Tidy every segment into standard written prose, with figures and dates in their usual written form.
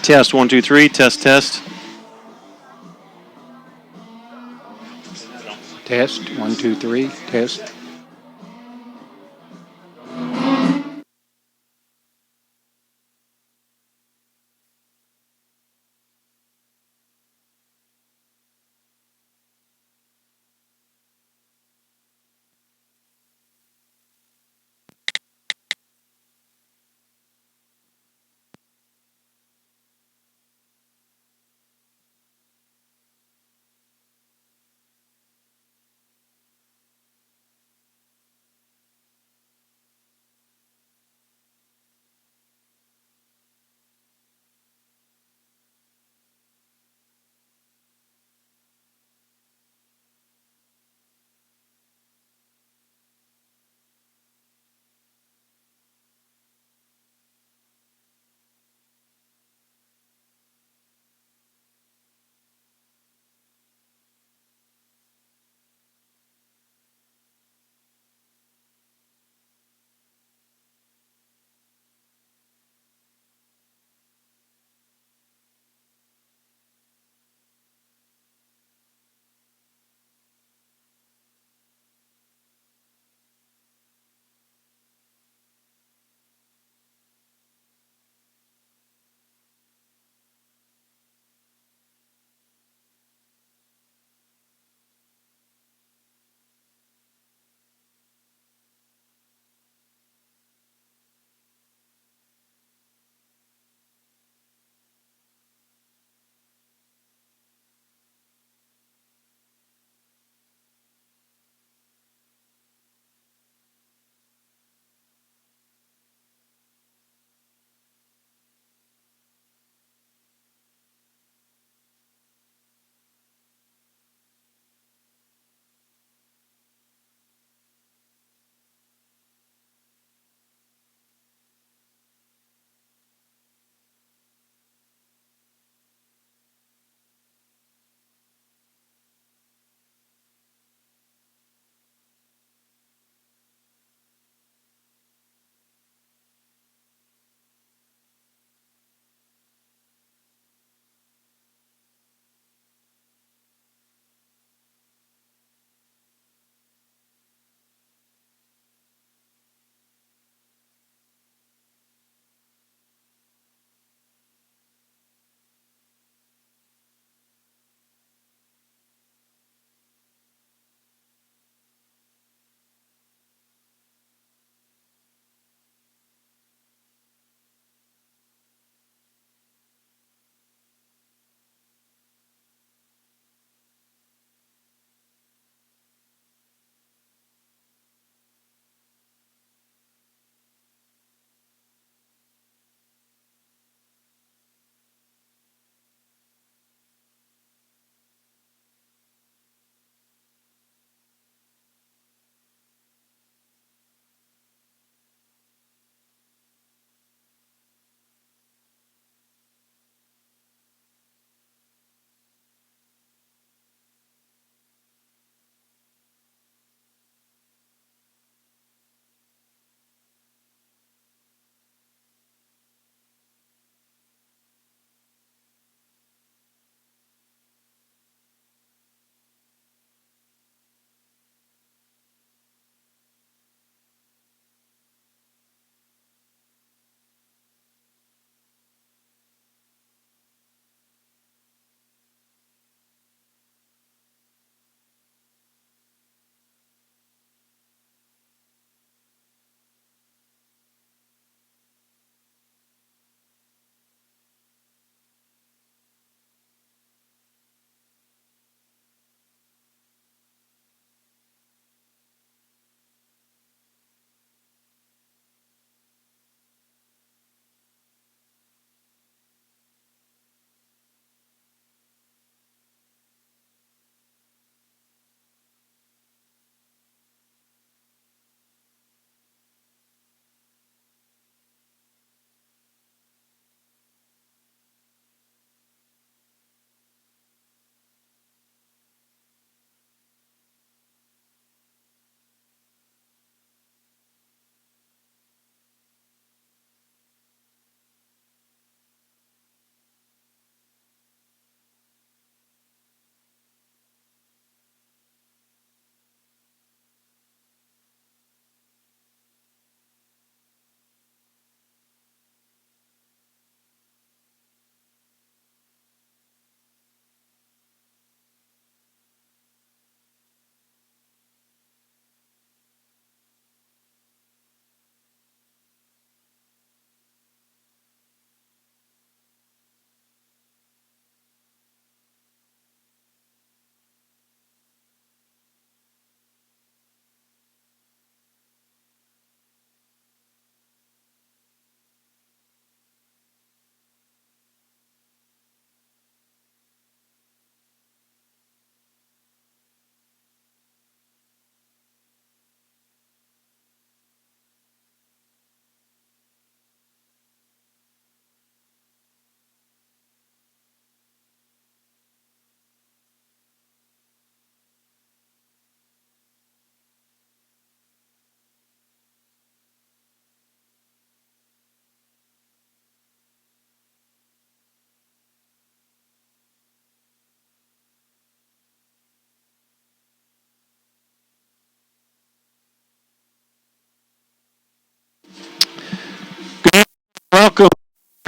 Test 1 2 3. Test test. Test 1 2 3. Test.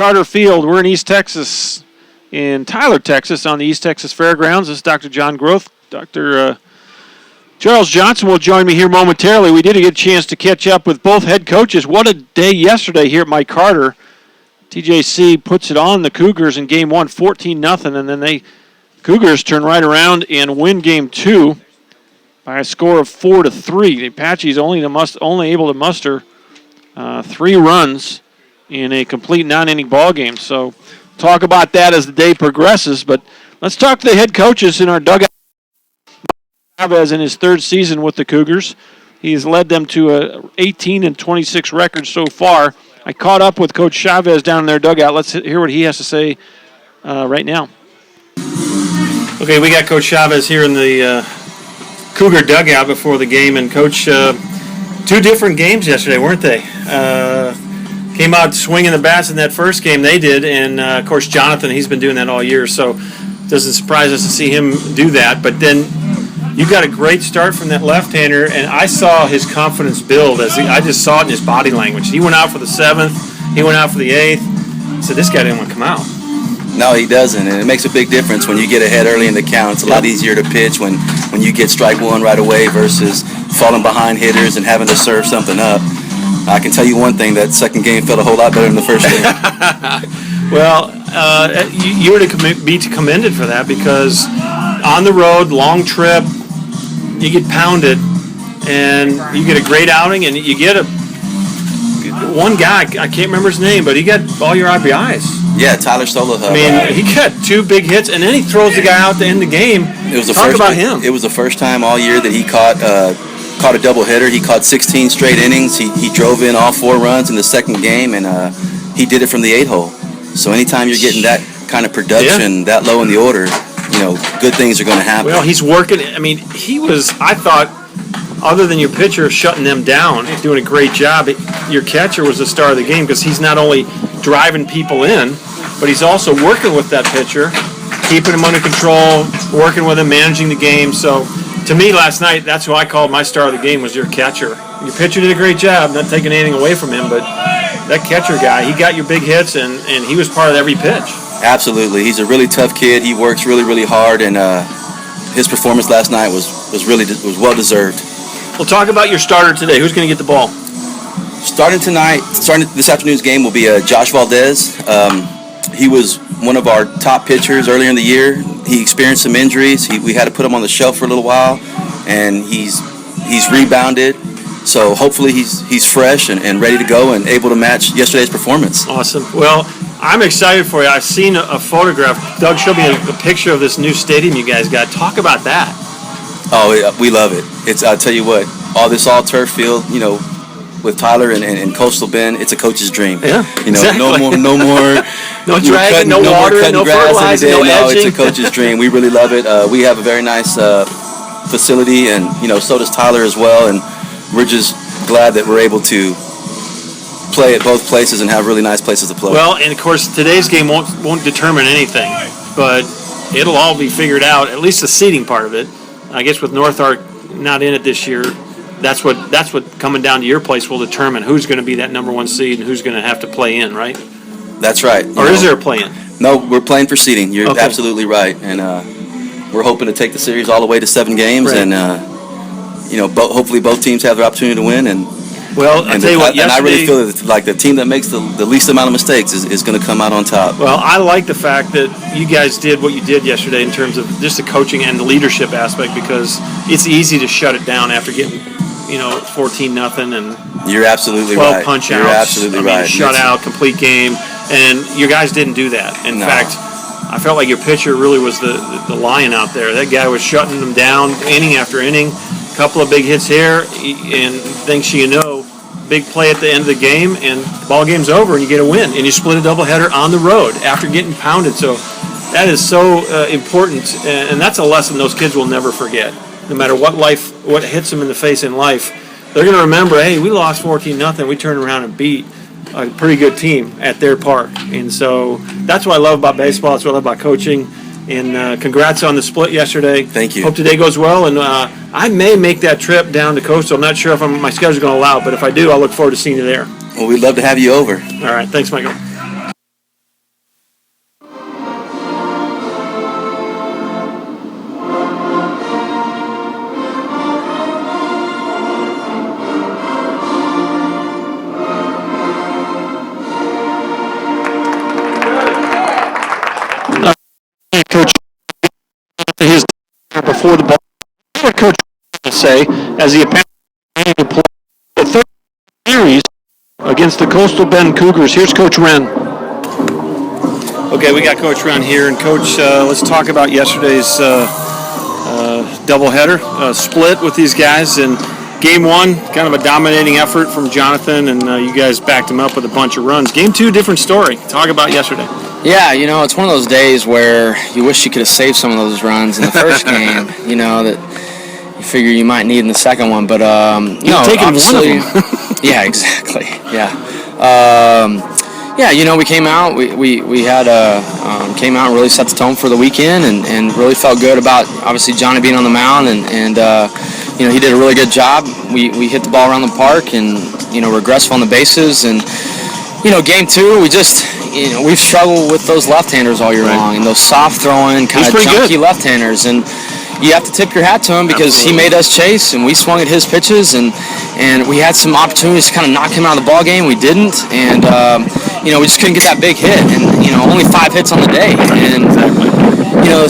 Carter Field. We're in East Texas, in Tyler, Texas, on the East Texas Fairgrounds. This is Dr. John Groth. Dr. Charles Johnson will join me here momentarily. We did get a chance to catch up with both head coaches. What a day yesterday here at Mike Carter. TJC puts it on the Cougars in game one, 14-0, and then Cougars turn right around and win game two by a score of 4-3. The Apaches only able to muster 3 runs in a complete 9-inning ball game. So talk about that as the day progresses. But let's talk to the head coaches in our dugout. Chavez in his 3rd season with the Cougars. He's led them to a 18-26 record so far. I caught up with Coach Chavez down in their dugout. Let's hear what he has to say right now. Okay, we got Coach Chavez here in the Cougar dugout before the game. And, Coach, 2 different games yesterday, weren't they? Came out swinging the bats in that first game, they did. And, of course, Jonathan, he's been doing that all year. So it doesn't surprise us to see him do that. But then you got a great start from that left-hander, and I saw his confidence build. I just saw it in his body language. He went out for the 7th. He went out for the 8th. I said, this guy didn't want to come out. No, he doesn't, and it makes a big difference when you get ahead early in the count. It's a lot easier to pitch when you get strike one right away versus falling behind hitters and having to serve something up. I can tell you one thing, that second game felt a whole lot better than the first game. Well, you were to be commended for that because on the road, long trip, you get pounded, and you get a great outing, and you get one guy, I can't remember his name, but he got all your RBIs. Yeah, Tyler Stoloha. I mean, he got 2 big hits, and then he throws the guy out to end the game. Talk about him. It was the first time all year that he caught a doubleheader. He caught 16 straight innings. He drove in all 4 runs in the second game, and he did it from the 8-hole. So anytime you're getting that kind of production that low in the order, good things are going to happen. Well, he's working. I mean, I thought, other than your pitcher shutting them down, doing a great job, your catcher was the star of the game because he's not only driving people in, but he's also working with that pitcher, keeping him under control, working with him, managing the game. So, to me, last night, that's who I called my star of the game was your catcher. Your pitcher did a great job, not taking anything away from him, but that catcher guy, he got your big hits, and he was part of every pitch. Absolutely. He's a really tough kid. He works really, really hard, and his performance last night was well-deserved. We'll talk about your starter today. Who's going to get the ball? Starting this afternoon's game will be Josh Valdez. He was one of our top pitchers earlier in the year. He experienced some injuries. We had to put him on the shelf for a little while, and he's rebounded. So hopefully he's fresh and ready to go and able to match yesterday's performance. Awesome. Well, I'm excited for you. I've seen a photograph. Doug showed me a picture of this new stadium you guys got. Talk about that. Oh, we love it. I'll tell you what, all turf field, with Tyler and Coastal Bend, it's a coach's dream. Yeah, exactly. No more no dragging, no water, no fertilizing, no edging. It's a coach's dream. We really love it. We have a very nice facility, and so does Tyler as well. And we're just glad that we're able to play at both places and have really nice places to play. Well, and of course today's game won't determine anything, but it'll all be figured out. At least the seeding part of it. I guess with North Ark not in it this year, that's what coming down to your place will determine who's going to be that number 1 seed and who's going to have to play in, right? That's right. Or is there a play in? No, we're playing for seeding. You're absolutely right, and we're hoping to take the series all the way to 7 games, right. And hopefully both teams have their opportunity to win. And well, I'll tell you what, and I really feel that like the team that makes the least amount of mistakes is going to come out on top. Well, I like the fact that you guys did what you did yesterday in terms of just the coaching and the leadership aspect, because it's easy to shut it down after getting 14-0 and you're absolutely 12 right. punch outs. You're absolutely right. Shutout, complete game, and you guys didn't do that. In fact, I felt like your pitcher really was the lion out there. That guy was shutting them down inning after inning. A couple of big hits here, and thanks to big play at the end of the game, and the ball game's over, and you get a win, and you split a doubleheader on the road after getting pounded. So that is so important, and that's a lesson those kids will never forget. No matter what hits them in the face in life, they're going to remember, hey, we lost 14-0. We turned around and beat a pretty good team at their park. And so that's what I love about baseball. That's what I love about coaching. And congrats on the split yesterday. Thank you. Hope today goes well. And I may make that trip down to Coastal. I'm not sure if my schedule's going to allow it, but if I do, I'll look forward to seeing you there. Well, we'd love to have you over. All right. Thanks, Michael. for the ball. What Coach will say as the Apache play the third series against the Coastal Bend Cougars. Here's Coach Wren. Okay, we got Coach Wren here, and Coach, let's talk about yesterday's doubleheader split with these guys. And Game 1, kind of a dominating effort from Jonathan, and you guys backed him up with a bunch of runs. Game 2, different story. Talk about yesterday. Yeah, it's one of those days where you wish you could have saved some of those runs in the first game, that you figure you might need in the second one. But, taking obviously, one of them. Yeah, exactly. Yeah. We came out. We had came out and really set the tone for the weekend, and really felt good about obviously Johnny being on the mound, and he did a really good job. We hit the ball around the park, and we're aggressive on the bases, and Game 2 we've struggled with those left-handers all year long, and those soft throwing kind of junky left-handers, and you have to tip your hat to him because he made us chase, and we swung at his pitches, and we had some opportunities to kind of knock him out of the ball game. We didn't, and we just couldn't get that big hit, and only 5 hits on the day, and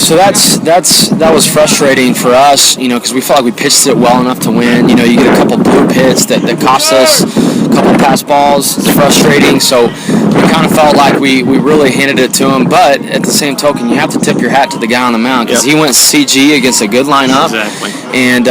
so that was frustrating for us, because we felt like we pitched it well enough to win. You get a couple bloop hits that cost us a couple pass balls. It's frustrating, so we kind of felt like we really handed it to him. But at the same token, you have to tip your hat to the guy on the mound because he went CG against a good lineup, and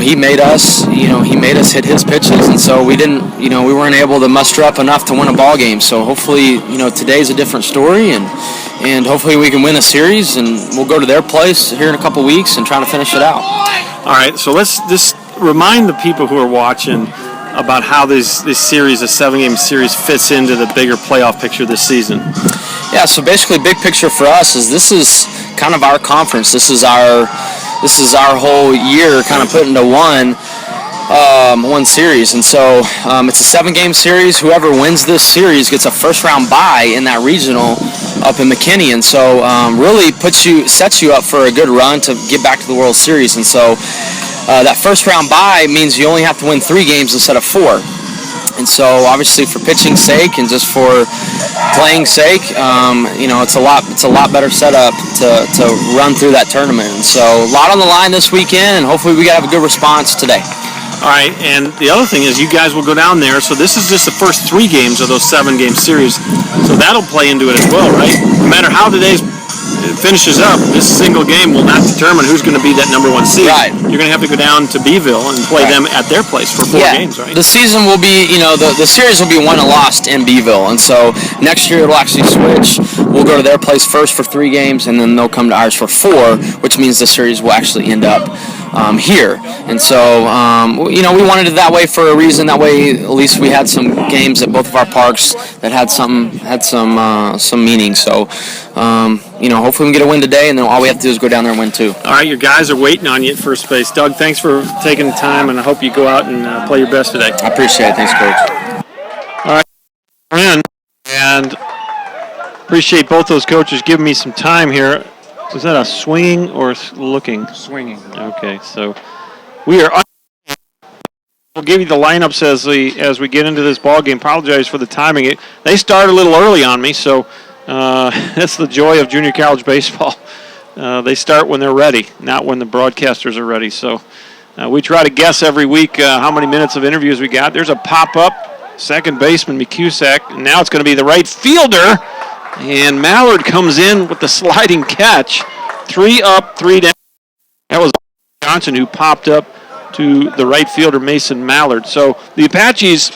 he made us hit his pitches, and so we didn't, we weren't able to muster up enough to win a ball game. So hopefully, today's a different story, and hopefully we can win a series, and we'll go to their place here in a couple weeks and try to finish it out. All right, so let's just remind the people who are watching about how this series, a 7-game series, fits into the bigger playoff picture this season. Yeah, so basically, big picture for us is this is kind of our conference. This is our whole year kind of put into one series, and so it's a 7-game series. Whoever wins this series gets a first-round bye in that regional up in McKinney, and so really sets you up for a good run to get back to the World Series. And so that first-round bye means you only have to win 3 games instead of 4. And so obviously for pitching sake and just for playing sake, it's a lot better setup to run through that tournament. And so a lot on the line this weekend, and hopefully we have a good response today. All right, and the other thing is you guys will go down there, so this is just the first 3 games of those 7-game series, so that'll play into it as well, right? No matter how today's finishes up, this single game will not determine who's going to be that number 1 seed. Right. You're going to have to go down to Beeville and play them at their place for 4 games, right? The season will be, the series will be won and lost in Beeville, and so next year it'll actually switch. We'll go to their place first for 3 games, and then they'll come to ours for 4, which means the series will actually end up here. And so, we wanted it that way for a reason. That way, at least we had some games at both of our parks that had some meaning. So, hopefully we can get a win today, and then all we have to do is go down there and win 2. All right, your guys are waiting on you at first base. Doug, thanks for taking the time, and I hope you go out and play your best today. I appreciate it. Thanks, Coach. All right, and appreciate both those coaches giving me some time here. Was that a swinging or looking? Swinging. Okay, so we are. We'll give you the lineups as we get into this ball game. Apologize for the timing. They started a little early on me, so that's the joy of junior college baseball. They start when they're ready, not when the broadcasters are ready. So we try to guess every week how many minutes of interviews we got. There's a pop-up, second baseman McCusack, and now it's going to be the right fielder. And Mallard comes in with the sliding catch. 3 up, 3 down. That was Johnson who popped up to the right fielder, Mason Mallard. So the Apaches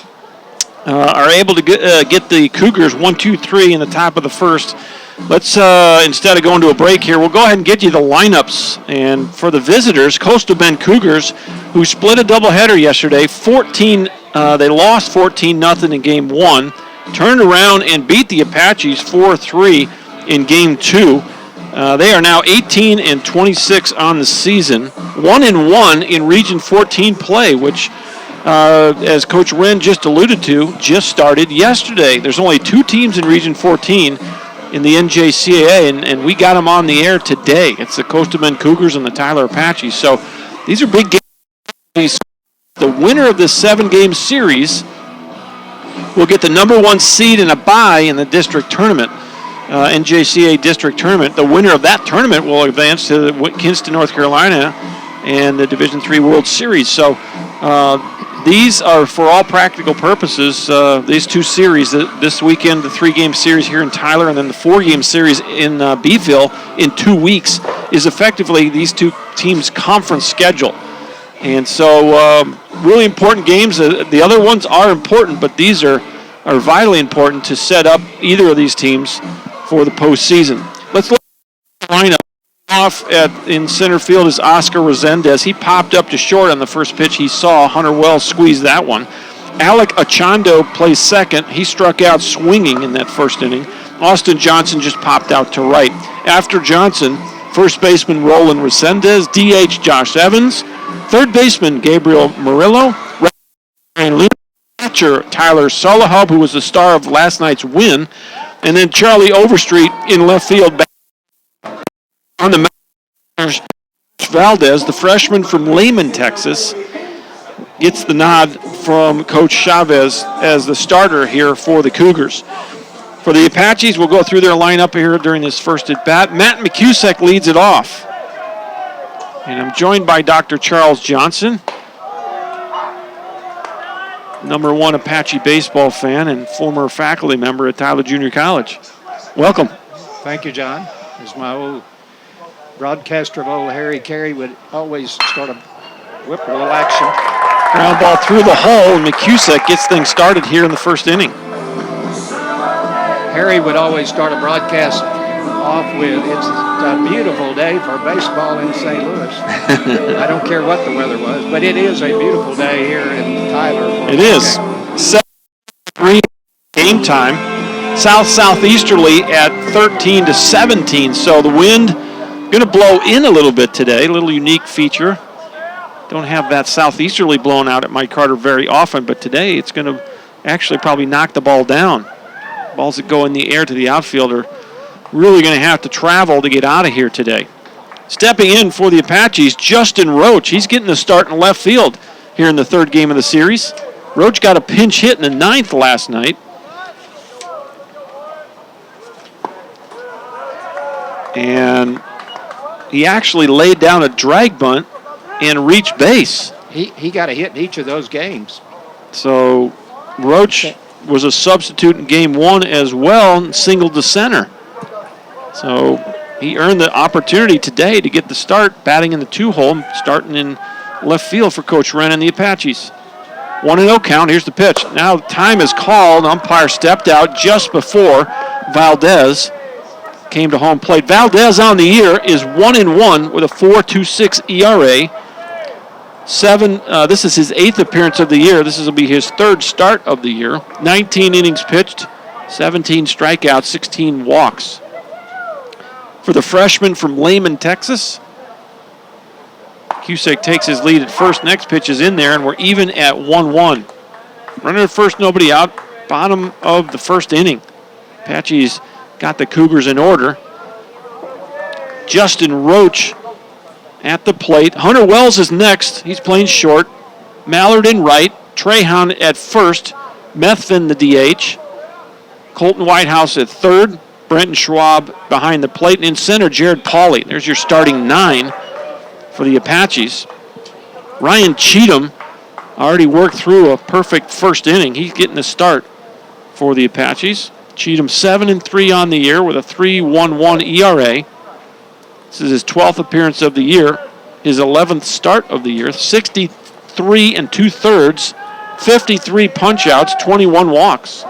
are able to get the Cougars 1-2-3 in the top of the first. Let's, instead of going to a break here, we'll go ahead and get you the lineups. And for the visitors, Coastal Bend Cougars, who split a doubleheader yesterday, they lost 14-0 in Game 1. Turned around and beat the Apaches 4-3 in Game 2. They are now 18-26 on the season, 1-1 in Region 14 play, which, as Coach Wren just alluded to, just started yesterday. There's only 2 teams in Region 14 in the NJCAA, and we got them on the air today. It's the Coastal Bend Cougars and the Tyler Apaches. So these are big games. The winner of this 7-game series will get the number 1 seed and a bye in the district tournament. NJCA district tournament. The winner of that tournament will advance to Kinston, North Carolina, and the Division III World Series. So these are, for all practical purposes, these two series. This weekend, the 3-game series here in Tyler, and then the 4-game series in Beeville in 2 weeks is effectively these two teams' conference schedule. And so really important games. The other ones are important, but these are vitally important to set up either of these teams for the postseason. Let's look at the lineup. Off in center field is Oscar Resendez. He popped up to short on the first pitch he saw. Hunter Wells squeezed that one. Alec Achando plays second. He struck out swinging in that first inning. Austin Johnson just popped out to right. After Johnson, first baseman Roland Resendez, DH Josh Evans, third baseman Gabriel Murillo, catcher Tyler Solahub, who was the star of last night's win, and then Charlie Overstreet in left field. On the mound, Valdez, the freshman from Lehman, Texas, gets the nod from Coach Chavez as the starter here for the Cougars. For the Apaches, we'll go through their lineup here during this first at-bat. Matt McCusick leads it off. And I'm joined by Dr. Charles Johnson, number 1 Apache baseball fan and former faculty member at Tyler Junior College. Welcome. Thank you, John. As my old broadcaster of old Harry Carey would always start a whip a little action. Ground ball through the hole, and McCusick gets things started here in the first inning. Harry would always start a broadcast off with, "It's a beautiful day for baseball in St. Louis." I don't care what the weather was, but it is a beautiful day here in Tyler. It is. 7-3 game time. South-southeasterly at 13 to 17. So the wind going to blow in a little bit today. A little unique feature. Don't have that southeasterly blown out at Mike Carter very often, but today it's going to actually probably knock the ball down. Balls that go in the air to the outfield are really going to have to travel to get out of here today. Stepping in for the Apaches, Justin Roach. He's getting the start in left field here in the third game of the series. Roach got a pinch hit in the 9th last night. And he actually laid down a drag bunt and reached base. He got a hit in each of those games. So Roach was a substitute in game 1 as well and singled to center. So he earned the opportunity today to get the start, batting in the 2-hole, starting in left field for Coach Wren and the Apaches. 1-0 count. Here's the pitch. Now time is called. Umpire stepped out just before Valdez came to home plate. Valdez on the year is 1-1 with a 4.26 ERA. This is his 8th appearance of the year. This will be his 3rd start of the year. 19 innings pitched, 17 strikeouts, 16 walks. For the freshman from Lehman, Texas, Cusick takes his lead at first. Next pitch is in there, and we're even at 1-1. Runner at first, nobody out. Bottom of the first inning. Apaches got the Cougars in order. Justin Roach at the plate. Hunter Wells is next. He's playing short. Mallard in right. Trahan at first. Methvin the DH. Colton Whitehouse at third. Brenton Schwab behind the plate. And in center, Jared Pauly. There's your starting 9 for the Apaches. Ryan Cheatham already worked through a perfect first inning. He's getting the start for the Apaches. Cheatham 7-3 on the year with a 3.11 ERA. This is his 12th appearance of the year, his 11th start of the year. 63 2/3, 53 punch-outs, 21 walks.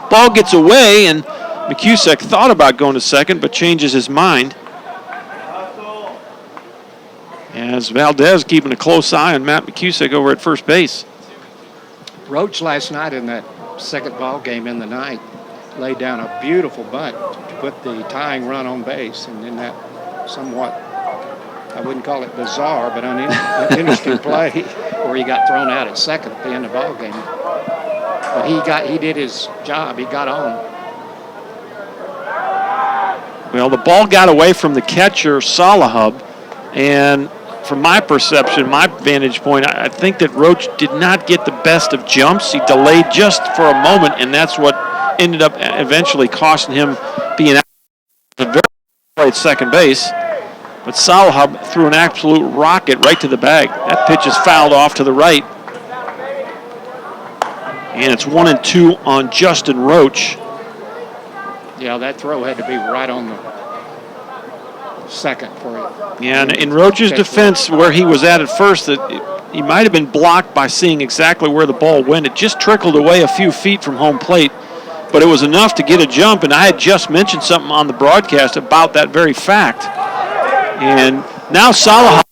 Ball gets away, and McCusick thought about going to second, but changes his mind. As Valdez keeping a close eye on Matt McCusick over at first base. Roach last night in that second ball game in the ninth laid down a beautiful bunt to put the tying run on base, and then that somewhat, I wouldn't call it bizarre, but an interesting play where he got thrown out at second at the end of the ball game. But he did his job. He got on. Well, the ball got away from the catcher, Solahub, and from my perception, my vantage point, I think that Roach did not get the best of jumps. He delayed just for a moment, and that's what ended up eventually costing him being out at the very second base. But Salahub threw an absolute rocket right to the bag. That pitch is fouled off to the right. And it's 1-2 on Justin Roach. Yeah, that throw had to be right on the second for it. Yeah, and in Roach's defense, where he was at first, that he might have been blocked by seeing exactly where the ball went. It just trickled away a few feet from home plate, but it was enough to get a jump, and I had just mentioned something on the broadcast about that very fact. And now Salah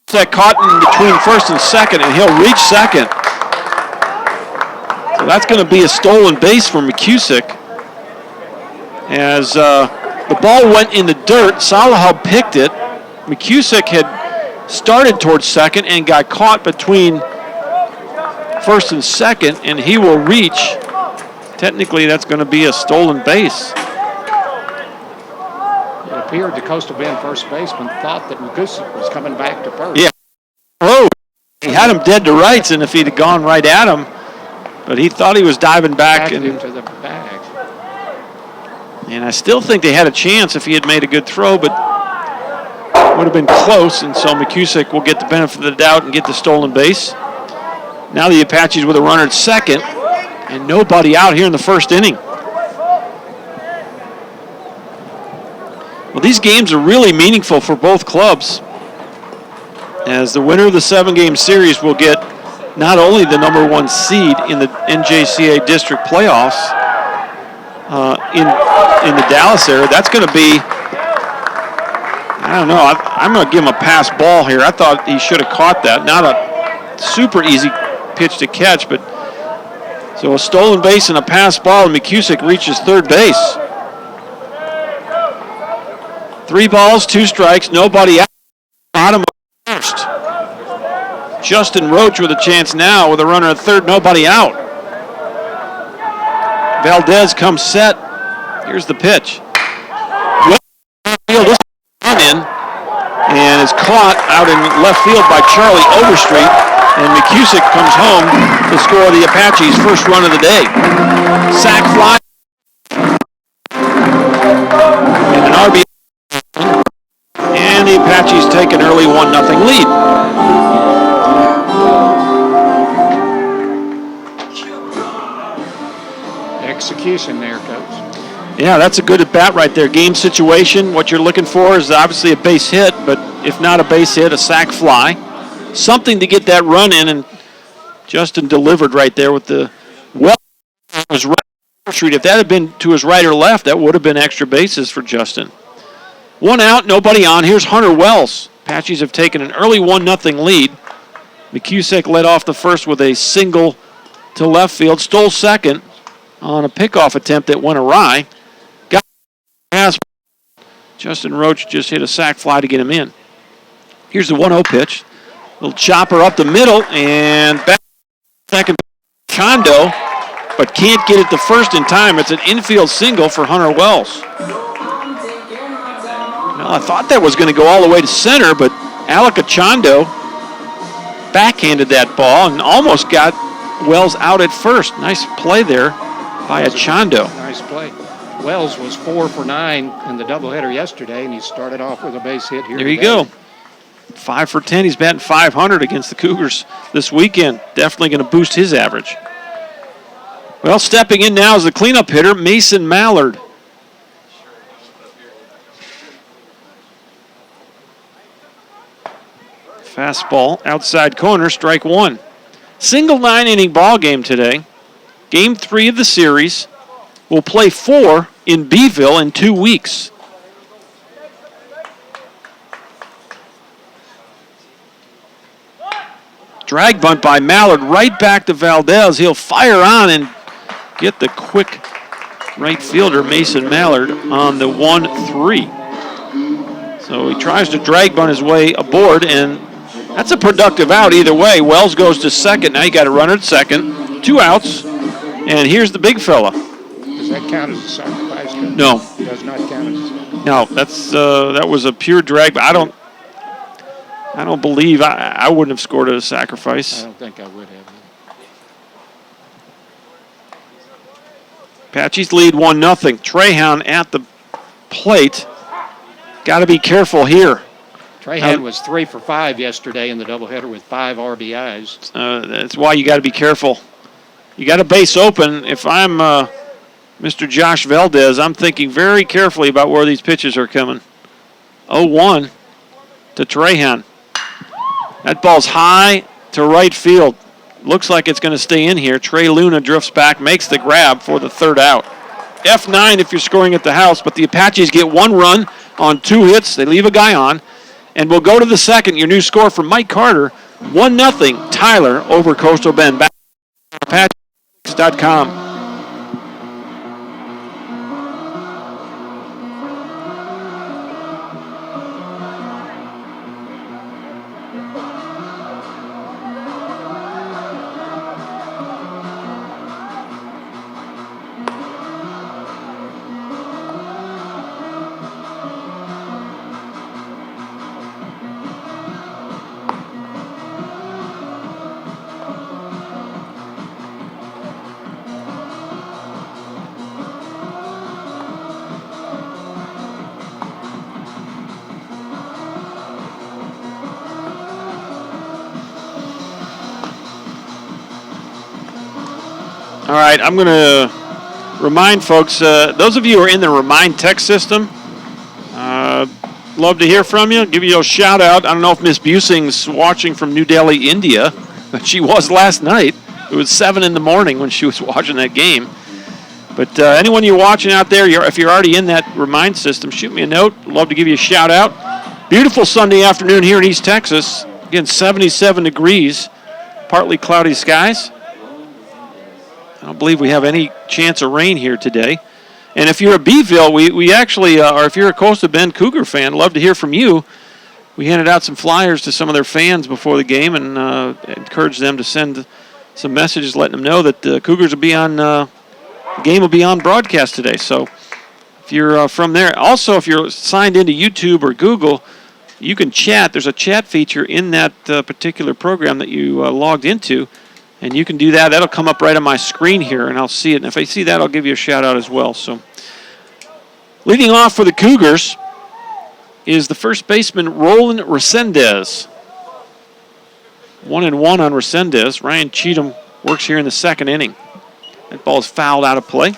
that caught in between first and second, and he'll reach second. So that's going to be a stolen base for McCusick. As the ball went in the dirt, Salahub picked it. McCusick had started towards second and got caught between first and second, and he will reach. Technically, that's going to be a stolen base. It appeared the Coastal Bend first baseman thought that McCusick was coming back to first. Yeah. Oh, he had him dead to rights, and if he'd have gone right at him, but he thought he was diving back into the bag. And I still think they had a chance if he had made a good throw, but would have been close, and so McCusick will get the benefit of the doubt and get the stolen base. Now the Apaches with a runner at second, and nobody out here in the first inning. Well, these games are really meaningful for both clubs, as the winner of the 7-game series will get not only the number 1 seed in the NJCAA district playoffs in the Dallas area. That's going to be, I don't know, I'm going to give him a pass ball here. I thought he should have caught that. Not a super easy pitch to catch, but so a stolen base and a pass ball, and McCusick reaches third base. 3 balls, 2 strikes, nobody out. Bottom of first. Justin Roach with a chance now with a runner at third, nobody out. Valdez comes set. Here's the pitch. This is in and is caught out in left field by Charlie Overstreet, and McCusick comes home to score the Apaches' first run of the day. Sac fly and an RBI, and the Apaches take an early 1-0 lead. Execution there, Coach. Yeah, that's a good at-bat right there. Game situation, what you're looking for is obviously a base hit, but if not a base hit, a sac fly. Something to get that run in, and Justin delivered right there with the was right street. If that had been to his right or left, that would have been extra bases for Justin. 1 out, nobody on. Here's Hunter Wells. Apaches have taken an early 1-0 lead. McCusick led off the first with a single to left field, stole second on a pickoff attempt that went awry. Got pass. Justin Roach just hit a sac fly to get him in. Here's the 1-0 pitch. Little chopper up the middle and back second Chondo, but can't get it to first in time. It's an infield single for Hunter Wells. Well, I thought that was going to go all the way to center, but Alec Chondo backhanded that ball and almost got Wells out at first. Nice play there by Chondo. Nice play. Wells was 4 for 9 in the doubleheader yesterday, and he started off with a base hit here. There you go. 5 for 10. He's batting .500 against the Cougars this weekend. Definitely going to boost his average. Well, stepping in now is the cleanup hitter, Mason Mallard. Fastball, outside corner, strike 1. Single 9-inning ball game today. Game 3 of the series. We'll play 4 in Beeville in 2 weeks. Drag bunt by Mallard right back to Valdez. He'll fire on and get the quick right fielder, Mason Mallard, on the 1-3. So he tries to drag bunt his way aboard, and that's a productive out either way. Wells goes to second. Now you got a runner at second. 2 outs. And here's the big fella. Does that count as a sacrifice? No. It does not count as a sacrifice. No, that was a pure drag. But I don't believe I wouldn't have scored at a sacrifice. I don't think I would have. Apaches lead 1-0. Trahan at the plate. Got to be careful here. Trahan was 3 for 5 yesterday in the doubleheader with 5 RBIs. That's why you got to be careful. You got a base open. If I'm Mr. Josh Valdez, I'm thinking very carefully about where these pitches are coming. 0-1 to Trahan. That ball's high to right field. Looks like it's going to stay in here. Trey Luna drifts back, makes the grab for the third out. F9 if you're scoring at the house, but the Apaches get 1 run on 2 hits. They leave a guy on. And we'll go to the second. Your new score from Mike Carter, 1-0 Tyler over Coastal Bend. Back to Apaches.com. All right, I'm going to remind folks, those of you who are in the Remind text system, love to hear from you. Give you a shout out. I don't know if Miss Busing's watching from New Delhi, India, but she was last night. It was 7 in the morning when she was watching that game. But anyone you're watching out there, if you're already in that Remind system, shoot me a note. Love to give you a shout out. Beautiful Sunday afternoon here in East Texas. Again, 77 degrees, partly cloudy skies. I don't believe we have any chance of rain here today. And if you're a Beeville, we actually, or if you're a Coastal Bend Cougar fan, love to hear from you. We handed out some flyers to some of their fans before the game and encouraged them to send some messages letting them know that the Cougars will be on, the game will be on broadcast today. So if you're from there. Also, if you're signed into YouTube or Google, you can chat. There's a chat feature in that particular program that you logged into. And you can do that. That'll come up right on my screen here, and I'll see it. And if I see that, I'll give you a shout-out as well. So, leading off for the Cougars is the first baseman, Roland Resendez. 1-1 on Resendez. Ryan Cheatham works here in the second inning. That ball is fouled out of play.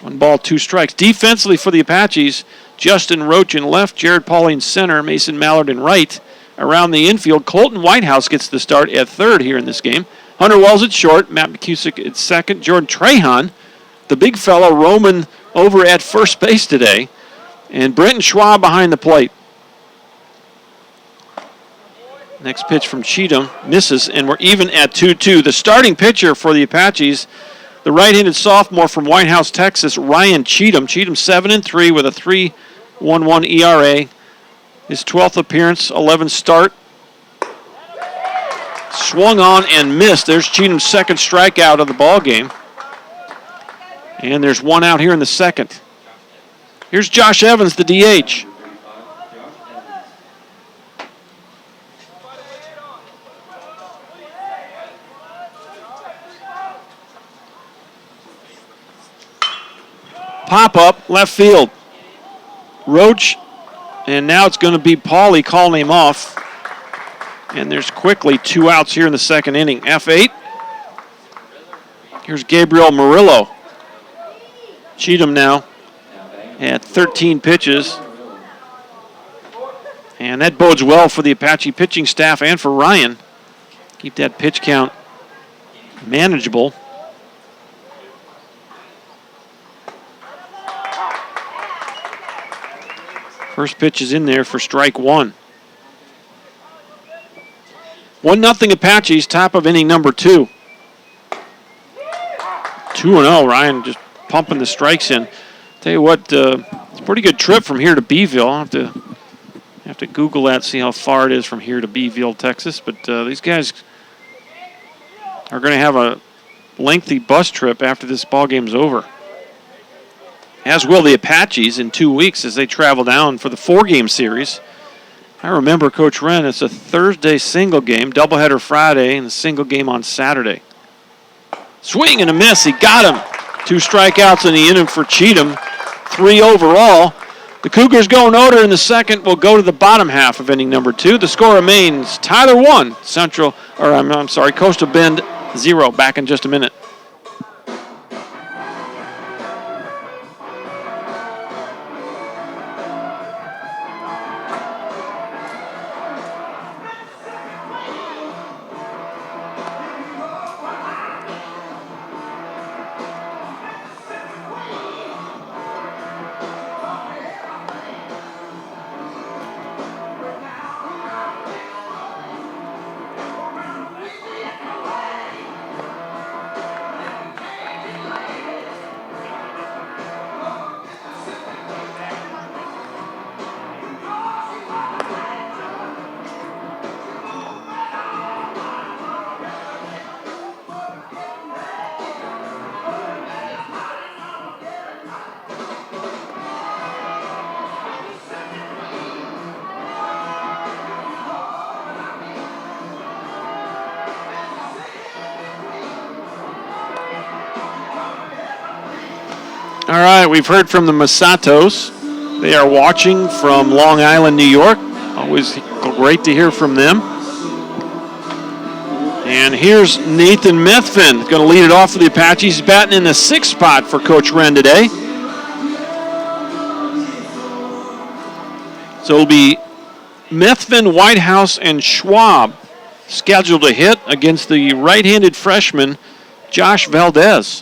1 ball, 2 strikes. Defensively for the Apaches, Justin Roach in left, Jared Pauling center, Mason Mallard in right. Around the infield, Colton Whitehouse gets the start at third here in this game. Hunter Wells at short, Matt McCusick at second, Jordan Trahan, the big fellow, roaming over at first base today, and Brenton Schwab behind the plate. Next pitch from Cheatham misses, and we're even at 2-2. The starting pitcher for the Apaches, the right-handed sophomore from White House, Texas, Ryan Cheatham. Cheatham 7-3 with a 3.11 ERA. His 12th appearance, 11th start. Swung on and missed. There's Cheatham's second strikeout of the ball game. And there's 1 out here in the second. Here's Josh Evans, the DH. Pop up, left field. Roach, and now it's going to be Pauly calling him off. And there's quickly 2 outs here in the second inning. F8. Here's Gabriel Murillo. Cheatham now at 13 pitches. And that bodes well for the Apache pitching staff and for Ryan. Keep that pitch count manageable. First pitch is in there for strike 1. 1-0 Apaches, top of inning number 2. 2-0, Ryan just pumping the strikes in. Tell you what, it's a pretty good trip from here to Beeville. I'll have to Google that, see how far it is from here to Beeville, Texas. But these guys are going to have a lengthy bus trip after this ball game's over. As will the Apaches in 2 weeks as they travel down for the 4-game series. I remember, Coach Wren, it's a Thursday single game, doubleheader Friday, and a single game on Saturday. Swing and a miss. He got him. 2 strikeouts in the inning for Cheatham, 3 overall. The Cougars go in order in the second. Will go to the bottom half of inning number 2. The score remains Tyler 1, Coastal Bend 0. Back in just a minute. All right, we've heard from the Masatos. They are watching from Long Island, New York. Always great to hear from them. And here's Nathan Methvin, going to lead it off for the Apaches. He's batting in the 6th spot for Coach Wren today. So it'll be Methvin, Whitehouse, and Schwab scheduled to hit against the right-handed freshman, Josh Valdez.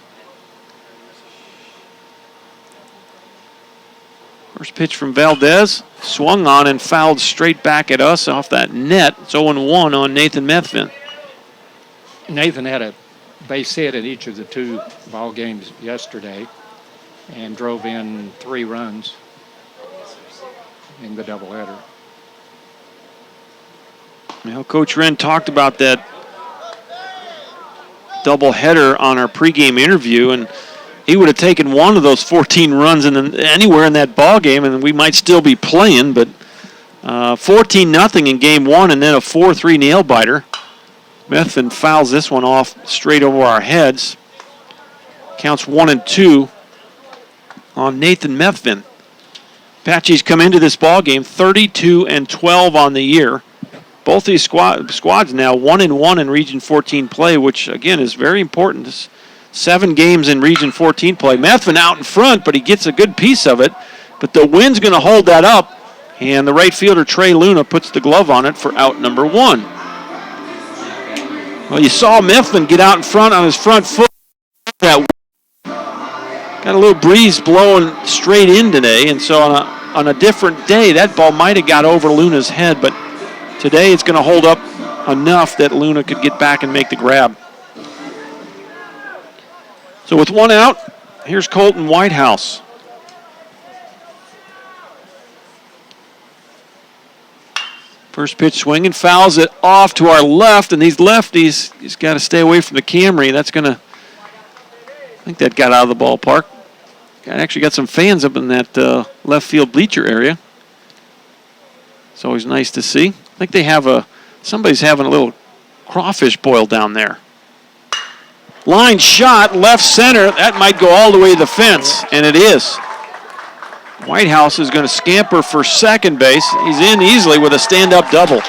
First pitch from Valdez, swung on and fouled straight back at us off that net. It's 0-1 on Nathan Methvin. Nathan had a base hit in each of the 2 ball games yesterday and drove in 3 runs in the doubleheader. Well, Coach Wren talked about that doubleheader on our pregame interview, and he would have taken one of those 14 runs anywhere in that ball game, and we might still be playing. But 14-0 in game 1, and then a 4-3 nail-biter. Methvin fouls this one off straight over our heads. Counts 1-2 on Nathan Methvin. Apaches come into this ball game 32-12 on the year. Both these squads now 1-1 in Region 14 play, which again is very important. This 7 games in Region 14 play. Methvin out in front, but he gets a good piece of it. But the wind's going to hold that up, and the right fielder, Trey Luna, puts the glove on it for out number 1. Well, you saw Methvin get out in front on his front foot. Got a little breeze blowing straight in today, and so on a different day, that ball might have got over Luna's head, but today it's going to hold up enough that Luna could get back and make the grab. So with 1 out, here's Colton Whitehouse. First pitch swinging, fouls it off to our left, and these lefties, he's got to stay away from the Camry. That's going to, I think that got out of the ballpark. Actually got some fans up in that left field bleacher area. It's always nice to see. I think they have somebody's having a little crawfish boil down there. Line shot, left center. That might go all the way to the fence, and it is. Whitehouse is going to scamper for second base. He's in easily with a stand-up double.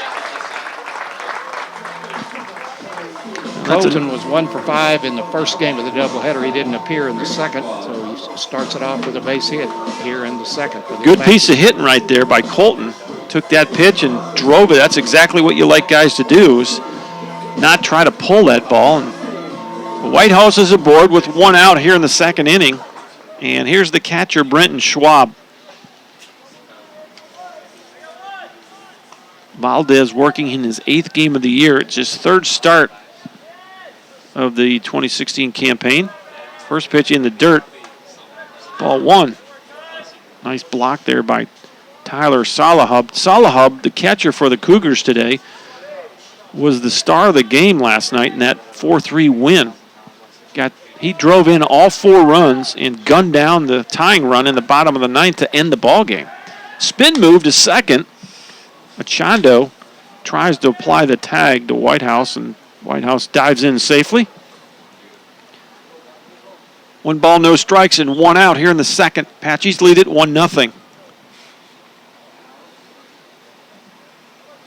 Colton was 1 for 5 in the first game of the doubleheader. He didn't appear in the second, so he starts it off with a base hit here in the second. Good piece of hitting right there by Colton. Took that pitch and drove it. That's exactly what you like guys to do, is not try to pull that ball. And Whitehouse is aboard with 1 out here in the second inning. And here's the catcher, Brenton Schwab. Valdez working in his 8th game of the year. It's his 3rd start of the 2016 campaign. First pitch in the dirt. Ball 1. Nice block there by Tyler Salahub. Salahub, the catcher for the Cougars today, was the star of the game last night in that 4-3 win. He drove in all 4 runs and gunned down the tying run in the bottom of the 9th to end the ball game. Spin move to second. Machado tries to apply the tag to Whitehouse, and Whitehouse dives in safely. 1 ball, no strikes, and 1 out here in the second. Apaches lead it 1-0.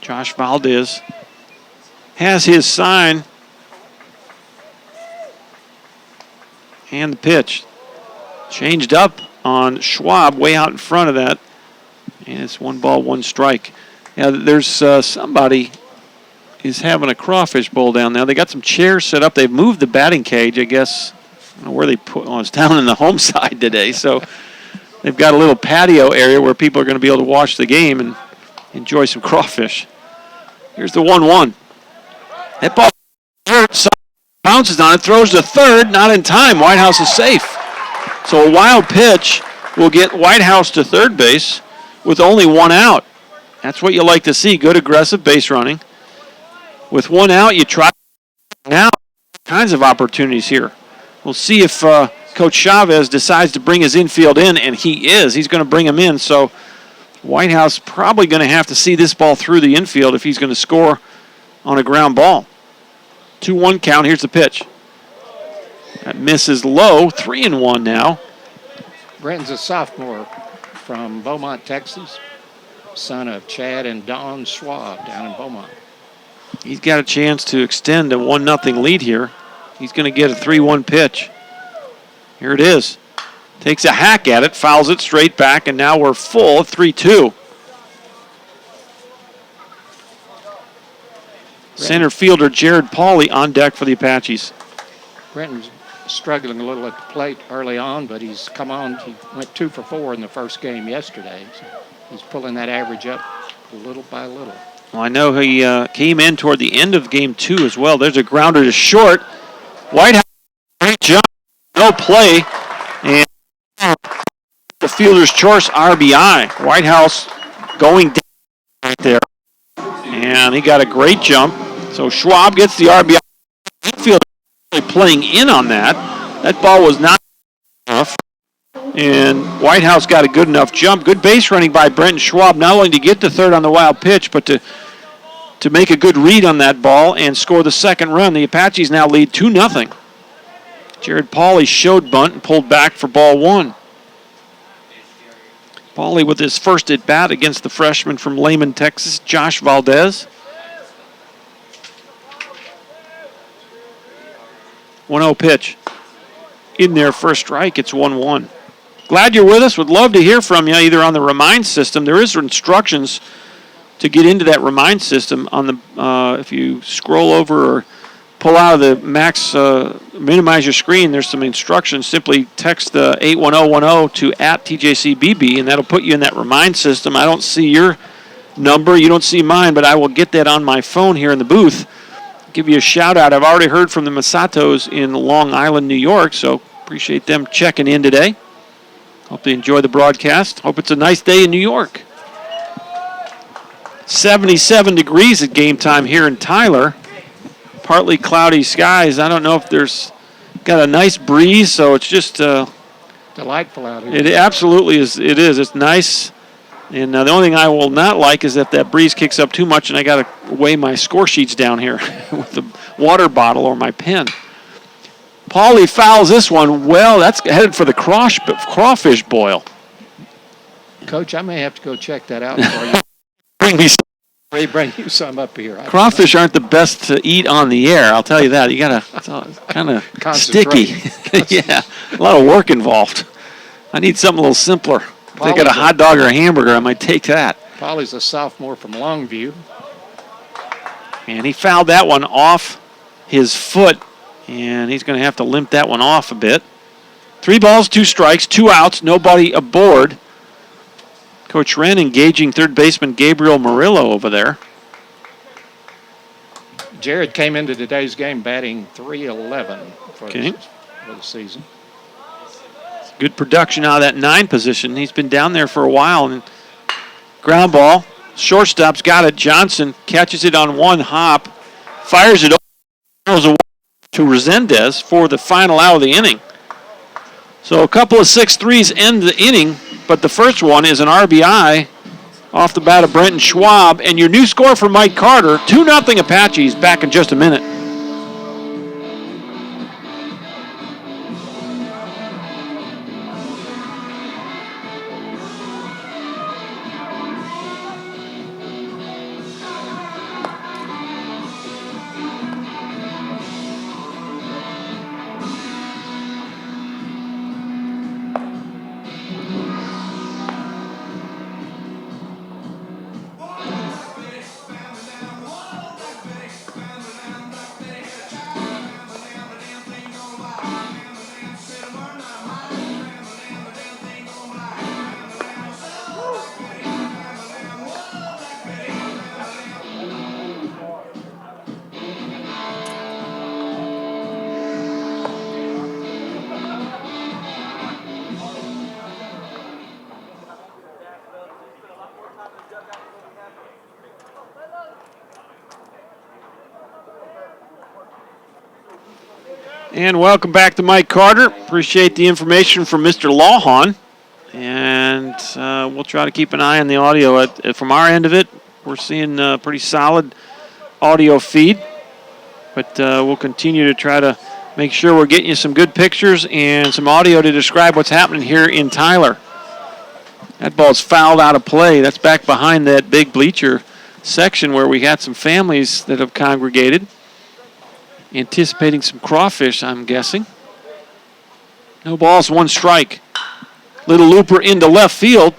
Josh Valdez has his sign. And the pitch. Changed up on Schwab, way out in front of that. And it's 1 ball, 1 strike. Now there's somebody is having a crawfish bowl down there. They got some chairs set up. They've moved the batting cage, I guess. I don't know where they put. Oh, it's down in the home side today. So they've got a little patio area where people are going to be able to watch the game and enjoy some crawfish. Here's the 1-1. That ball bounces on it, throws to third, not in time. Whitehouse is safe. So a wild pitch will get Whitehouse to third base with only 1 out. That's what you like to see, good aggressive base running. With 1 out, you try now. Kinds of opportunities here. We'll see if Coach Chavez decides to bring his infield in, and he is. He's going to bring him in, so Whitehouse probably going to have to see this ball through the infield if he's going to score on a ground ball. 2-1 count. Here's the pitch. That misses low. 3-1 now. Brenton's a sophomore from Beaumont, Texas, son of Chad and Don Schwab down in Beaumont. He's got a chance to extend a 1-0 lead here. He's going to get a 3-1 pitch. Here it is. Takes a hack at it, fouls it straight back, and now we're full, 3-2. Center fielder Jared Pauly on deck for the Apaches. Brenton's struggling a little at the plate early on, but he's come on. He went 2 for 4 in the first game yesterday. So he's pulling that average up little by little. Well, I know he came in toward the end of game 2 as well. There's a grounder to short. Whitehouse, great jump, no play, and the fielder's choice RBI. Whitehouse going down right there, and he got a great jump. So Schwab gets the RBI. Infield playing in on that. That ball was not enough. And Whitehouse got a good enough jump. Good base running by Brenton Schwab, not only to get to third on the wild pitch, but to make a good read on that ball and score the second run. The Apaches now lead 2-0. Jared Pauly showed bunt and pulled back for ball 1. Pauly with his first at bat against the freshman from Lehman, Texas, Josh Valdez. 1-0 pitch. In there for a strike, it's 1-1. Glad you're with us. Would love to hear from you either on the Remind system. There is instructions to get into that Remind system on the if you scroll over or pull out of the max minimize your screen, there's some instructions. Simply text the 81010 to @TJCBB, and that'll put you in that Remind system. I don't see your number. You don't see mine, but I will get that on my phone here in the booth. Give you a shout out. I've already heard from the Masatos in Long Island, New York, so appreciate them checking in today. Hope they enjoy the broadcast. Hope it's a nice day in New York. 77 degrees at game time here in Tyler. Partly cloudy skies. I don't know if there's got a nice breeze, so it's just delightful out here. It absolutely is. It is. It's nice. And the only thing I will not like is if that breeze kicks up too much and I got to weigh my score sheets down here with the water bottle or my pen. Pauly fouls this one. Well, that's headed for the crawfish boil. Coach, I may have to go check that out for you. Bring you some up here. Crawfish aren't the best to eat on the air, I'll tell you that. You got to, it's kind of sticky. Yeah, a lot of work involved. I need something a little simpler. If they got a hot dog or a hamburger, I might take that. Pauly's a sophomore from Longview. And he fouled that one off his foot, and he's going to have to limp that one off a bit. 3 balls, 2 strikes, 2 outs, nobody aboard. Coach Wren engaging third baseman Gabriel Murillo over there. Jared came into today's game batting .311 for the season. Good production out of that 9 position. He's been down there for a while. And ground ball. Shortstop's got it. Johnson catches it on one hop. Fires it over to Resendez for the final out of the inning. So a couple of 6-3s end the inning, but the first one is an RBI off the bat of Brenton Schwab. And your new score for Mike Carter, 2-0 Apaches. Back in just a minute. And welcome back to Mike Carter. Appreciate the information from Mr. Lawhon. And we'll try to keep an eye on the audio. From our end of it, we're seeing a pretty solid audio feed. But we'll continue to try to make sure we're getting you some good pictures and some audio to describe what's happening here in Tyler. That ball's fouled out of play. That's back behind that big bleacher section where we got some families that have congregated. Anticipating some crawfish, I'm guessing. No balls, 1 strike. Little looper into left field.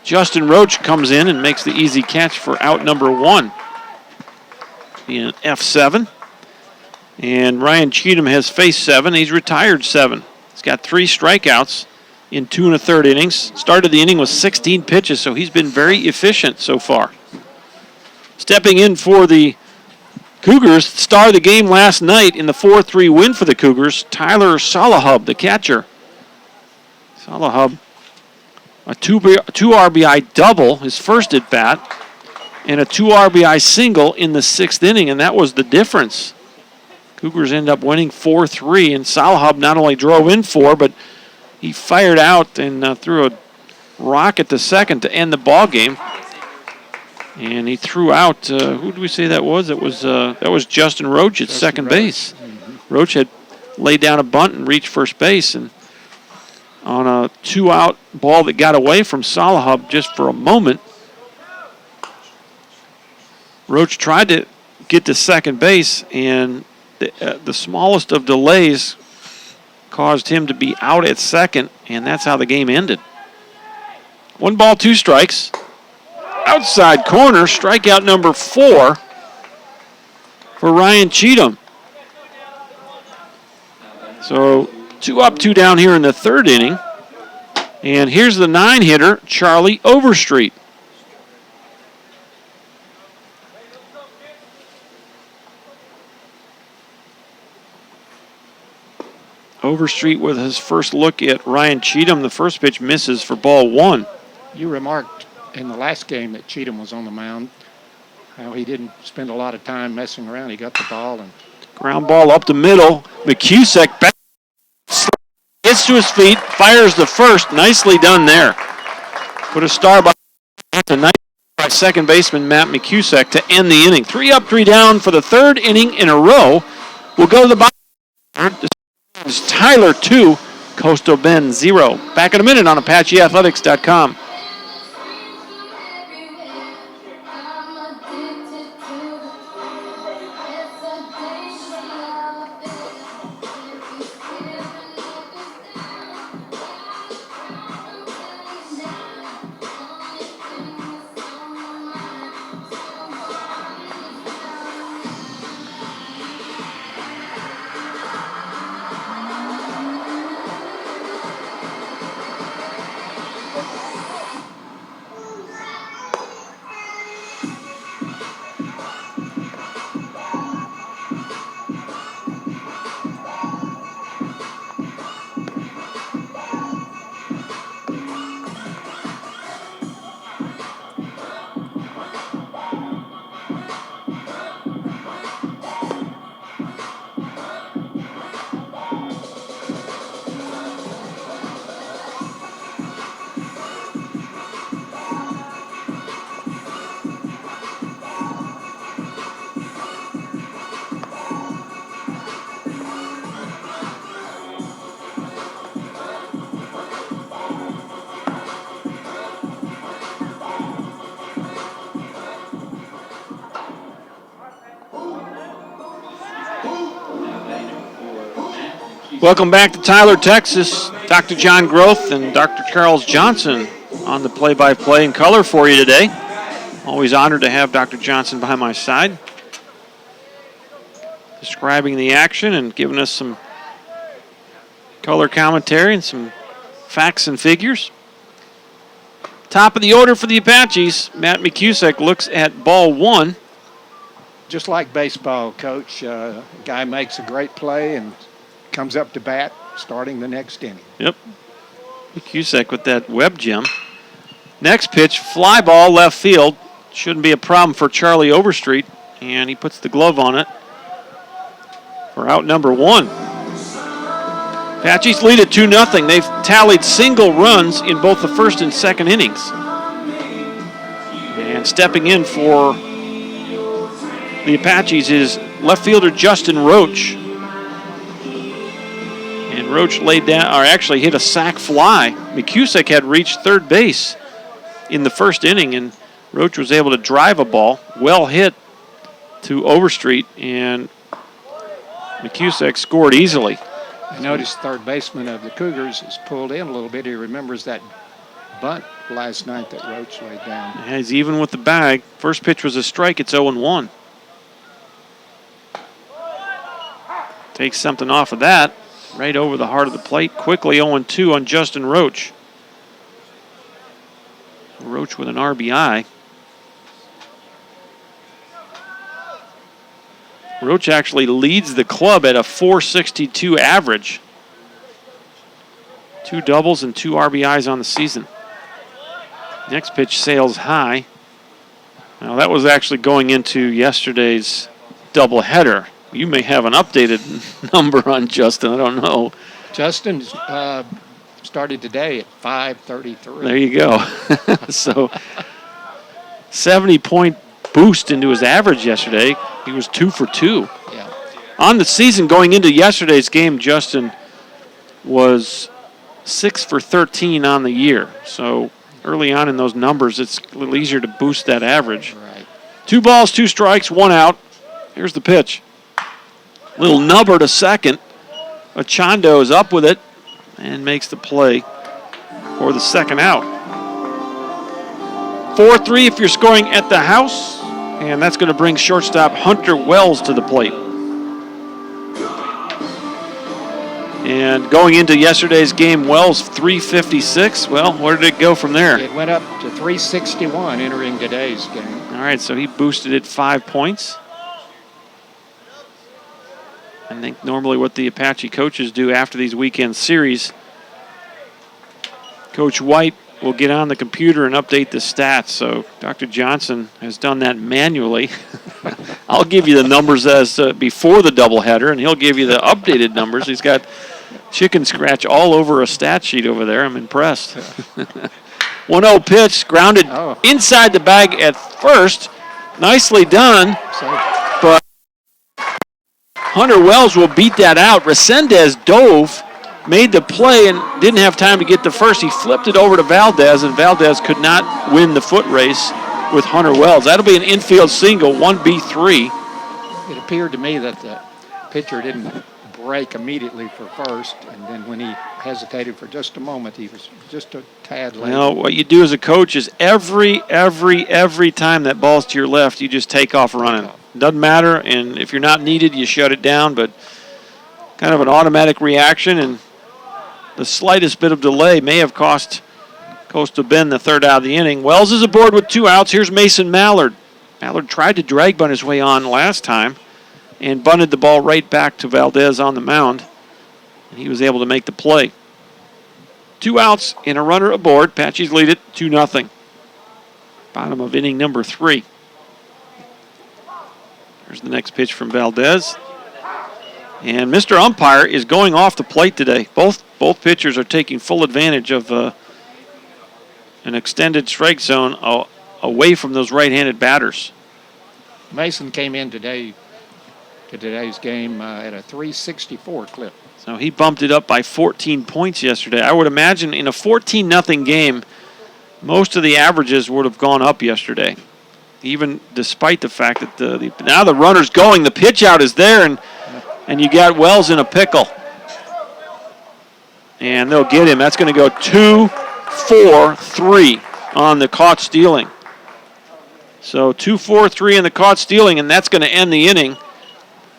Justin Roach comes in and makes the easy catch for out number 1. Being an F7. And Ryan Cheatham has faced 7. He's retired 7. He's got 3 strikeouts in 2 1/3 innings. Started the inning with 16 pitches, so he's been very efficient so far. Stepping in for the Cougars, star of the game last night in the 4-3 win for the Cougars, Tyler Salahub, the catcher. Salahub, a 2 RBI double, his first at bat, and a 2 RBI single in the 6th inning, and that was the difference. Cougars end up winning 4-3, and Salahub not only drove in 4, but he fired out and threw a rocket to second to end the ball game. And he threw out, who did we say that was? That was Justin Roach at second base. Mm-hmm. Roach had laid down a bunt and reached first base, and on a 2-out ball that got away from Salahub just for a moment, Roach tried to get to second base, and the smallest of delays caused him to be out at second, and that's how the game ended. 1 ball, 2 strikes. Outside corner, strikeout number 4 for Ryan Cheatham. So 2 up, 2 down here in the 3rd inning. And here's the 9-hitter, Charlie Overstreet. Overstreet with his first look at Ryan Cheatham. The first pitch misses for ball 1. You remarked in the last game that Cheatham was on the mound, how he didn't spend a lot of time messing around. He got the ball and ground ball up the middle. McCusick back, gets to his feet, fires the first. Nicely done there. Put a star by second baseman Matt McCusick to end the inning. 3 up, 3 down for the 3rd inning in a row. We'll go to the bottom. This is Tyler 2, Coastal Bend 0. Back in a minute on ApacheAthletics.com. Welcome back to Tyler, Texas. Dr. John Groth and Dr. Charles Johnson on the play-by-play in color for you today. Always honored to have Dr. Johnson by my side, describing the action and giving us some color commentary and some facts and figures. Top of the order for the Apaches, Matt McCusick looks at ball 1. just like baseball, Coach, a guy makes a great play and comes up to bat starting the next inning. Yep. McCusick with that web gem. Next pitch, fly ball left field. Shouldn't be a problem for Charlie Overstreet, and he puts the glove on it for out number 1. Apaches lead at 2-0. They've tallied single runs in both the first and second innings. And stepping in for the Apaches is left fielder Justin Roach. And Roach laid down, or actually hit a sac fly. McCusick had reached third base in the first inning, and Roach was able to drive a ball, well hit to Overstreet, and McCusick scored easily. I noticed third baseman of the Cougars is pulled in a little bit. He remembers that bunt last night that Roach laid down. Yeah, he's even with the bag. First pitch was a strike. It's 0-1. Takes something off of that. Right over the heart of the plate. Quickly 0-2 on Justin Roach. Roach with an RBI. Roach actually leads the club at a .462 average. 2 doubles and 2 RBIs on the season. Next pitch sails high. Now that was actually going into yesterday's doubleheader. You may have an updated number on Justin. I don't know. Justin started today at 5:33. There you go. So 70-point boost into his average yesterday. He was 2 for 2. Yeah. On the season, going into yesterday's game, Justin was 6 for 13 on the year. So early on in those numbers, it's a little easier to boost that average. Right. 2 balls, 2 strikes, 1 out. Here's the pitch. Little nubber to second. Ochando is up with it and makes the play for the second out. 4-3 if you're scoring at the house, and that's going to bring shortstop Hunter Wells to the plate. And going into yesterday's game, Wells 356. Well, where did it go from there? It went up to 361 entering today's game. All right, so he boosted it 5 points. I think normally what the Apache coaches do after these weekend series, Coach White will get on the computer and update the stats. So Dr. Johnson has done that manually. I'll give you the numbers as before the doubleheader, and he'll give you the updated numbers. He's got chicken scratch all over a stat sheet over there. I'm impressed. 1-0 pitch, grounded inside the bag at first. Nicely done. But Hunter Wells will beat that out. Resendez dove, made the play, and didn't have time to get to first. He flipped it over to Valdez, and Valdez could not win the foot race with Hunter Wells. That'll be an infield single, 1B3. It appeared to me that the pitcher didn't break immediately for first, and then when he hesitated for just a moment, he was just a tad late. Well, what you do as a coach is every time that ball's to your left, you just take off running. Doesn't matter, and if you're not needed, you shut it down, but kind of an automatic reaction, and the slightest bit of delay may have cost Coastal Bend the third out of the inning. Wells is aboard with 2 outs. Here's Mason Mallard. Mallard tried to drag bunt his way on last time and bunted the ball right back to Valdez on the mound, and he was able to make the play. 2 outs and a runner aboard. Apaches lead it 2-0. Bottom of inning number 3. There's the next pitch from Valdez. And Mr. Umpire is going off the plate today. Both pitchers are taking full advantage of an extended strike zone away from those right-handed batters. Mason came in to today's game at a 364 clip. So he bumped it up by 14 points yesterday. I would imagine in a 14-0 game, most of the averages would have gone up yesterday, even despite the fact that now the runner's going, the pitch out is there, and you got Wells in a pickle. And they'll get him. That's going to go 2-4-3 on the caught stealing. So 2-4-3 in the caught stealing, and that's going to end the inning.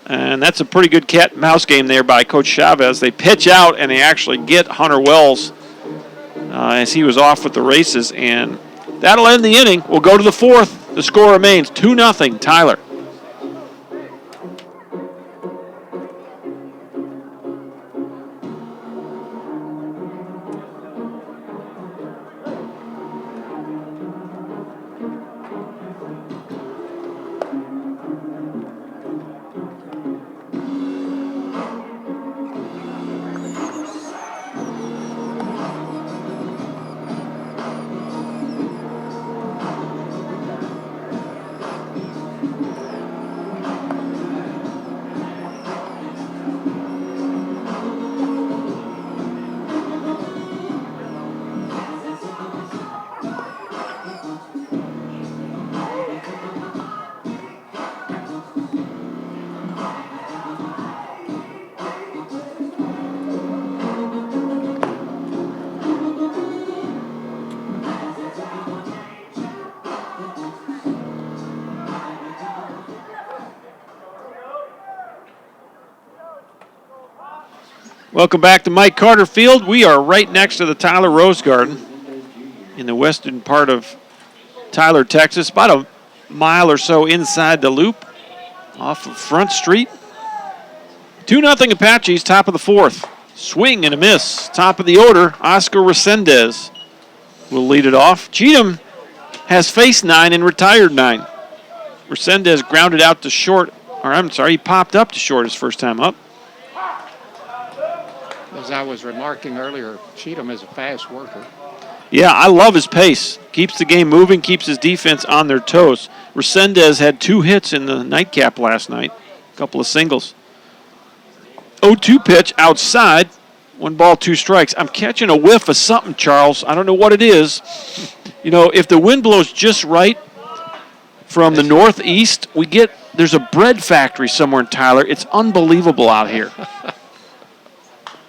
And that's a pretty good cat and mouse game there by Coach Chavez. They pitch out, and they actually get Hunter Wells as he was off with the races. And that'll end the inning. We'll go to the fourth. The score remains 2-0 Tyler. Welcome back to Mike Carter Field. We are right next to the Tyler Rose Garden in the western part of Tyler, Texas, about a mile or so inside the loop off of Front Street. 2-0 Apaches, top of the fourth. Swing and a miss. Top of the order, Oscar Resendez will lead it off. Cheatham has faced 9 and retired 9. Resendez grounded out to short, he popped up to short his first time up. As I was remarking earlier, Cheatham is a fast worker. Yeah, I love his pace. Keeps the game moving, keeps his defense on their toes. Resendez had 2 hits in the nightcap last night, a couple of singles. 0-2 pitch outside, 1 ball, 2 strikes. I'm catching a whiff of something, Charles. I don't know what it is. You know, if the wind blows just right from the northeast, there's a bread factory somewhere in Tyler. It's unbelievable out here.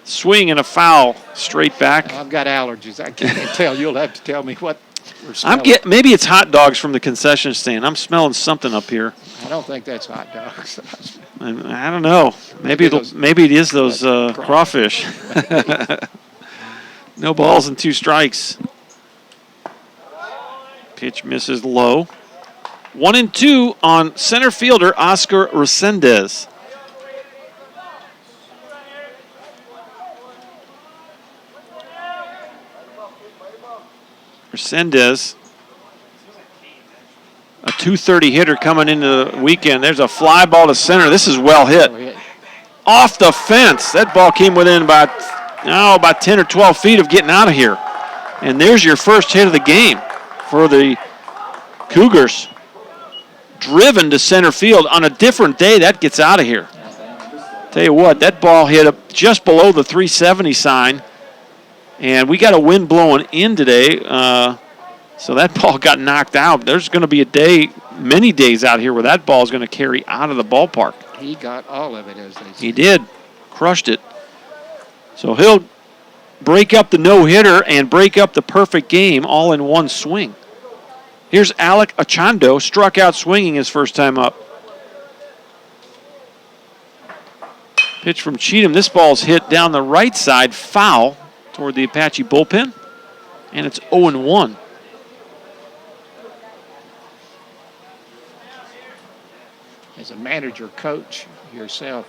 Swing and a foul straight back. I've got allergies. I can't tell. You'll have to tell me what we're smelling. Maybe it's hot dogs from the concession stand. I'm smelling something up here. I don't think that's hot dogs. I don't know. Maybe it is those crawfish. No balls and 2 strikes. Pitch misses low. 1-2 on center fielder Oscar Resendez. Resendez, a .230 hitter coming into the weekend. There's a fly ball to center. This is well hit. Off the fence. That ball came within about 10 or 12 feet of getting out of here. And there's your first hit of the game for the Cougars. Driven to center field. On a different day, that gets out of here. Tell you what, that ball hit up just below the 370 sign. And we got a wind blowing in today, so that ball got knocked out. There's going to be many days out here where that ball is going to carry out of the ballpark. He got all of it, as they say. He did. Crushed it. So he'll break up the no-hitter and break up the perfect game all in one swing. Here's Alec Achando, struck out swinging his first time up. Pitch from Cheatham. This ball's hit down the right side, foul toward the Apache bullpen, and it's 0-1. As a manager coach yourself,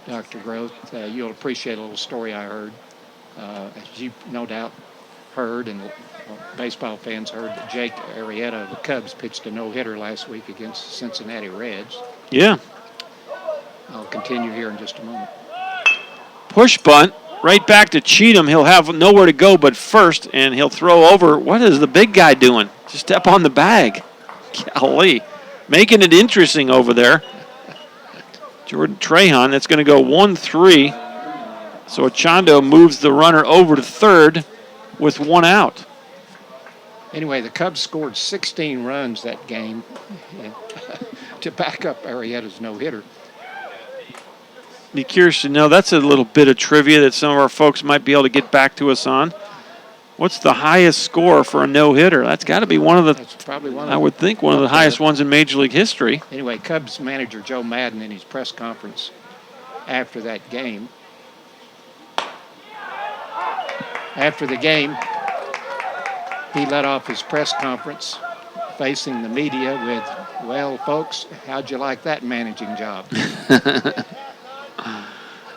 Dr. Groth, you'll appreciate a little story I heard. As you no doubt heard, and baseball fans heard, that Jake Arrieta of the Cubs pitched a no-hitter last week against the Cincinnati Reds. Yeah. I'll continue here in just a moment. Push bunt. Right back to Cheatham. He'll have nowhere to go but first, and he'll throw over. What is the big guy doing? Just step on the bag. Golly. Making it interesting over there. Jordan Trahan. That's going to go 1-3. So Achando moves the runner over to third with 1 out. Anyway, the Cubs scored 16 runs that game to back up Arrieta's no-hitter. Be curious to know, that's a little bit of trivia that some of our folks might be able to get back to us on. What's the highest score for a no-hitter? That's got to be one of the, That's probably one I would think, one of the highest ones in Major League history. Anyway, Cubs manager Joe Madden in his press conference after that game. After the game, he let off his press conference facing the media with, "Well, folks, how'd you like that managing job?"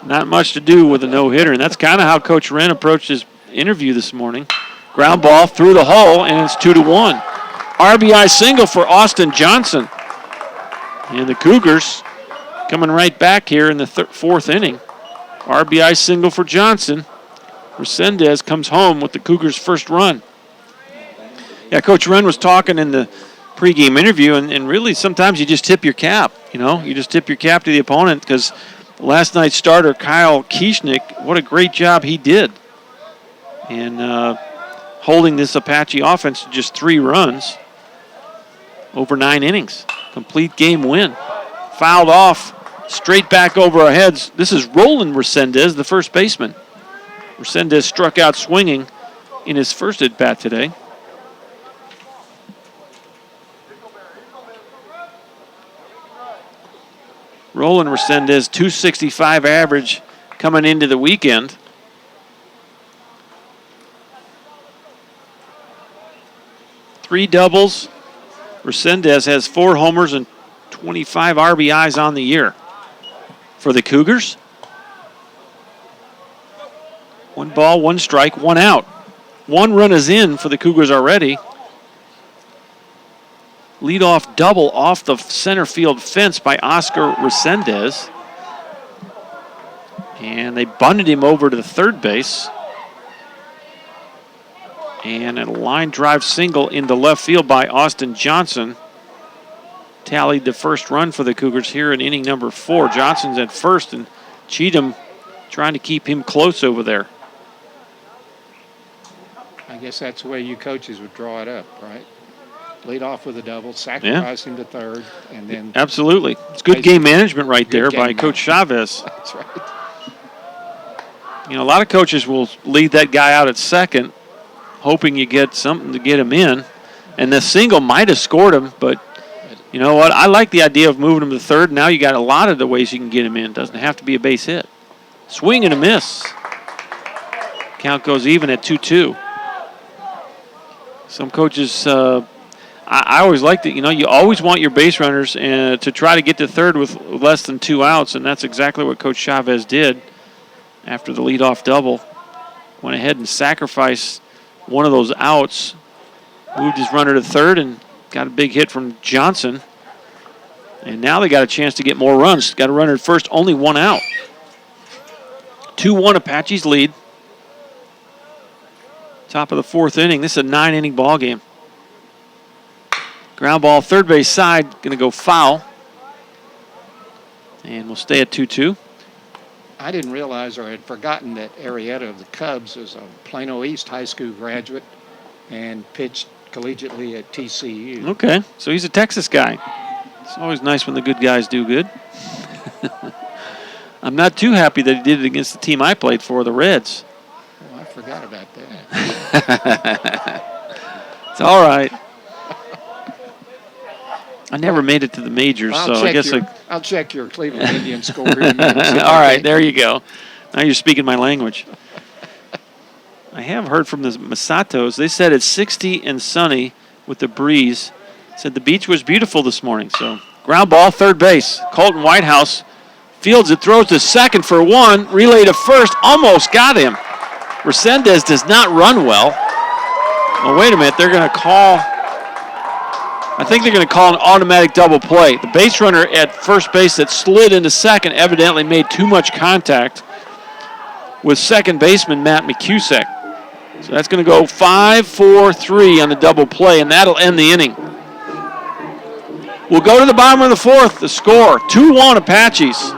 Not much to do with a no-hitter, and that's kind of how Coach Wren approached his interview this morning. Ground ball through the hole, and it's 2-1. RBI single for Austin Johnson. And the Cougars coming right back here in the fourth inning. RBI single for Johnson. Resendez comes home with the Cougars' first run. Yeah, Coach Wren was talking in the pregame interview, and really sometimes you just tip your cap. You know, you just tip your cap to the opponent, because last night's starter, Kyle Kieschnick, what a great job he did. And holding this Apache offense to just 3 runs over 9 innings. Complete game win. Fouled off, straight back over our heads. This is Roland Resendez, the first baseman. Resendez struck out swinging in his first at-bat today. Roland Resendez, .265 average coming into the weekend. Three doubles. Resendez has 4 homers and 25 RBIs on the year. For the Cougars, 1 ball, 1 strike, 1 out. 1 run is in for the Cougars already. Leadoff double off the center field fence by Oscar Resendez. And they bunted him over to the third base. And a line drive single into left field by Austin Johnson tallied the first run for the Cougars here in inning number 4. Johnson's at first, and Cheatham trying to keep him close over there. I guess that's the way you coaches would draw it up, right? Lead off with a double, sacrifice him to third, and then... Absolutely. It's good game management right there by Coach Chavez. That's right. You know, a lot of coaches will lead that guy out at second, hoping you get something to get him in. And the single might have scored him, but you know what? I like the idea of moving him to third. Now you got a lot of the ways you can get him in. Doesn't have to be a base hit. Swing and a miss. Count goes even at 2-2. Some coaches, I always like that. You know, you always want your base runners to try to get to third with less than 2 outs, and that's exactly what Coach Chavez did after the leadoff double. Went ahead and sacrificed one of those outs, moved his runner to third, and got a big hit from Johnson. And now they got a chance to get more runs. Got a runner at first, only 1 out. 2-1 Apaches lead. Top of the 4th inning. This is a 9-inning ball game. Ground ball, third base side, going to go foul. And we'll stay at 2-2. I didn't realize or had forgotten that Arrieta of the Cubs is a Plano East high school graduate and pitched collegiately at TCU. Okay, so he's a Texas guy. It's always nice when the good guys do good. I'm not too happy that he did it against the team I played for, the Reds. Oh, I forgot about that. It's all right. I never made it to the majors, I'll check your Cleveland Indians score here in a minute. All right, there you go. Now you're speaking my language. I have heard from the Masatos. They said it's 60 and sunny with the breeze. Said the beach was beautiful this morning. So ground ball, third base. Colton Whitehouse fields it, throws to second for 1, relay to first, almost got him. Resendez does not run well. Oh, wait a minute, they're going to call... I think they're going to call an automatic double play. The base runner at first base that slid into second evidently made too much contact with second baseman Matt McCusick. So that's going to go 5-4-3 on the double play, and that'll end the inning. We'll go to the bottom of the 4th. The score, 2-1 Apaches.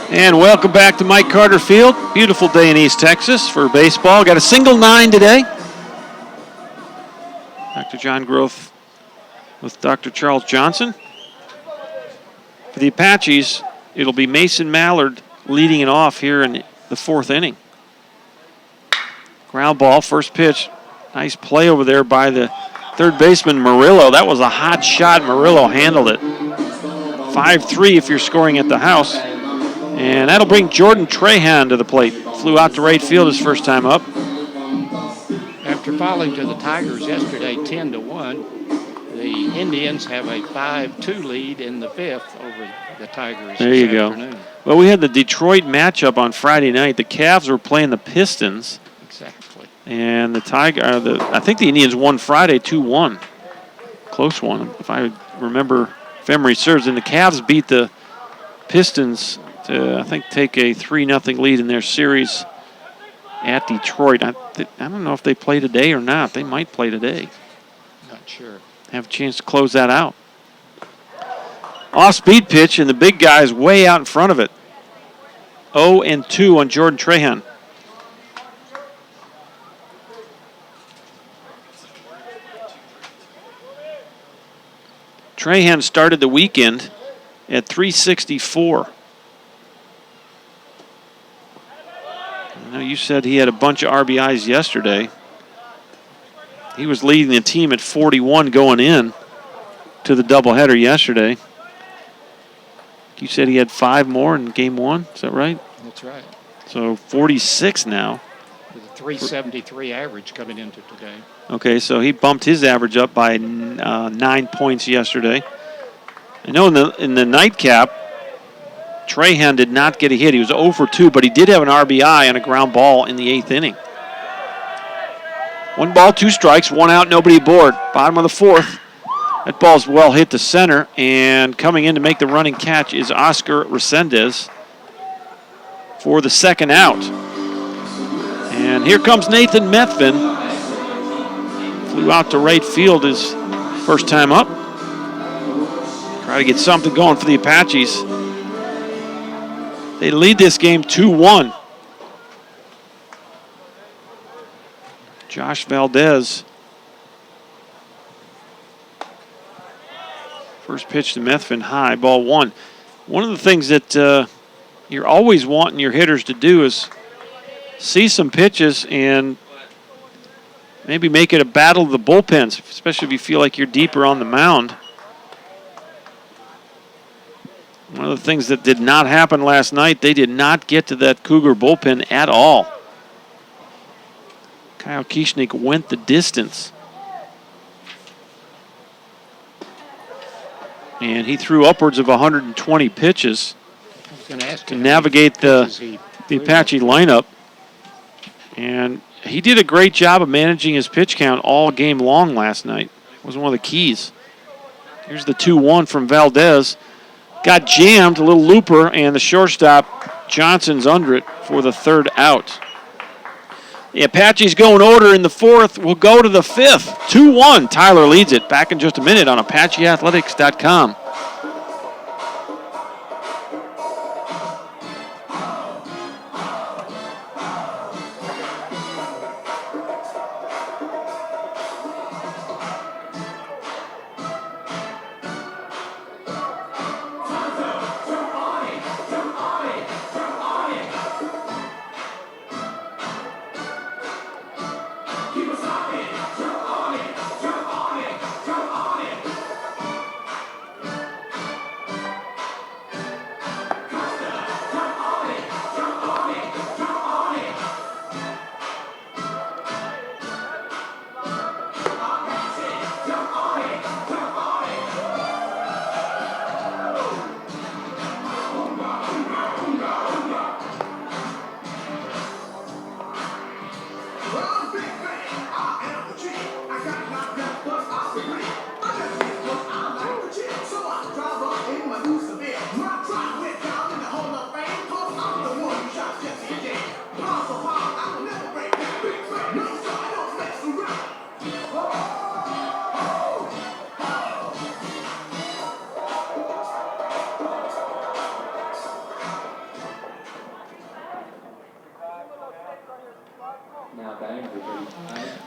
And welcome back to Mike Carter Field. Beautiful day in East Texas for baseball. Got a single 9 today. Dr. John Groth with Dr. Charles Johnson. For the Apaches, it'll be Mason Mallard leading it off here in the 4th inning. Ground ball, first pitch. Nice play over there by the third baseman Murillo. That was a hot shot. Murillo handled it. 5-3 if you're scoring at the house. And that'll bring Jordan Trahan to the plate. Flew out to right field his first time up. After falling to the Tigers yesterday 10-1, the Indians have a 5-2 lead in the fifth over the Tigers There you this go. afternoon. Well, we had the Detroit matchup on Friday night. The Cavs were playing the Pistons. Exactly. And I think the Indians won Friday 2-1. Close one, if memory serves. And the Cavs beat the Pistons to, I think, take a 3-0 lead in their series at Detroit. I don't know if they play today or not. They might play today. Not sure. Have a chance to close that out. Off-speed pitch, and the big guy is way out in front of it. 0-2 on Jordan Trahan. Trahan started the weekend at 364. I know you said he had a bunch of RBIs yesterday. He was leading the team at 41 going in to the doubleheader yesterday. You said he had 5 more in game 1. Is that right? That's right. So 46 now. With a 373 average coming into today. Okay, so he bumped his average up by 9 points yesterday. I know in the nightcap, Trahan did not get a hit. He was 0 for 2, but he did have an RBI on a ground ball in the 8th inning. 1 ball, 2 strikes, 1 out, nobody aboard. Bottom of the 4th. That ball's well hit to center, and coming in to make the running catch is Oscar Resendez for the 2nd out. And here comes Nathan Methvin. Flew out to right field his first time up. Try to get something going for the Apaches. They lead this game 2-1. Josh Valdez. First pitch to Methvin, high, ball 1. One of the things that you're always wanting your hitters to do is see some pitches and maybe make it a battle of the bullpens, especially if you feel like you're deeper on the mound. One of the things that did not happen last night, they did not get to that Cougar bullpen at all. Kyle Kieschnick went the distance. And he threw upwards of 120 pitches to navigate the Apache lineup. And he did a great job of managing his pitch count all game long last night. It was one of the keys. Here's the 2-1 from Valdez. Got jammed, a little looper, and the shortstop Johnson's under it for the 3rd out. The Apaches go in order in the 4th. We'll go to the 5th. 2-1. Tyler leads it. Back in just a minute on ApacheAthletics.com.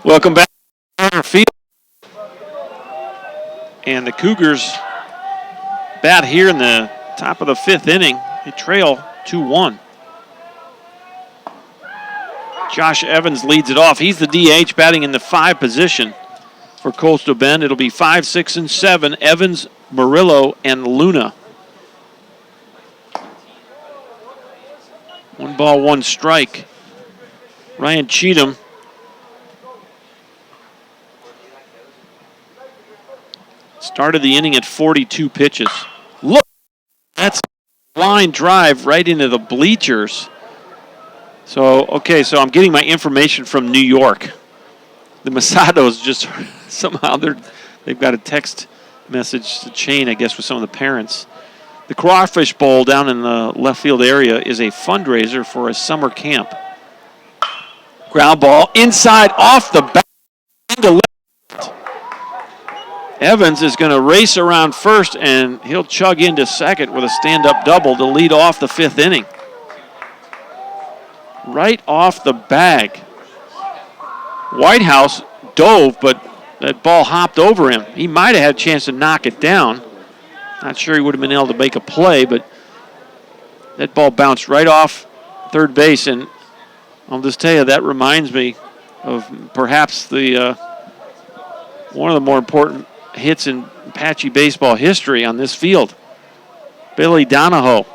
Welcome back to our field. And the Cougars bat here in the top of the 5th inning. They trail 2-1. Josh Evans leads it off. He's the DH batting in the 5 position. for Coastal Bend. It'll be 5, 6, and 7. Evans, Murillo, and Luna. 1 ball, 1 strike. Ryan Cheatham started the inning at 42 pitches. Look, that's a line drive right into the bleachers. So I'm getting my information from New York. The Masados just somehow they've got a text message chain, I guess, with some of the parents. The Crawfish Bowl down in the left field area is a fundraiser for a summer camp. Ground ball inside off the back into left. Evans is going to race around first, and he'll chug into second with a stand-up double to lead off the 5th inning. Right off the bag. Whitehouse dove, but that ball hopped over him. He might have had a chance to knock it down. Not sure he would have been able to make a play, but that ball bounced right off third base, and I'll just tell you, that reminds me of perhaps the one of the more important hits in Apache baseball history on this field. Billy Donahoe,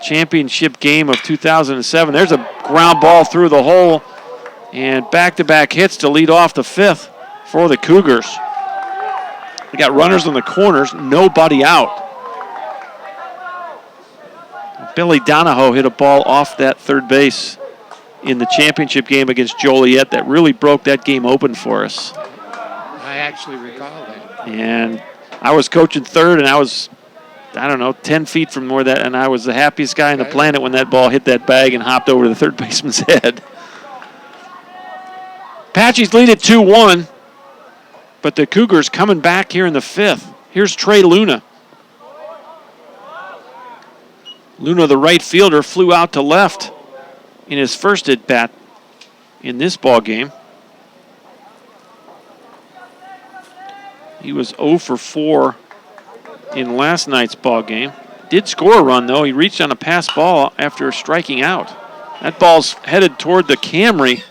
championship game of 2007. There's a ground ball through the hole, and back-to-back hits to lead off the 5th for the Cougars. They got runners in the corners, nobody out. Billy Donahoe hit a ball off that third base in the championship game against Joliet that really broke that game open for us. I actually recall that. And I was coaching third, and I was, 10 feet from where that, and I was the happiest guy on the planet when that ball hit that bag and hopped over to the third baseman's head. Apaches lead at 2-1, but the Cougars coming back here in the 5th. Here's Trey Luna. Luna, the right fielder, flew out to left in his first at-bat in this ball game. He was 0 for 4 in last night's ball game. Did score a run, though. He reached on a pass ball after striking out. That ball's headed toward the Camry.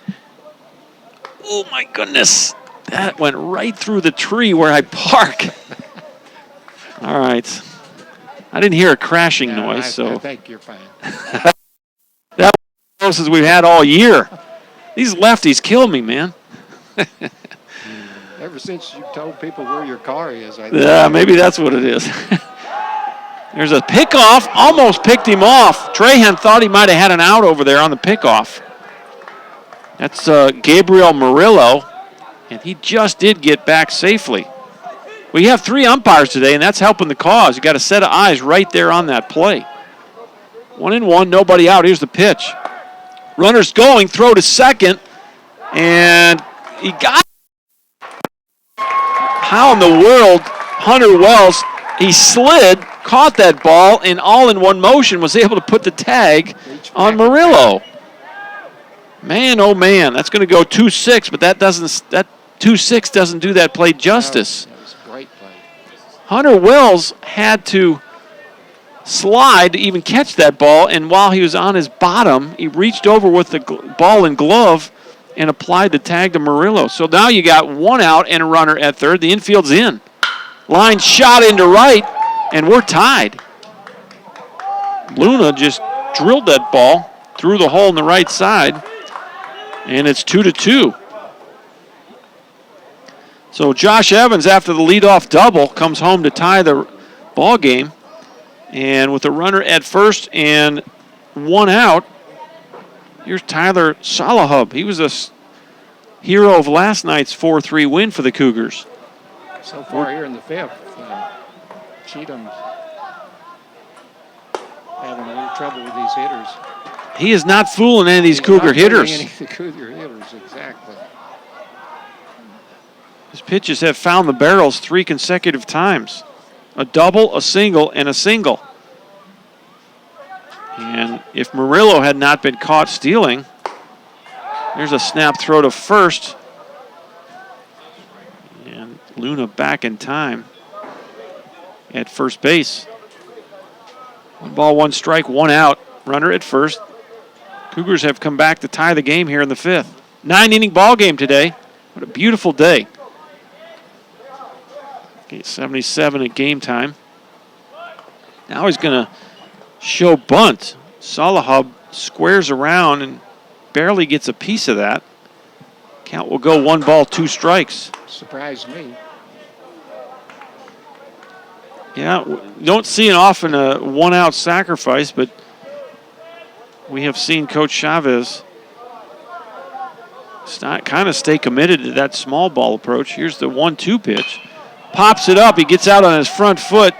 Oh, my goodness. That went right through the tree where I park. All right. I didn't hear a crashing noise, so. I think you're fine. That was the closest we've had all year. These lefties kill me, man. Ever since you told people where your car is, I think. Yeah, maybe that's what it is. There's a pickoff, almost picked him off. Trahan thought he might have had an out over there on the pickoff. That's Gabriel Murillo, and he just did get back safely. We have 3 umpires today, and that's helping the cause. You got a set of eyes right there on that play. 1-1, nobody out. Here's the pitch. Runner's going, throw to second, and he got. How in the world, Hunter Wells, he slid, caught that ball, and all in one motion was able to put the tag on Murillo. Man, oh man, that's going to go 2-6, but that 2-6 doesn't do that play justice. No, that was a great play. Hunter Wells had to slide to even catch that ball, and while he was on his bottom, he reached over with the ball and glove and applied the tag to Murillo. So now you got 1 out and a runner at third. The infield's in. Line shot into right, and we're tied. Luna just drilled that ball through the hole in the right side, and it's 2-2. So Josh Evans, after the leadoff double, comes home to tie the ball game. And with a runner at first and 1 out, here's Tyler Salahub. He was a hero of last night's 4-3 win for the Cougars. So far here in the 5th, Cheatham's having a little trouble with these hitters. He is not fooling any of these Cougar hitters. Any of the Cougar hitters, exactly. His pitches have found the barrels 3 consecutive times. A double, a single, and a single. And if Murillo had not been caught stealing, there's a snap throw to first. And Luna back in time at first base. 1 ball, 1 strike, 1 out. Runner at first. Cougars have come back to tie the game here in the 5th. 9-inning ball game today. What a beautiful day. Okay, 77 at game time. Now he's going to show bunt. Salahub squares around and barely gets a piece of that. Count will go 1 ball, 2 strikes. Surprised me. Yeah, don't see it often, a 1-out sacrifice, but we have seen Coach Chavez kind of stay committed to that small ball approach. Here's the 1-2 pitch. Pops it up. He gets out on his front foot.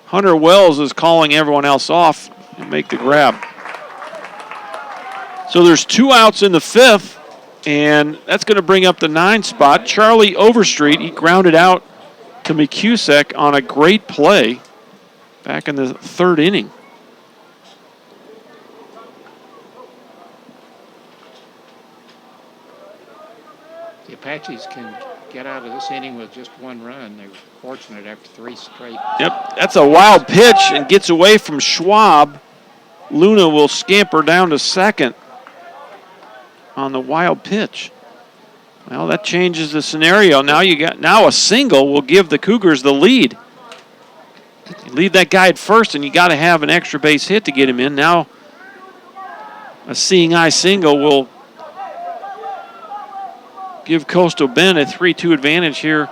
Hunter Wells is calling everyone else off and make the grab. So there's 2 outs in the 5th, and that's going to bring up the 9 spot. Charlie Overstreet, he grounded out to McCusick on a great play back in the 3rd inning. The Apaches can get out of this inning with just 1 run. They were fortunate after 3 straight. Yep, that's a wild pitch and gets away from Schwab. Luna will scamper down to second on the wild pitch. Well, that changes the scenario. Now a single will give the Cougars the lead. You leave that guy at first, and you got to have an extra base hit to get him in. Now a seeing eye single will give Coastal Bend a 3-2 advantage here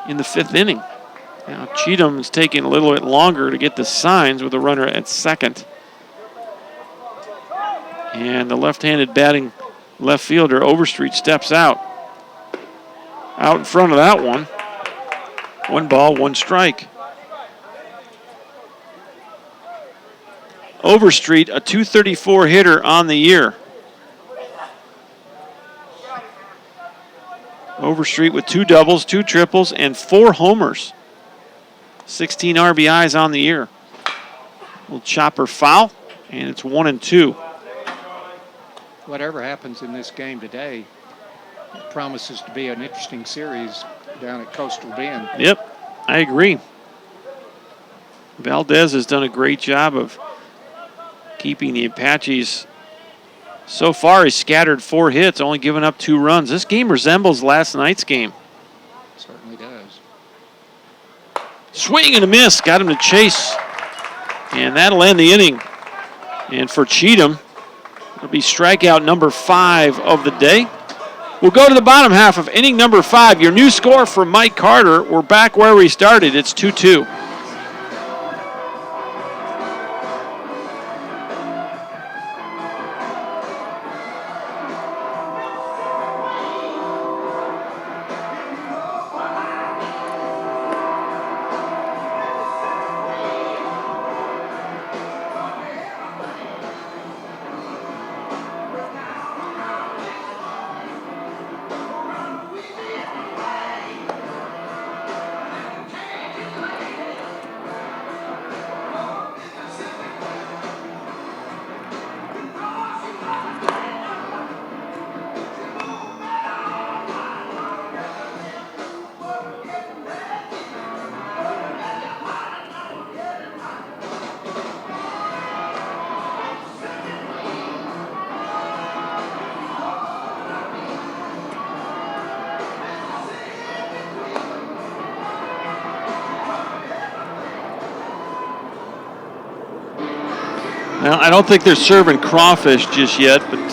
in the 5th inning. Now Cheatham is taking a little bit longer to get the signs with a runner at second. And the left-handed batting left fielder, Overstreet, steps out. Out in front of that one. 1 ball, 1 strike. Overstreet, a .234 hitter on the year. Overstreet with 2 doubles, 2 triples, and 4 homers. 16 RBIs on the year. Little chopper foul, and it's 1-2. Whatever happens in this game today, it promises to be an interesting series down at Coastal Bend. Yep, I agree. Valdez has done a great job of keeping the Apaches. So far, he's scattered 4 hits, only giving up 2 runs. This game resembles last night's game. Certainly does. Swing and a miss, got him to chase. And that'll end the inning. And for Cheatham, it'll be strikeout number 5 of the day. We'll go to the bottom half of inning number 5. Your new score for Mike Carter. We're back where we started. It's 2-2. Well, I don't think they're serving crawfish just yet, but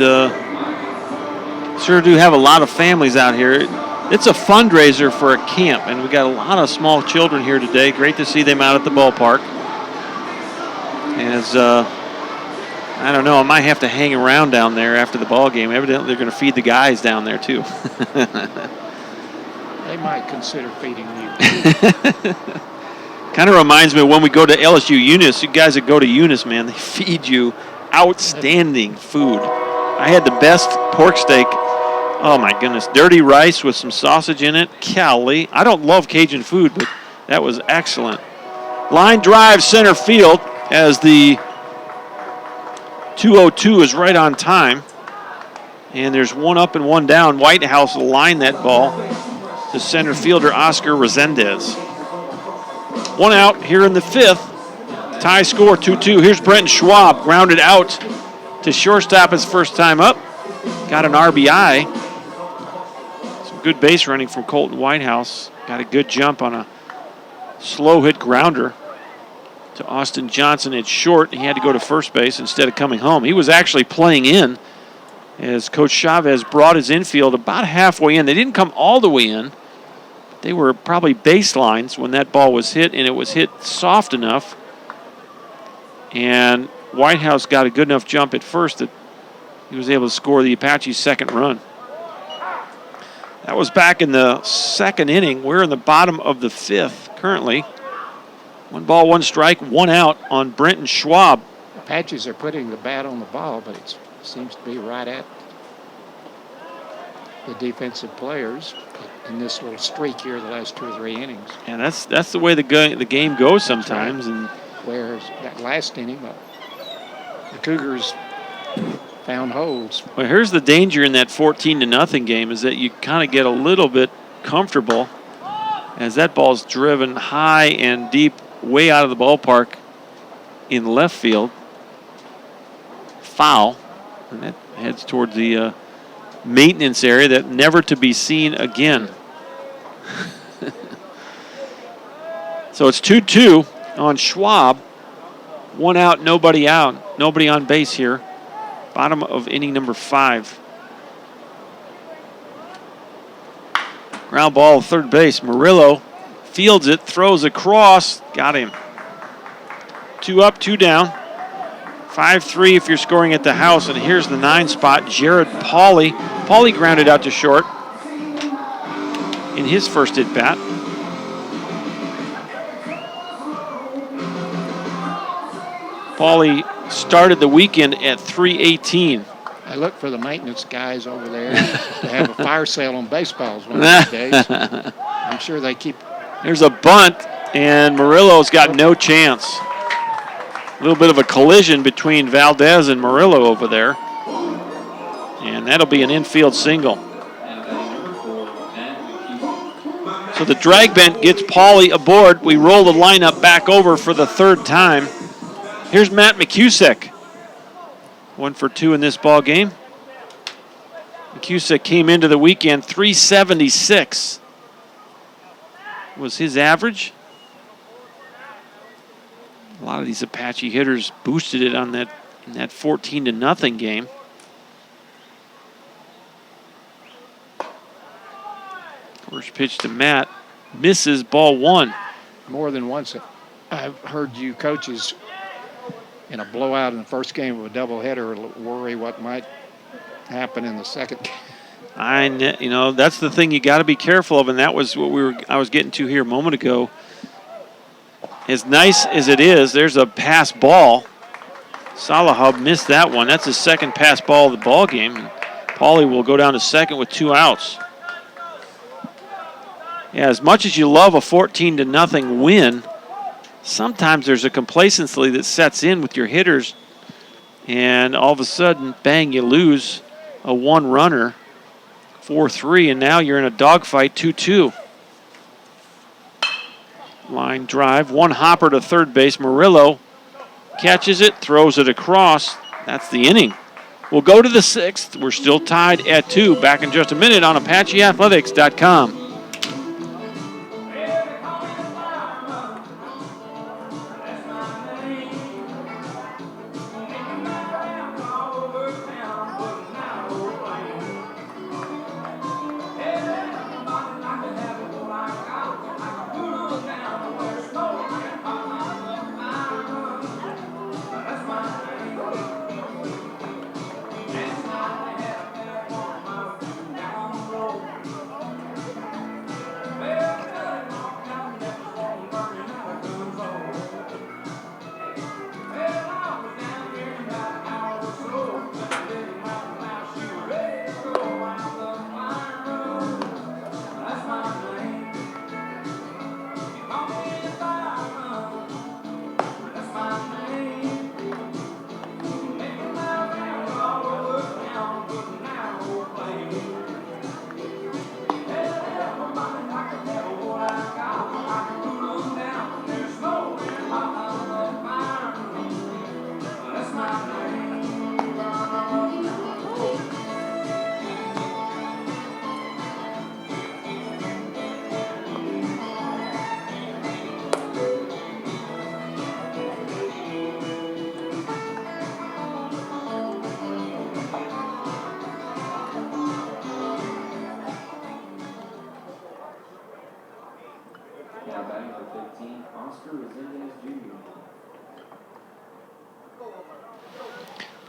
sure do have a lot of families out here. It's a fundraiser for a camp, and we got a lot of small children here today. Great to see them out at the ballpark. As I don't know, I might have to hang around down there after the ball game. Evidently, they're going to feed the guys down there too. They might consider feeding you. Kind of reminds me of when we go to LSU Eunice. You guys that go to Eunice, man, they feed you outstanding food. I had the best pork steak. Oh, my goodness. Dirty rice with some sausage in it. Golly. I don't love Cajun food, but that was excellent. Line drive center field as the 2-0-2 is right on time. And there's 1 up and 1 down. Whitehouse will line that ball to center fielder Oscar Resendez. 1 out here in the 5th. Tie score 2-2. Here's Brenton Schwab, grounded out to shortstop his first time up. Got an RBI. Some good base running from Colton Whitehouse. Got a good jump on a slow hit grounder to Austin Johnson at short. He had to go to first base instead of coming home. He was actually playing in as Coach Chavez brought his infield about halfway in. They didn't come all the way in. They were probably baselines when that ball was hit, and it was hit soft enough. And Whitehouse got a good enough jump at first that he was able to score the Apache's second run. That was back in the second inning. We're in the bottom of the fifth currently. 1 ball, 1 strike, 1 out on Brenton Schwab. Apaches are putting the bat on the ball, but it seems to be right at the defensive players in this little streak here the last 2 or 3 innings. And that's the way the game goes sometimes. And whereas that last inning, the Cougars found holes. Well, here's the danger in that 14-0 game is that you kind of get a little bit comfortable as that ball's driven high and deep way out of the ballpark in left field. Foul. And that heads toward the maintenance area, that never to be seen again. So it's 2-2 on Schwab. 1 out, nobody out. Nobody on base here. Bottom of inning number 5. Ground ball at third base. Murillo fields it, throws across, got him. 2 up, 2 down. 5-3 if you're scoring at the house, and here's the 9 spot, Jared Pauly. Pauly grounded out to short in his first at bat. Pauly started the weekend at 318. I look for the maintenance guys over there to have a fire sale on baseballs one of these days. I'm sure they keep. There's a bunt, and Murillo's got no chance. A little bit of a collision between Valdez and Murillo over there. And that'll be an infield single. So the drag bent gets Pauly aboard. We roll the lineup back over for the 3rd time. Here's Matt McCusick. 1 for 2 in this ball game. McCusick came into the weekend 376 was his average. A lot of these Apache hitters boosted it on that in that 14-0 game. First pitch to Matt, misses, ball 1. More than once I've heard you coaches in a blowout in the first game of a doubleheader worry what might happen in the second game. You know, that's the thing you got to be careful of, and that was what I was getting to here a moment ago. As nice as it is, there's a pass ball. Salahub missed that one. That's his second pass ball of the ball game. Pauly will go down to second with 2 outs. Yeah, as much as you love a 14-0 win, sometimes there's a complacency that sets in with your hitters, and all of a sudden, bang, you lose a 1-runner, 4-3, and now you're in a dogfight, 2-2. Line drive, 1 hopper to third base. Murillo catches it, throws it across. That's the inning. We'll go to the 6th. We're still tied at 2. Back in just a minute on ApacheAthletics.com.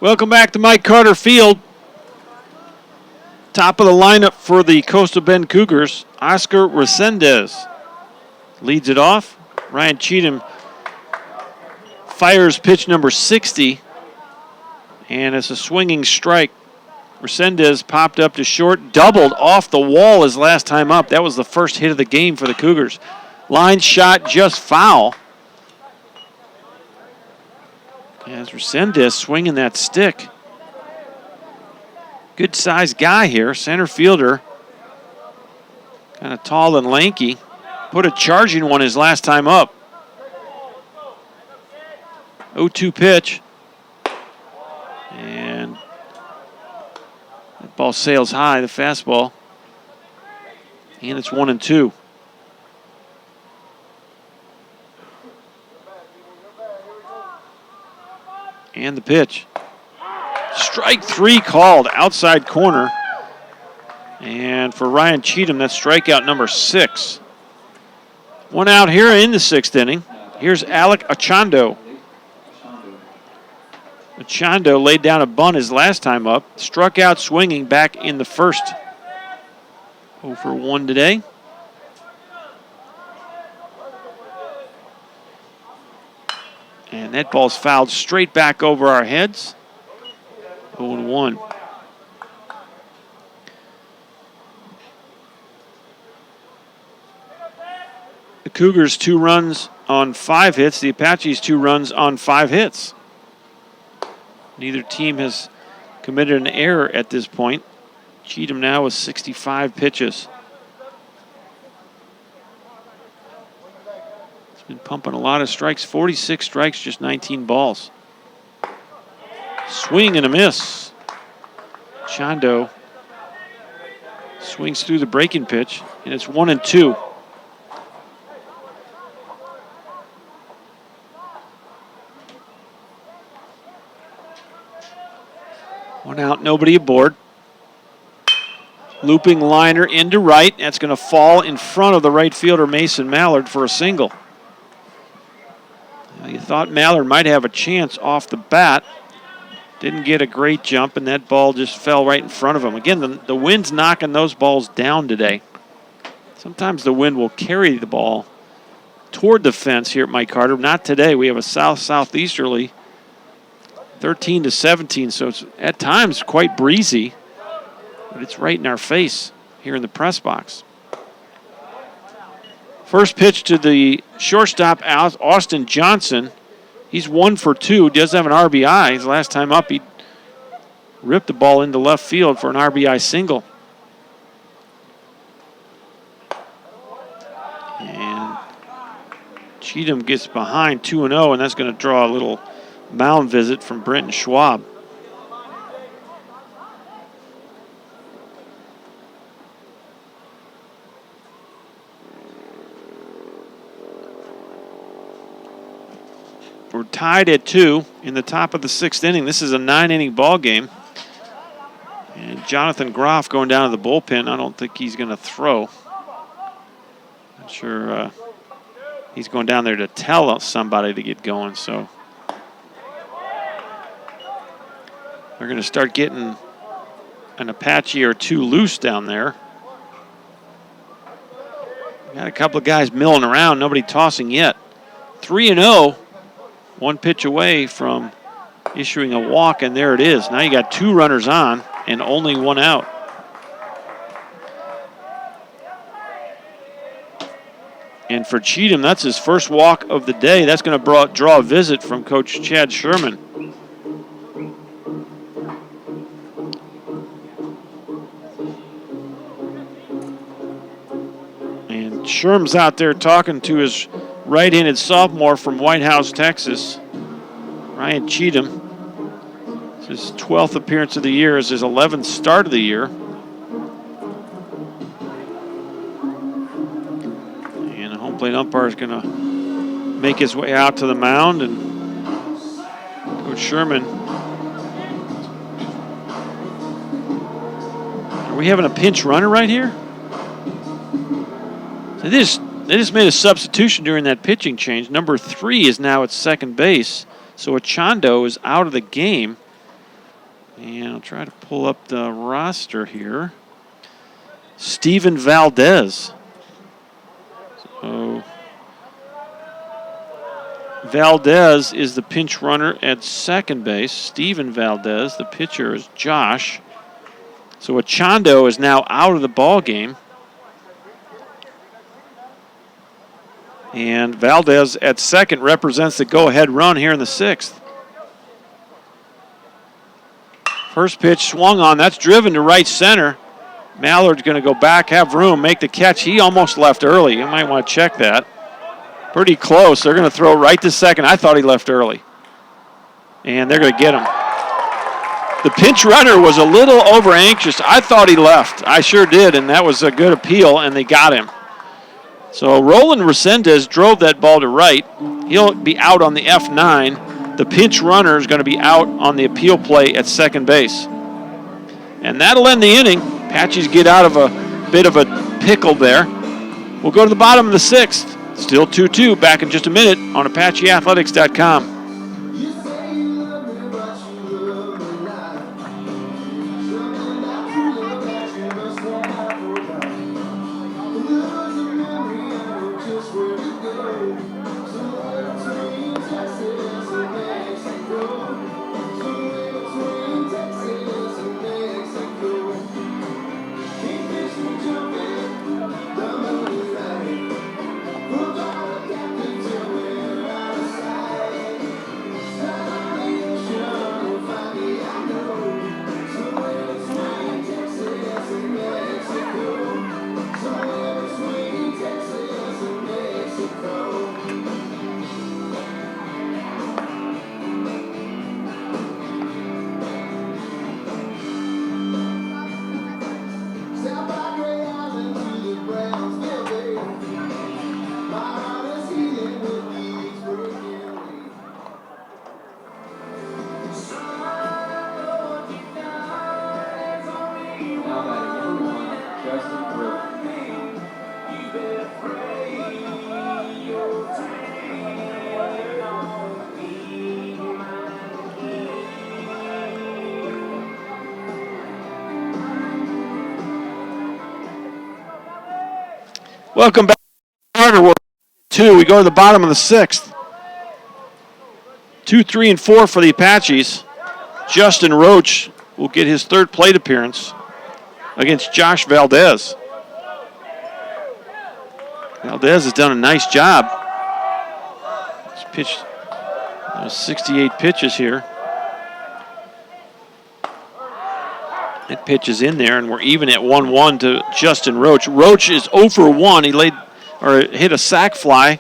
Welcome back to Mike Carter Field. Top of the lineup for the Coastal Bend Cougars, Oscar Resendez leads it off. Ryan Cheatham fires pitch number 60, and it's a swinging strike. Resendez popped up to short, doubled off the wall his last time up. That was the first hit of the game for the Cougars. Line shot just foul. As Resendez swinging that stick. Good sized guy here, center fielder. Kind of tall and lanky. Put a charging one his last time up. 0-2 pitch. And that ball sails high, the fastball. And it's 1-2. And the pitch. Strike 3 called, outside corner. And for Ryan Cheatham, that's strikeout number 6. One out here in the 6th inning. Here's Alec Achando. Achando laid down a bunt his last time up. Struck out swinging back in the first. 0 for 1 today. And that ball's fouled straight back over our heads. 0-1. The Cougars 2 runs on 5 hits. The Apaches 2 runs on 5 hits. Neither team has committed an error at this point. Cheatham now with 65 pitches. He's been pumping a lot of strikes. 46 strikes, just 19 balls. Swing and a miss. Chondo swings through the breaking pitch, and it's 1-2. One out, nobody aboard. Looping liner into right. That's going to fall in front of the right fielder, Mason Mallard, for a single. Now, you thought Mallard might have a chance off the bat. Didn't get a great jump, and that ball just fell right in front of him. Again, the wind's knocking those balls down today. Sometimes the wind will carry the ball toward the fence here at Mike Carter. Not today. We have a south-southeasterly, 13-17, so it's at times quite breezy, but it's right in our face here in the press box. First pitch to the shortstop, Austin Johnson. He's 1 for 2, does have an RBI. His last time up, he ripped the ball into left field for an RBI single. And Cheatham gets behind 2-0, and that's going to draw a little mound visit from Brenton Schwab. We're tied at 2 in the top of the 6th inning. This is a 9-inning ball game. And Jonathan Groff going down to the bullpen. I don't think he's going to throw. Not sure he's going down there to tell somebody to get going. So they're going to start getting an Apache or 2 loose down there. Got a couple of guys milling around. Nobody tossing yet. 3-0. 1 pitch away from issuing a walk, and there it is. Now you got 2 runners on and only 1 out. And for Cheatham, that's his first walk of the day. That's going to draw a visit from Coach Chad Sherman. And Sherm's out there talking to his right-handed sophomore from White House, Texas, Ryan Cheatham. It's his 12th appearance of the year. It's his 11th start of the year. And the home plate umpire is going to make his way out to the mound. And Coach Sherman. Are we having a pinch runner right here? So they just made a substitution during that pitching change. Number 3 is now at second base. So Achando is out of the game. And I'll try to pull up the roster here. Steven Valdez. So Valdez is the pinch runner at second base. Steven Valdez, the pitcher, is Josh. So Achando is now out of the ball game. And Valdez at second represents the go-ahead run here in the sixth. First pitch swung on. That's driven to right center. Mallard's going to go back, have room, make the catch. He almost left early. You might want to check that. Pretty close. They're going to throw right to second. I thought he left early. And they're going to get him. The pinch runner was a little over anxious. I thought he left. I sure did, and that was a good appeal, and they got him. So Roland Resendez drove that ball to right. He'll be out on the F9. The pinch runner is going to be out on the appeal play at second base. And that'll end the inning. Apaches get out of a bit of a pickle there. We'll go to the bottom of the sixth. Still 2-2. Back in just a minute on ApacheAthletics.com. Welcome back to Carter World 2. We go to the bottom of the sixth. 2, 3, and 4 for the Apaches. Justin Roach will get his third plate appearance against Josh Valdez. Valdez has done a nice job. He's pitched 68 pitches here. That pitch is in there, and we're even at 1-1 to Justin Roach. Roach is 0 for 1. He hit a sac fly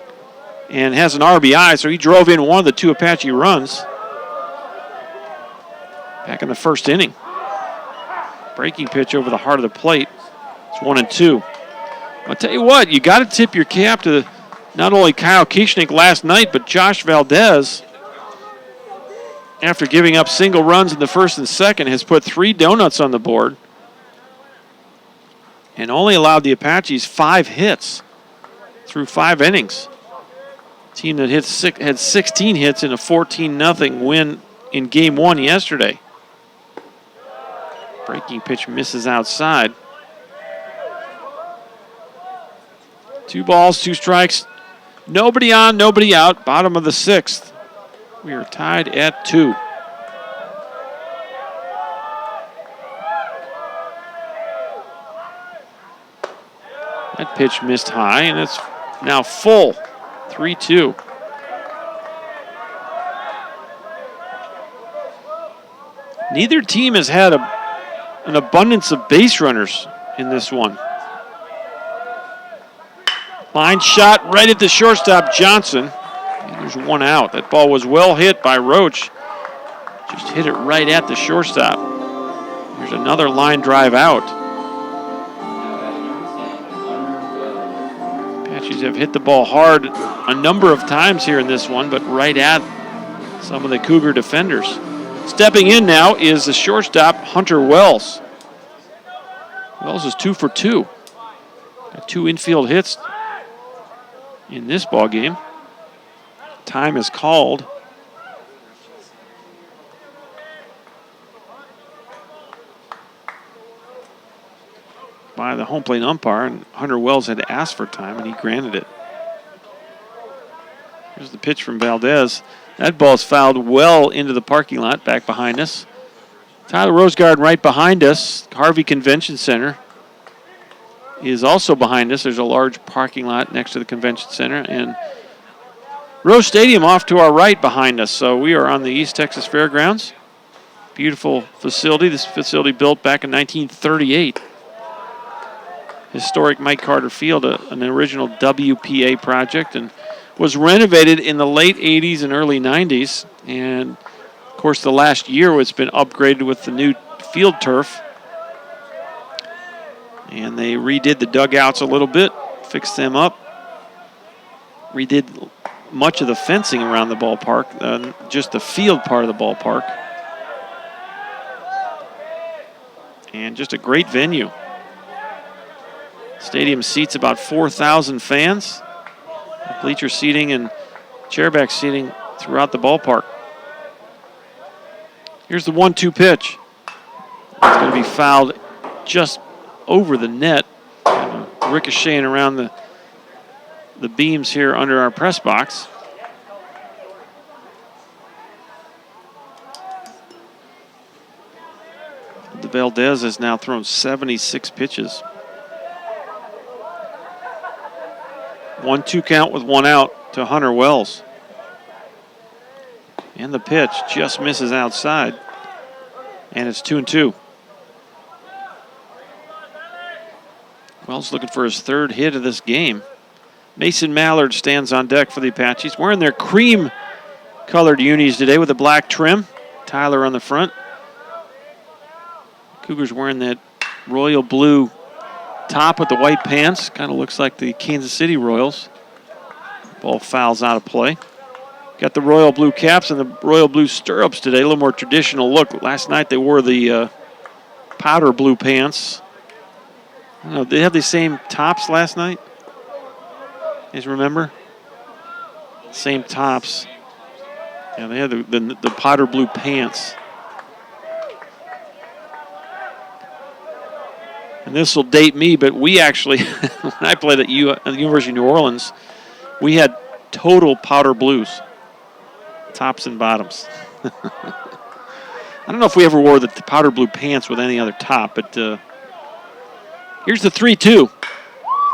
and has an RBI, so he drove in one of the two Apache runs back in the first inning. Breaking pitch over the heart of the plate. It's 1-2. I'll tell you what, you got to tip your cap to not only Kyle Kieschnick last night, but Josh Valdez. After giving up single runs in the first and second, has put 3 donuts on the board and only allowed the Apaches 5 hits through 5 innings. Team that had 16 hits in a 14-0 win in Game 1 yesterday. Breaking pitch misses outside. 2 balls, 2 strikes. Nobody on, nobody out. Bottom of the sixth. We are tied at 2. That pitch missed high, and it's now full. 3-2. Neither team has had an abundance of base runners in this one. Line shot right at the shortstop, Johnson. And there's 1 out. That ball was well hit by Roach. Just hit it right at the shortstop. There's another line drive out. Apaches have hit the ball hard a number of times here in this one, but right at some of the Cougar defenders. Stepping in now is the shortstop, Hunter Wells. Wells is 2 for 2. Got 2 infield hits in this ball game. Time is called. by the home plate umpire, and Hunter Wells had asked for time, and he granted it. Here's the pitch from Valdez. That ball's fouled well into the parking lot back behind us. Tyler Rose Garden right behind us. Harvey Convention Center is also behind us. There's a large parking lot next to the Convention Center. And Rose Stadium off to our right behind us. So we are on the East Texas Fairgrounds. Beautiful facility. This facility built back in 1938. Historic Mike Carter Field, an original WPA project, and was renovated in the late 80s and early 90s. And, of course, the last year it's been upgraded with the new field turf. And they redid the dugouts a little bit, fixed them up, redid much of the fencing around the ballpark, just the field part of the ballpark. And just a great venue. Stadium seats about 4,000 fans. Bleacher seating and chairback seating throughout the ballpark. Here's the 1-2 pitch. It's going to be fouled just over the net, ricocheting around the beams here under our press box. The Valdez has now thrown 76 pitches. 1-2 count with one out to Hunter Wells. And the pitch just misses outside. And it's 2-2. Wells looking for his third hit of this game. Mason Mallard stands on deck for the Apaches, wearing their cream-colored unis today with a black trim. Tyler on the front. Cougars wearing that royal blue top with the white pants. Kind of looks like the Kansas City Royals. Ball fouls out of play. Got the royal blue caps and the royal blue stirrups today. A little more traditional look. Last night they wore the powder blue pants. I don't know, did they have the same tops last night? You guys remember? Same tops. Yeah, they had the powder blue pants. And this will date me, but we actually, when I played at the University of New Orleans, we had total powder blues, tops and bottoms. I don't know if we ever wore the powder blue pants with any other top, but here's the 3-2.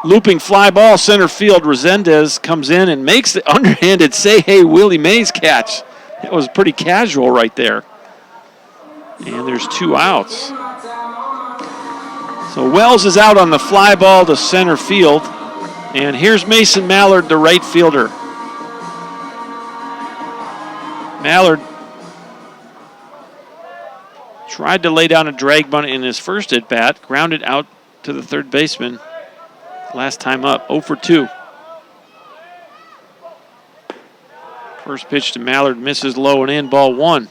Looping fly ball, center field. Resendez comes in and makes the underhanded say-hey Willie Mays catch. That was pretty casual right there. And there's 2 outs. So Wells is out on the fly ball to center field. And here's Mason Mallard, the right fielder. Mallard tried to lay down a drag bunt in his first at-bat, grounded out to the third baseman last time up, 0 for 2. First pitch to Mallard misses low and in, ball 1.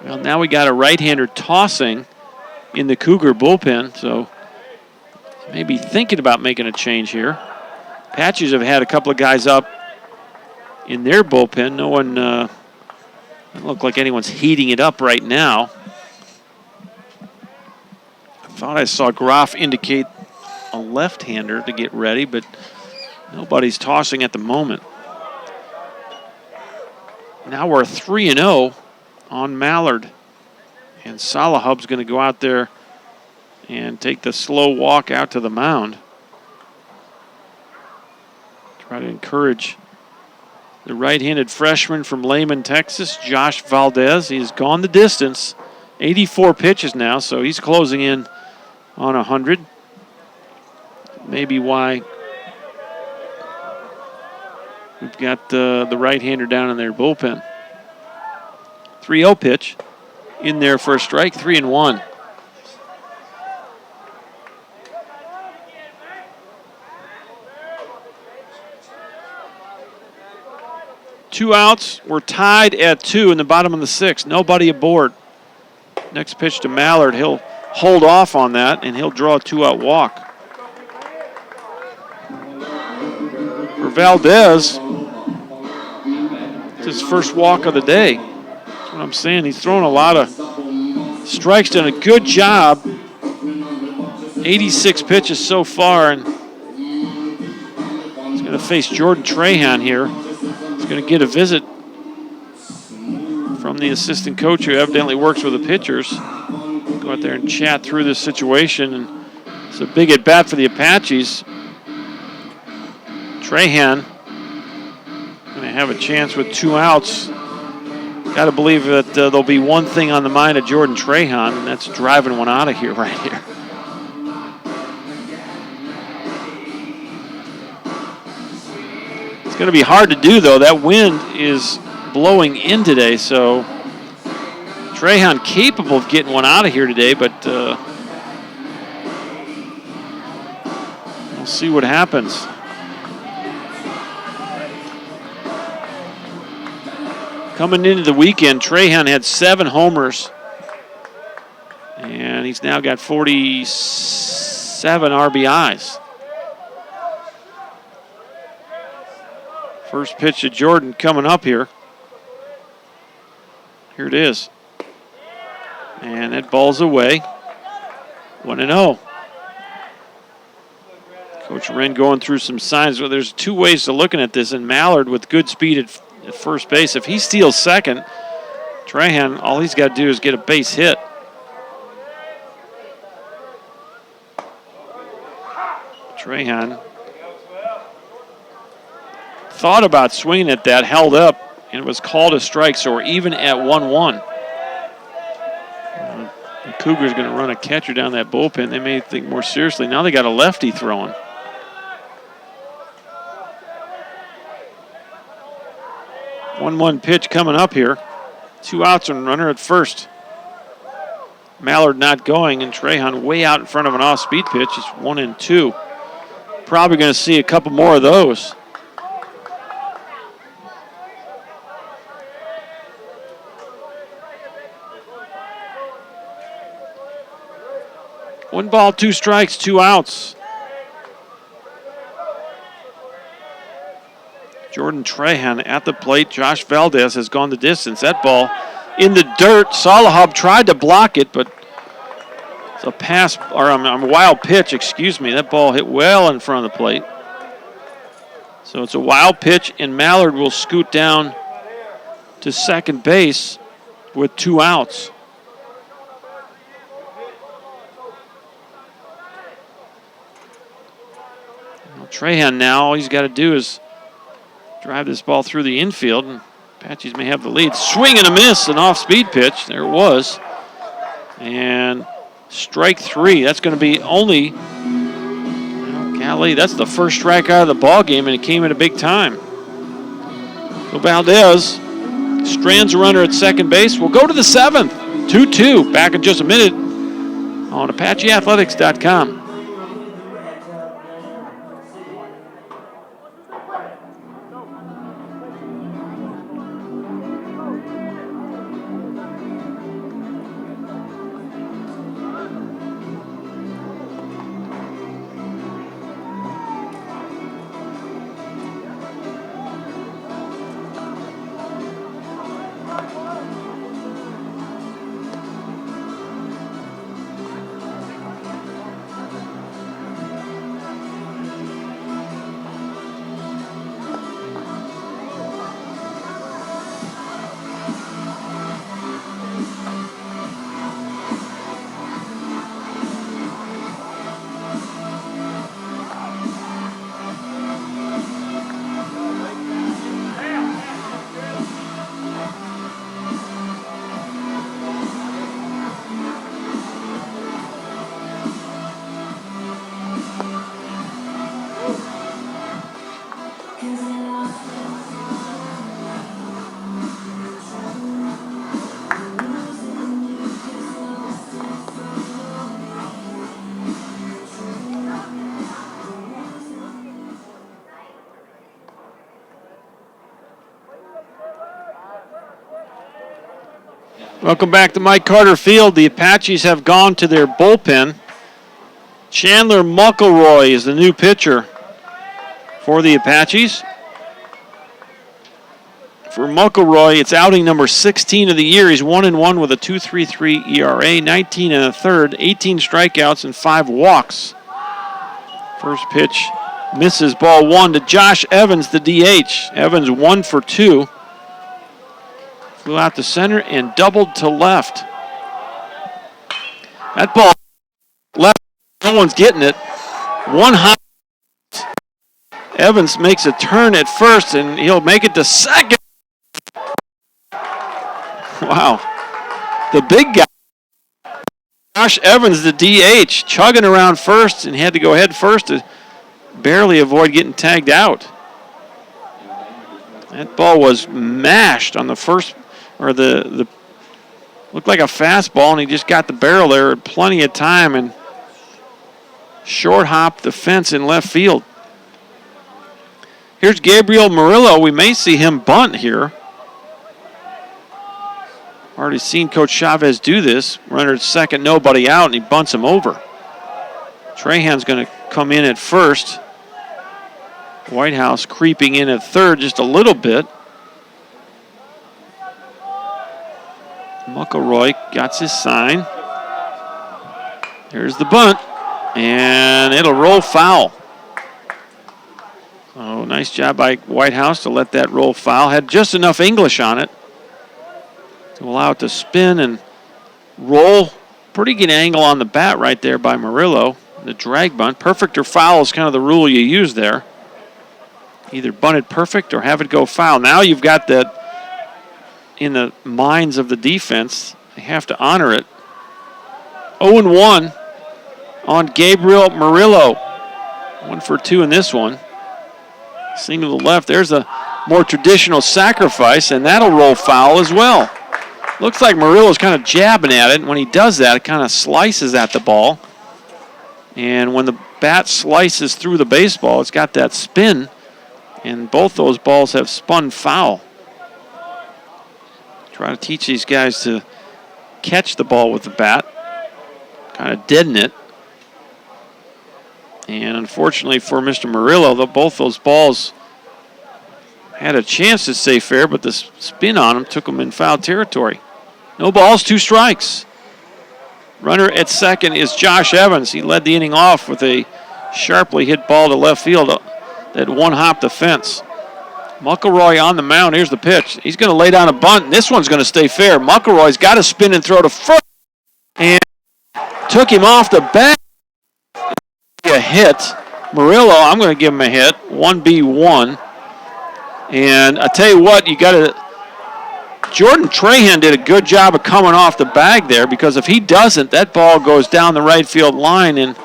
Well, now we got a right-hander tossing in the Cougar bullpen, so maybe thinking about making a change here. Apaches have had a couple of guys up in their bullpen. No one, doesn't look like anyone's heating it up right now. I thought I saw Groff indicate a left-hander to get ready, but nobody's tossing at the moment. Now we're 3-0 on Mallard. And Salahub's going to go out there and take the slow walk out to the mound. Try to encourage the right-handed freshman from Lehman, Texas, Josh Valdez. He's gone the distance, 84 pitches now, so he's closing in on 100. Maybe why we've got the right-hander down in their bullpen. 3-0 pitch. In there for a strike, 3-1. Two outs. We're tied at 2 in the bottom of the 6th. Nobody aboard. Next pitch to Mallard. He'll hold off on that, and he'll draw a 2-out walk. For Valdez, it's his first walk of the day. That's what I'm saying. He's thrown a lot of Strike's done a good job. 86 pitches so far, and he's going to face Jordan Trahan here. He's going to get a visit from the assistant coach who evidently works with the pitchers. Go out there and chat through this situation. And it's a big at-bat for the Apaches. Trahan going to have a chance with 2 outs. Got to believe that there'll be one thing on the mind of Jordan Trahan, and that's driving one out of here right here. It's going to be hard to do, though. That wind is blowing in today, so Trahan capable of getting one out of here today, but we'll see what happens. Coming into the weekend, Trahan had 7 homers, and he's now got 47 RBIs. First pitch to Jordan coming up here. Here it is. And that ball's away. 1-0. Coach Wren going through some signs. Well, there's 2 ways to looking at this, and Mallard with good speed at first base. If he steals second, Trahan, all he's got to do is get a base hit. Trahan thought about swinging at that, held up, and it was called a strike, so we're even at 1-1. The Cougars going to run a catcher down that bullpen. They may think more seriously. Now they got a lefty throwing. One pitch coming up here. 2 outs and runner at first. Mallard not going, and Trahan way out in front of an off-speed pitch. It's 1-2. Probably going to see a couple more of those. One ball, 2 strikes, 2 outs. Jordan Trahan at the plate. Josh Valdez has gone the distance. That ball in the dirt. Salahub tried to block it, but it's a pass, or a wild pitch, excuse me. That ball hit well in front of the plate. So it's a wild pitch, and Mallard will scoot down to second base with 2 outs. Well, Trahan now, all he's got to do is drive this ball through the infield, and Apaches may have the lead. Swing and a miss, an off-speed pitch. There it was. And strike 3. That's going to be only, well, golly, that's the first strike out of the ball game, and it came at a big time. So Valdez strands a runner at second base. We'll go to the 7th. 2-2. Back in just a minute on ApacheAthletics.com. Welcome back to Mike Carter Field. The Apaches have gone to their bullpen. Chandler McElroy is the new pitcher for the Apaches. for McElroy. It's outing number 16 of the year. He's 1-1 with a 2.33 ERA, 19 and a third, 18 strikeouts, and 5 walks. First pitch misses, ball 1 to Josh Evans, the DH. Evans 1 for 2. Flew out to center and doubled to left. That ball left, no one's getting it. One high. Evans makes a turn at first, and he'll make it to second. Wow. The big guy, Josh Evans, the DH, chugging around first and had to go head first to barely avoid getting tagged out. That ball was mashed on the first, or the looked like a fastball, and he just got the barrel there at plenty of time and short hopped the fence in left field. Here's Gabriel Murillo. We may see him bunt here. Already seen Coach Chavez do this. Runner at second, nobody out, and he bunts him over. Trahan's going to come in at first. Whitehouse creeping in at third just a little bit. McElroy got his sign. Here's the bunt, and it'll roll foul. Oh, nice job by Whitehouse to let that roll foul. Had just enough English on it to allow it to spin and roll. Pretty good angle on the bat right there by Murillo. The drag bunt. Perfect or foul is kind of the rule you use there. Either bunt it perfect or have it go foul. Now you've got that in the minds of the defense. They have to honor it. 0-1 on Gabriel Murillo. 1 for 2 in this one. Single to left. There's a more traditional sacrifice, and that'll roll foul as well. Looks like Murillo's kind of jabbing at it. When he does that, it kind of slices at the ball. And when the bat slices through the baseball, it's got that spin, and both those balls have spun foul. Try to teach these guys to catch the ball with the bat, kind of deaden it. And unfortunately for Mr. Murillo, both those balls had a chance to stay fair, but the spin on them took them in foul territory. No balls, 2 strikes. Runner at second is Josh Evans. He led the inning off with a sharply hit ball to left field that one-hopped the fence. McElroy on the mound. Here's the pitch. He's going to lay down a bunt, and this one's going to stay fair. McElroy's got to spin and throw to first, and took him off the bat. A hit. Murillo, I'm going to give him a hit. 1B1. And I tell you what, you got to. Jordan Trahan did a good job of coming off the bag there, because if he doesn't, that ball goes down the right field line and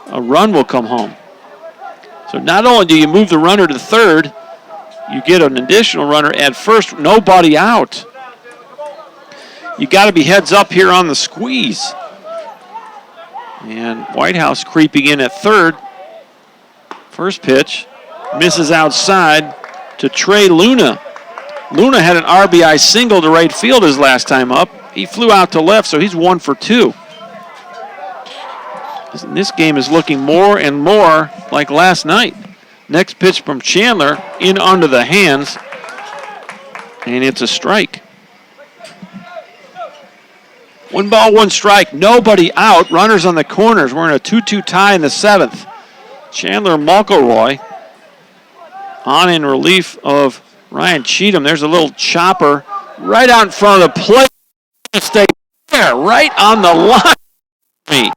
a run will come home. So not only do you move the runner to third, you get an additional runner at first, nobody out. You got to be heads up here on the squeeze. And Whitehouse creeping in at third. First pitch misses outside to Trey Luna. Luna had an RBI single to right field his last time up. He flew out to left, so he's 1 for 2. This game is looking more and more like last night. Next pitch from Chandler, in under the hands, and it's a strike. 1 ball, 1 strike, nobody out. Runners on the corners. We're in a 2-2 tie in the 7th. Chandler McElroy on in relief of Ryan Cheatham. There's a little chopper right out in front of the plate. Stay there, right on the line.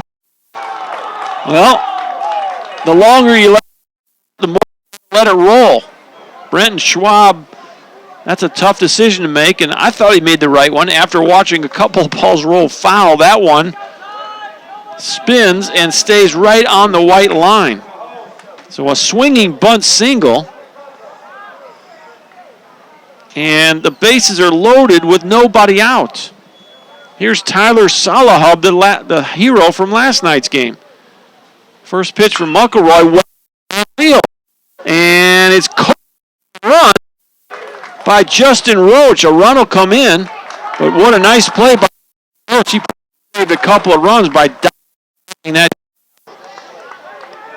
Well, the longer you the more you let it roll. Brenton Schwab, that's a tough decision to make, and I thought he made the right one after watching a couple of balls roll foul. That one spins and stays right on the white line. So a swinging bunt single, and the bases are loaded with nobody out. Here's Tyler Salahub, the hero from last night's game. First pitch from McElroy, field, and it's caught run by Justin Roach. A run will come in, but what a nice play by Roach. He saved a couple of runs by diving that.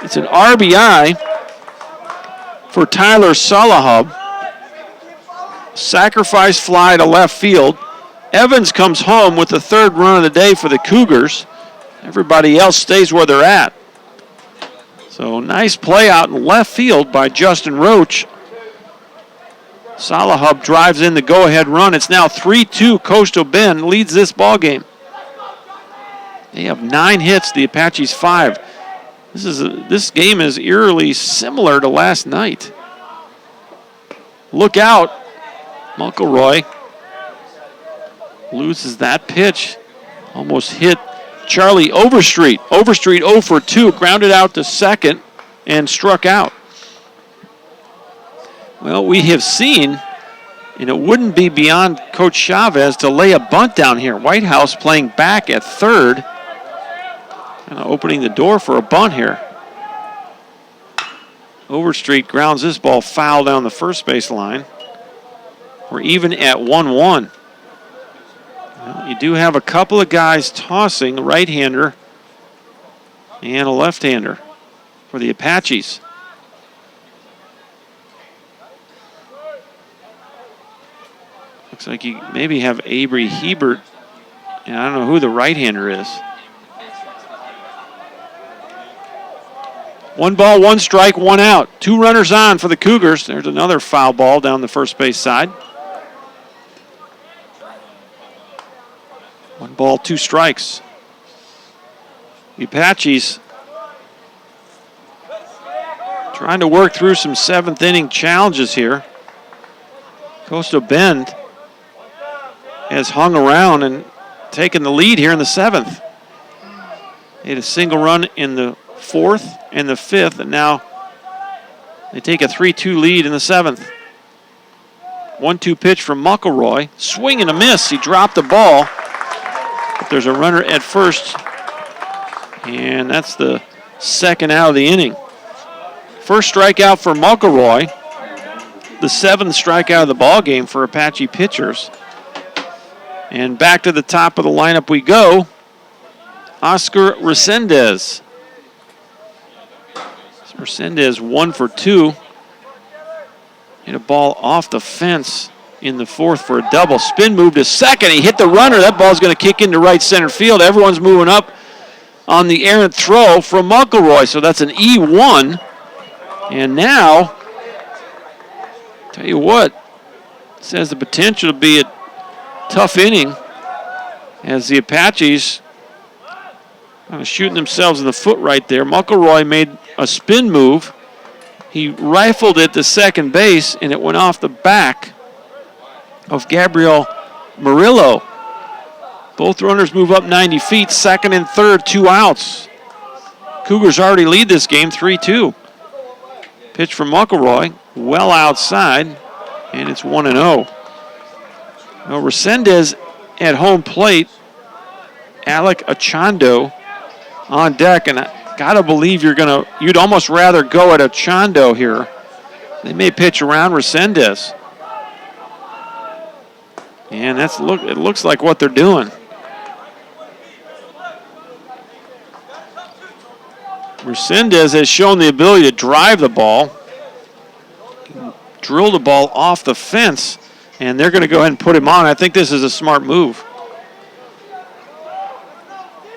It's an RBI for Tyler Salahub. sacrifice fly to left field. Evans comes home with the third run of the day for the Cougars. Everybody else stays where they're at. So nice play out in left field by Justin Roach. Salahub drives in the go-ahead run. It's now 3-2. Coastal Bend leads this ball game. They have 9 hits, the Apaches 5. This game is eerily similar to last night. Look out. McElroy loses that pitch. Almost hit Charlie Overstreet. Overstreet 0 for 2, grounded out to second and struck out. Well, we have seen, and it wouldn't be beyond Coach Chavez to lay a bunt down here. Whitehouse playing back at third, kind of opening the door for a bunt here. Overstreet grounds this ball foul down the first base line. We're even at 1-1. Well, you do have a couple of guys tossing, a right-hander and a left-hander for the Apaches. Looks like you maybe have Avery Hebert, and I don't know who the right-hander is. 1 ball, 1 strike, 1 out. 2 runners on for the Cougars. There's another foul ball down the first base side. 1 ball, 2 strikes. The Apaches trying to work through some 7th inning challenges here. Coastal Bend has hung around and taken the lead here in the 7th. They had a single run in the 4th and the 5th, and now they take a 3-2 lead in the 7th. 1-2 pitch from McElroy. Swing and a miss. He dropped the ball. But there's a runner at first, and that's the second out of the inning. First strikeout for McElroy. The 7th strikeout of the ball game for Apache pitchers. And back to the top of the lineup we go. Oscar Resendez. Resendez 1 for 2. Hit a ball off the fence in the 4th for a double. Spin move to second. He hit the runner. That ball's going to kick into right center field. Everyone's moving up on the errant throw from McElroy. So that's an E1. And now, tell you what, this has the potential to be a tough inning as the Apaches shooting themselves in the foot right there. McElroy made a spin move. He rifled it to second base, and it went off the back of Gabriel Murillo. Both runners move up 90 feet. Second and third, 2 outs. Cougars already lead this game 3-2. Pitch from McElroy, well outside, and it's 1-0. Now Resendez at home plate. Alec Achando on deck, and I gotta believe you'd almost rather go at Achando here. They may pitch around Resendez. And it looks like what they're doing. Resendez has shown the ability to drive the ball, drill the ball off the fence, and they're going to go ahead and put him on. I think this is a smart move.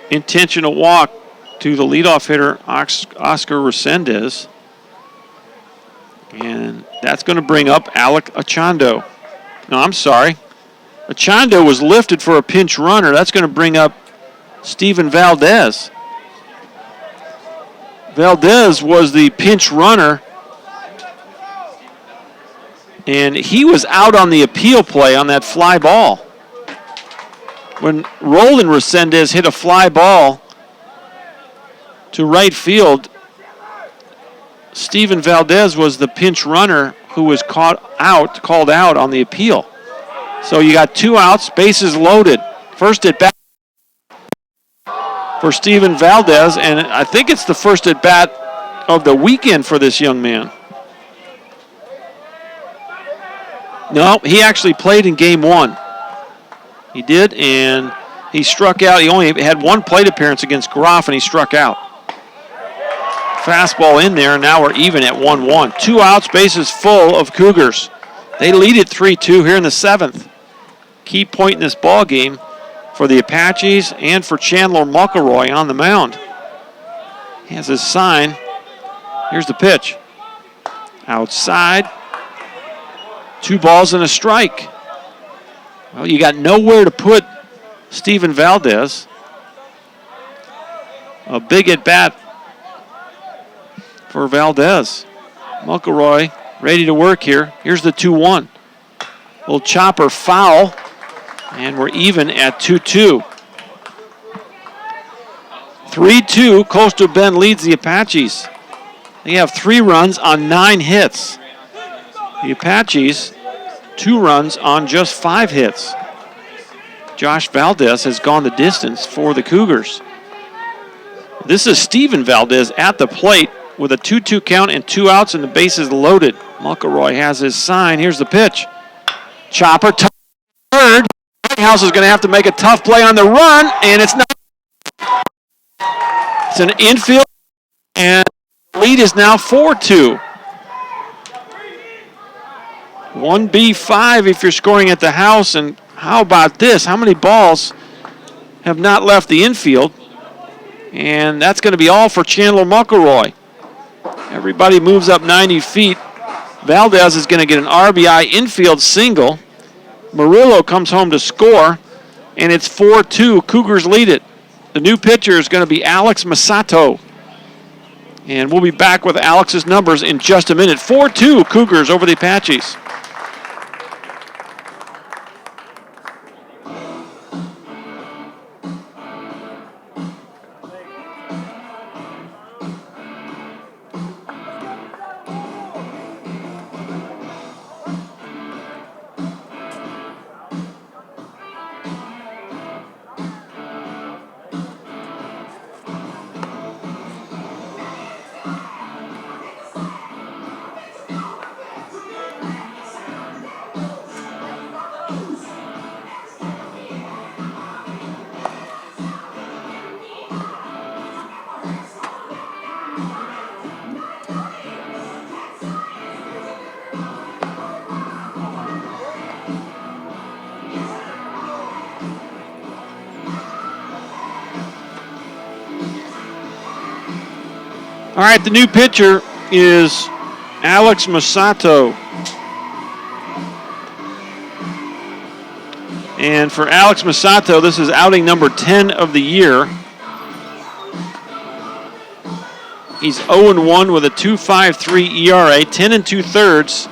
Intentional walk to the leadoff hitter, Oscar Resendez. And that's going to bring up Alec Achando. No, I'm sorry. Achando was lifted for a pinch runner. That's going to bring up Steven Valdez. Valdez was the pinch runner, and he was out on the appeal play on that fly ball. When Roland Resendez hit a fly ball to right field, Steven Valdez was the pinch runner who was called out on the appeal. So you got 2 outs, bases loaded. First at bat for Steven Valdez, and I think it's the first at bat of the weekend for this young man. No, he actually played in game 1. He did, and he struck out. He only had 1 plate appearance against Groff, and he struck out. Fastball in there, and now we're even at 1-1. 2 outs, bases full of Cougars. They lead it 3-2 here in the 7th. Key point in this ball game for the Apaches and for Chandler McElroy on the mound. He has his sign. Here's the pitch. Outside. 2 balls and a strike. Well, you got nowhere to put Steven Valdez. A big at bat for Valdez. McElroy ready to work here. Here's the 2-1. Little chopper foul, and we're even at 2-2. 3-2, Coastal Bend leads the Apaches. They have 3 runs on 9 hits. The Apaches, 2 runs on just 5 hits. Josh Valdez has gone the distance for the Cougars. This is Steven Valdez at the plate with a 2-2 count and 2 outs and the bases loaded. McElroy has his sign. Here's the pitch. Chopper, third. Whitehouse is going to have to make a tough play on the run, and it's not. It's an infield, and the lead is now 4-2. 1B5 if you're scoring at the house, and how about this? How many balls have not left the infield? And that's going to be all for Chandler McElroy. Everybody moves up 90 feet. Valdez is going to get an RBI infield single. Murillo comes home to score, and it's 4-2. Cougars lead it. The new pitcher is going to be Alex Masato. And we'll be back with Alex's numbers in just a minute. 4-2 Cougars over the Apaches. All right, the new pitcher is Alex Masato. And for Alex Masato, this is outing number 10 of the year. He's 0-1 with a 2.53 ERA, 10 2/3,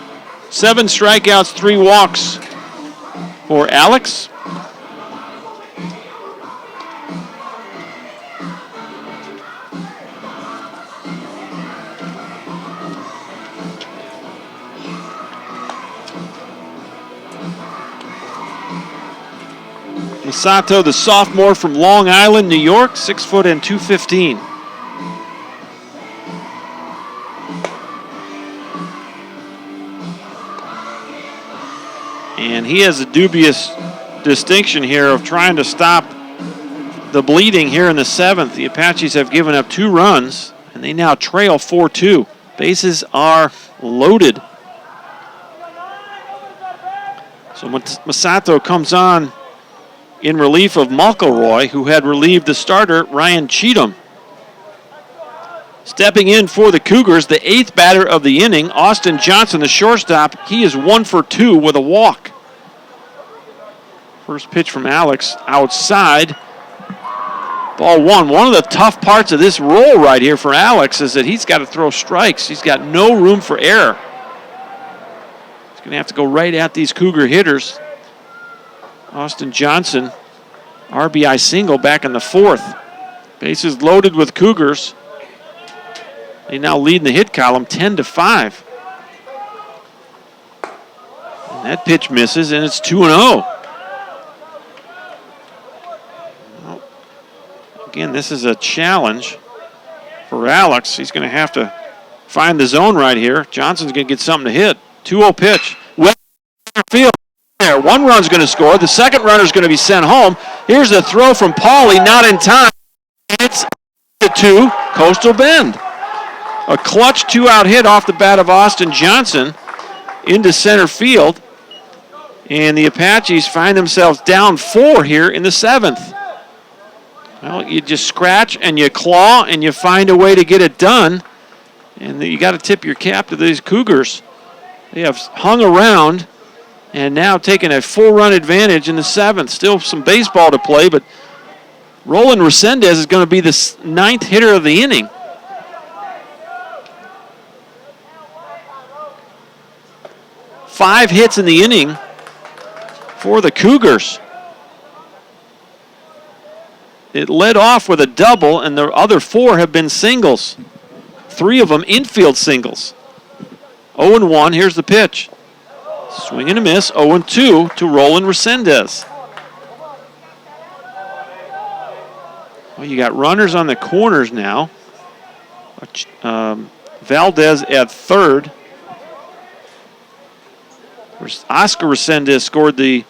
7 strikeouts, 3 walks for Alex. Masato, the sophomore from Long Island, New York, 6 foot and 215. And he has a dubious distinction here of trying to stop the bleeding here in the 7th. The Apaches have given up 2 runs, and they now trail 4-2. Bases are loaded. So Masato comes on in relief of McElroy, who had relieved the starter, Ryan Cheatham. Stepping in for the Cougars, the 8th batter of the inning, Austin Johnson, the shortstop. He is 1 for 2 with a walk. First pitch from Alex, outside. Ball 1. One of the tough parts of this role right here for Alex is that he's got to throw strikes. He's got no room for error. He's going to have to go right at these Cougar hitters. Austin Johnson, RBI single back in the 4th. Bases loaded with Cougars. They now lead in the hit column 10-5. And that pitch misses, and it's 2-0. Well, again, this is a challenge for Alex. He's going to have to find the zone right here. Johnson's going to get something to hit. 2-0 pitch. Well, field. There. 1 run's going to score. The second runner's going to be sent home. Here's the throw from Pauly, not in time. It's 2 Coastal Bend. A clutch 2-out hit off the bat of Austin Johnson. into center field. And the Apaches find themselves down 4 here in the 7th. Well, you just scratch and you claw and you find a way to get it done. And you got to tip your cap to these Cougars. They have hung around and now taken a 4-run advantage in the 7th. Still some baseball to play, but Roland Resendez is going to be the 9th hitter of the inning. Five hits in the inning for the Cougars. It led off with a double, and the other 4 have been singles. 3 of them infield singles. 0-1, here's the pitch. Swing and a miss, 0-2 to Roland Resendez. Well, you got runners on the corners now. Valdez at third. Oscar Resendez scored the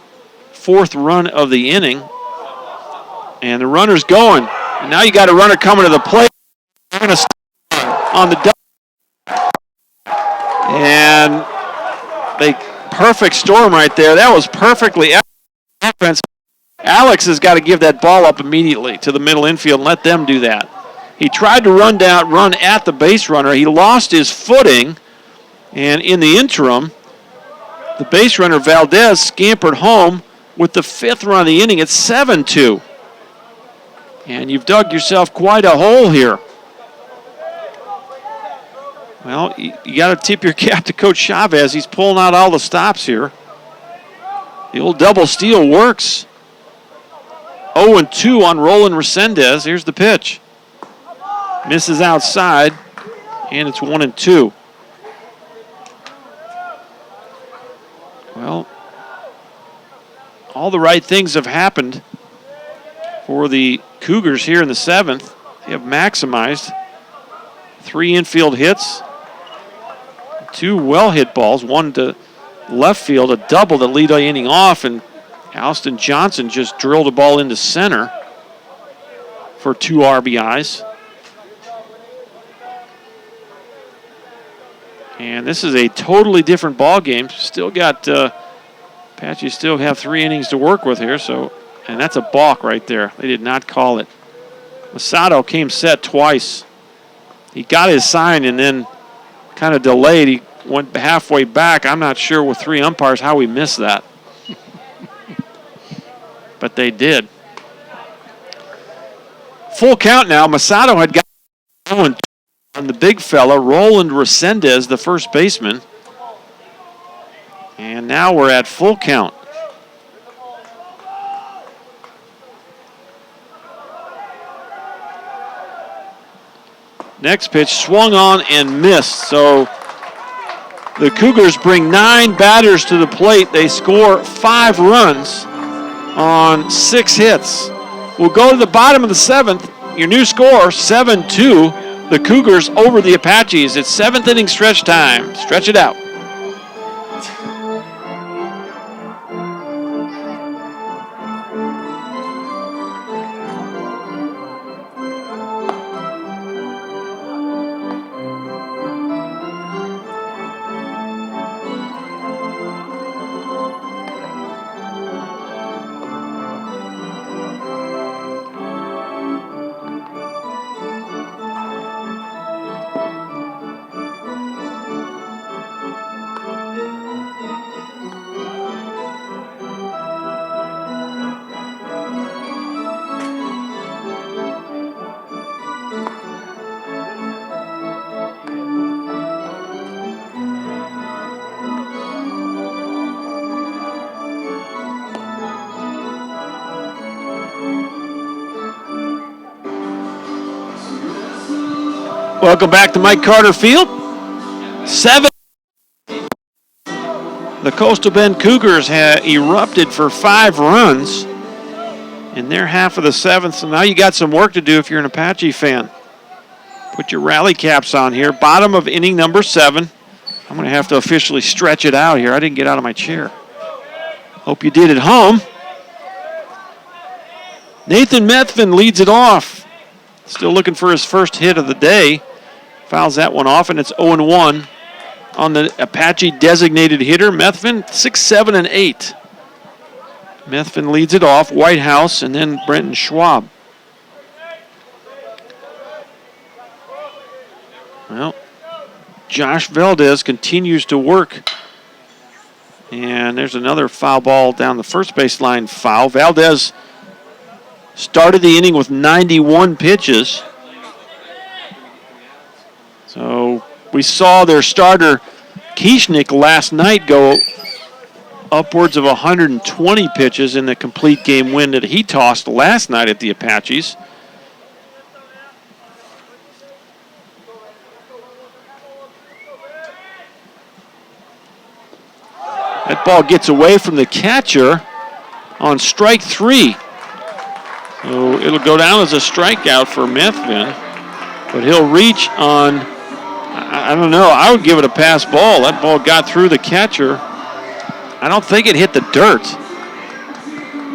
4th run of the inning. And the runner's going. And now you got a runner coming to the plate. They're going to start on the double. And they perfect storm right there. That was perfectly offense. Alex has got to give that ball up immediately to the middle infield and let them do that. He tried to run at the base runner. He lost his footing. And in the interim, the base runner Valdez scampered home with the 5th run of the inning. It's 7-2. And you've dug yourself quite a hole here. Well, you got to tip your cap to Coach Chavez. He's pulling out all the stops here. The old double steal works. 0-2 on Roland Resendez. Here's the pitch. Misses outside, and it's 1-2. Well, all the right things have happened for the Cougars here in the 7th. They have maximized 3 infield hits, 2 well-hit balls, 1 to left field, a double to lead the inning off, and Alston Johnson just drilled a ball into center for 2 RBIs. And this is a totally different ball game. Still got Apaches still have 3 innings to work with here, and that's a balk right there. They did not call it. Masato came set twice. He got his sign and then kind of delayed. He went halfway back. I'm not sure with 3 umpires how we missed that. But they did. Full count now. Masato had got going on the big fella, Roland Resendez, the first baseman. And now we're at full count. Next pitch swung on and missed. So the Cougars bring 9 batters to the plate. They score 5 runs on 6 hits. We'll go to the bottom of the 7th. Your new score, 7-2. The Cougars over the Apaches. It's 7th inning stretch time. Stretch it out. Welcome back to Mike Carter Field. 7. The Coastal Bend Cougars have erupted for 5 runs in their half of the 7th. So now you got some work to do if you're an Apache fan. Put your rally caps on here. Bottom of inning number 7. I'm going to have to officially stretch it out here. I didn't get out of my chair. Hope you did at home. Nathan Methvin leads it off. Still looking for his first hit of the day. Fouls that one off, and it's 0-1 on the Apache designated hitter. Methvin 6, 7, and 8. Methvin leads it off. Whitehouse and then Brenton Schwab. Well, Josh Valdez continues to work. And there's another foul ball down the first baseline foul. Valdez started the inning with 91 pitches. So we saw their starter, Kieschnick, last night go upwards of 120 pitches in the complete game win that he tossed last night at the Apaches. That ball gets away from the catcher on strike 3. So it'll go down as a strikeout for Methvin. But he'll reach on, I don't know, I would give it a pass ball. That ball got through the catcher. I don't think it hit the dirt.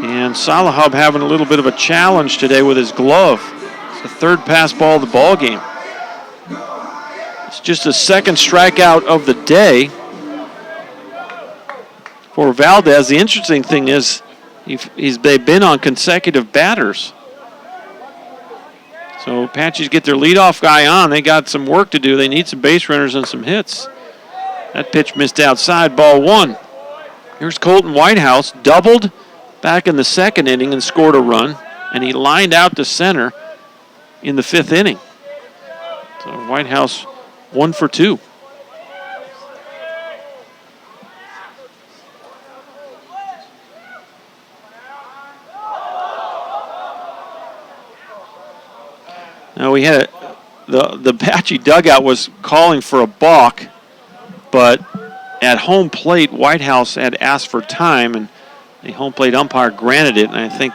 And Salahub having a little bit of a challenge today with his glove. It's the third pass ball of the ball game. It's just the second strikeout of the day for Valdez. The interesting thing is they've been on consecutive batters. So Apaches get their leadoff guy on. They got some work to do. They need some base runners and some hits. That pitch missed outside, ball 1. Here's Colton Whitehouse, doubled back in the second inning and scored a run, and he lined out to center in the 5th inning. So Whitehouse 1 for 2. Now we had the Apache dugout was calling for a balk, but at home plate, Whitehouse had asked for time, and the home plate umpire granted it, and I think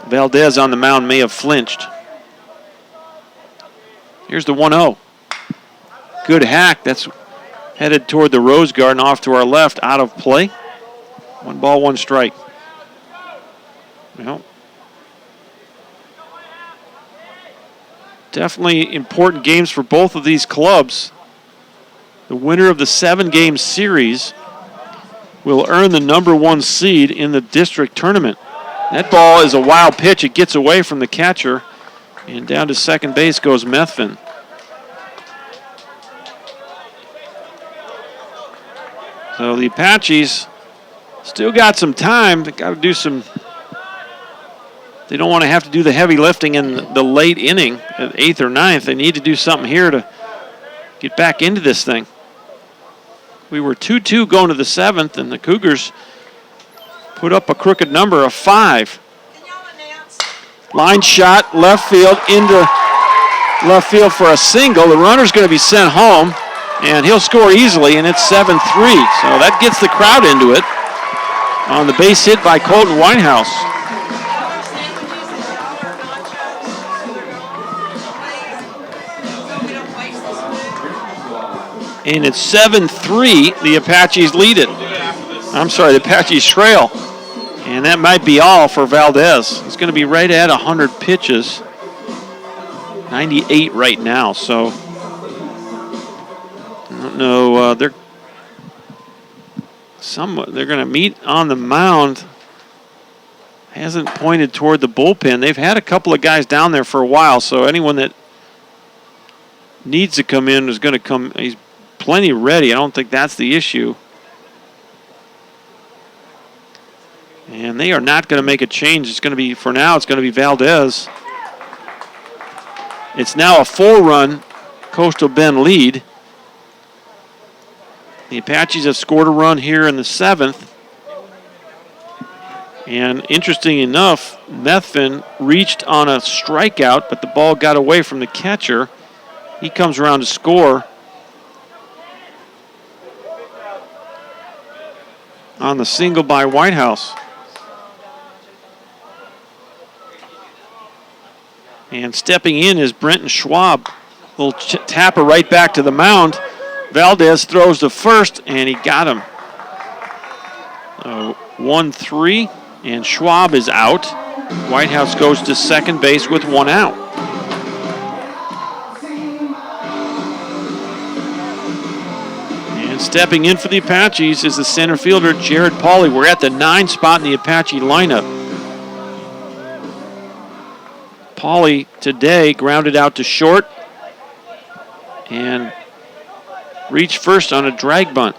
Valdez on the mound may have flinched. Here's the 1-0. Good hack. That's headed toward the Rose Garden off to our left, out of play. 1 ball, 1 strike. Well, definitely important games for both of these clubs. The winner of the 7-game series will earn the number 1 seed in the district tournament. That ball is a wild pitch. It gets away from the catcher, and down to second base goes Methvin. So the Apaches still got some time. They got to do some. They don't want to have to do the heavy lifting in the late inning, at 8th or 9th. They need to do something here to get back into this thing. We were 2-2 going to the 7th, and the Cougars put up a crooked number of 5. Line shot, left field, into left field for a single. The runner's going to be sent home, and he'll score easily, and it's 7-3. So that gets the crowd into it on the base hit by Colton Whitehouse. And it's 7-3. The Apaches lead it. I'm sorry, the Apaches trail. And that might be all for Valdez. It's going to be right at 100 pitches. 98 right now. So, I don't know. They're going to meet on the mound. Hasn't pointed toward the bullpen. They've had a couple of guys down there for a while. So anyone that needs to come in is going to come. He's plenty ready. I don't think that's the issue. And they are not going to make a change. It's going to be, for now, it's going to be Valdez. It's now a 4-run Coastal Bend lead. The Apaches have scored a run here in the 7th. And interesting enough, Methvin reached on a strikeout, but the ball got away from the catcher. He comes around to score on the single by Whitehouse. And stepping in is Brenton Schwab. Little tapper right back to the mound. Valdez throws to first, and he got him. 1-3, and Schwab is out. Whitehouse goes to second base with 1 out. stepping in for the Apaches is the center fielder, Jared Pauly. We're at the 9 spot in the Apache lineup. Pauly today grounded out to short and reached first on a drag bunt.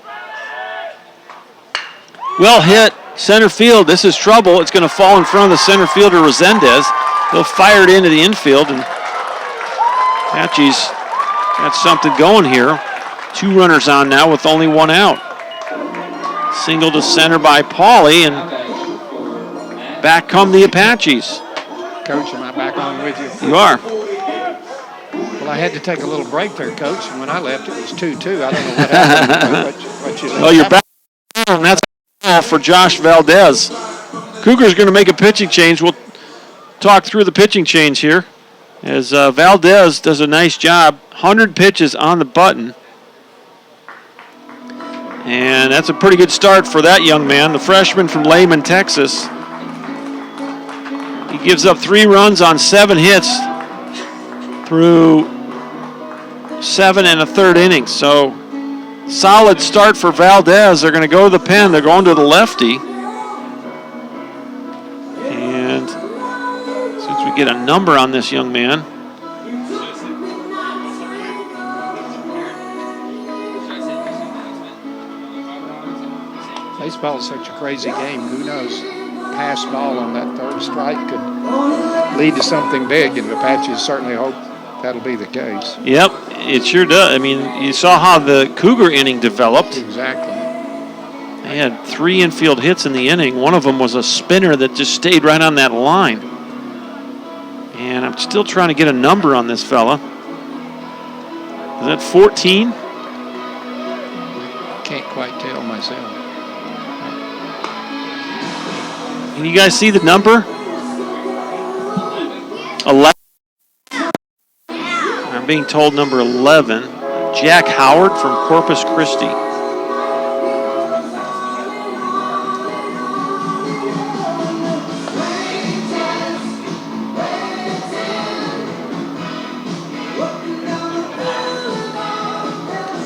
Well hit, center field. This is trouble. It's going to fall in front of the center fielder, Resendez. He'll fire it into the infield, and Apaches got something going here. 2 runners on now with only 1 out. Single to center by Pauly, and back come the Apaches. Coach, am I back on with you? You are. Well, I had to take a little break there, Coach, and when I left, it was 2-2. I don't know what happened. what you Well, you're back, and that's for Josh Valdez. Cougars going to make a pitching change. We'll talk through the pitching change here as Valdez does a nice job. 100 pitches on the button. And that's a pretty good start for that young man, the freshman from Lehman, Texas. He gives up 3 runs on 7 hits through 7 1/3 innings. So solid start for Valdez. They're going to go to the pen. They're going to the lefty. And since we get a number on this young man, baseball is such a crazy game. Who knows? Pass ball on that 3rd strike could lead to something big, and the Apaches certainly hope that'll be the case. yep, it sure does. I mean, you saw how the Cougar inning developed. Exactly. They had 3 infield hits in the inning. One of them was a spinner that just stayed right on that line. And I'm still trying to get a number on this fella. Is that 14? Can't quite tell myself. Can you guys see the number? 11. I'm being told number 11. Jack Howard from Corpus Christi.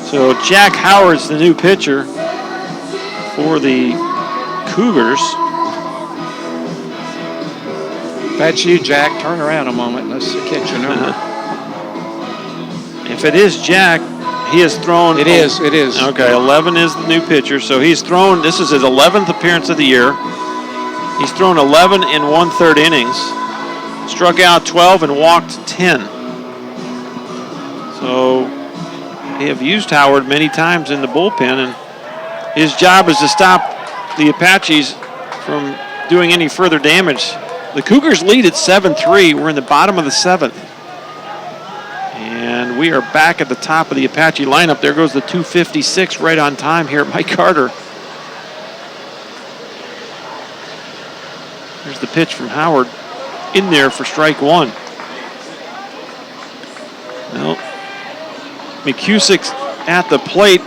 So Jack Howard's the new pitcher for the Cougars. That's you, Jack. Turn around a moment. Let's catch your number. If it is Jack, he has thrown. It is. Okay, 11 is the new pitcher. So he's thrown, this is his 11th appearance of the year. He's thrown 11 1/3 innings, struck out 12 and walked 10. So they have used Howard many times in the bullpen, and his job is to stop the Apaches from doing any further damage. The Cougars lead at 7-3. We're in the bottom of the 7th. And we are back at the top of the Apache lineup. There goes the 256 right on time here at Mike Carter. Here's the pitch from Howard in there for strike 1. Well, McCusick at the plate.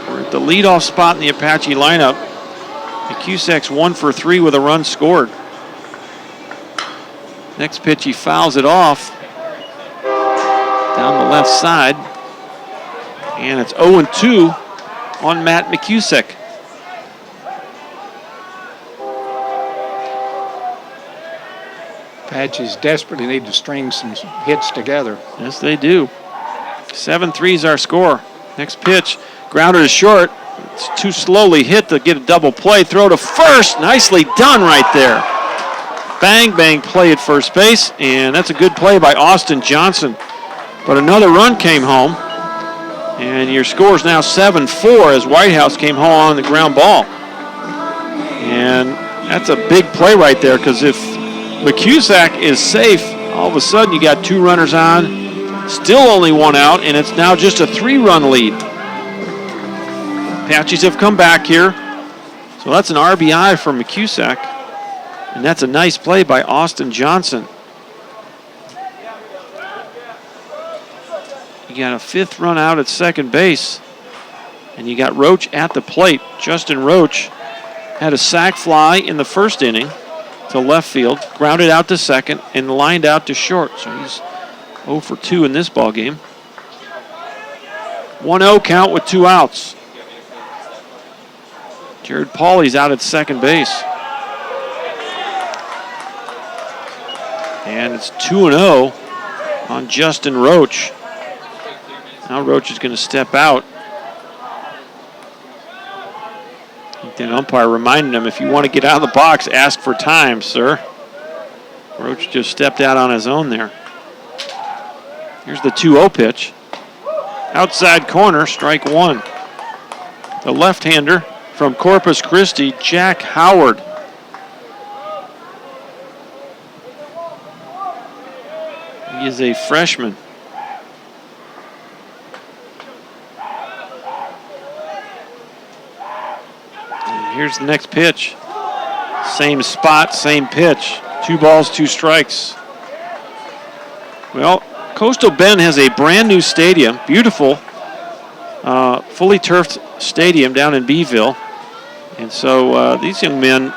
We're at the leadoff spot in the Apache lineup. McCusick's 1 for 3 with a run scored. Next pitch, he fouls it off down the left side. And it's 0-2 on Matt McCusick. Apaches desperately need to string some hits together. Yes, they do. 7-3 is our score. Next pitch, grounded to short. It's too slowly hit to get a double play. Throw to first. Nicely done right there. Bang, bang play at first base, and that's a good play by Austin Johnson. But another run came home, and your score is now 7-4 as Whitehouse came home on the ground ball. And that's a big play right there, because if McCusick is safe, all of a sudden you got 2 runners on, still only 1 out, and it's now just a 3-run lead. Apaches have come back here, so that's an RBI for McCusick. And that's a nice play by Austin Johnson. You got a 5th run out at second base. And you got Roach at the plate. Justin Roach had a sac fly in the first inning to left field, grounded out to second, and lined out to short. So he's 0 for 2 in this ball game. 1-0 count with 2 outs. Jared Pauly's out at second base. And it's 2-0 on Justin Roach. Now Roach is going to step out. The umpire reminded him, if you want to get out of the box, ask for time, sir. Roach just stepped out on his own there. Here's the 2-0 pitch. Outside corner, strike one. The left-hander from Corpus Christi, Jack Howard. He is a freshman. And here's the next pitch. Same spot, same pitch. 2 balls, 2 strikes. Well, Coastal Bend has a brand new stadium, beautiful, fully turfed stadium down in Beeville. And so these young men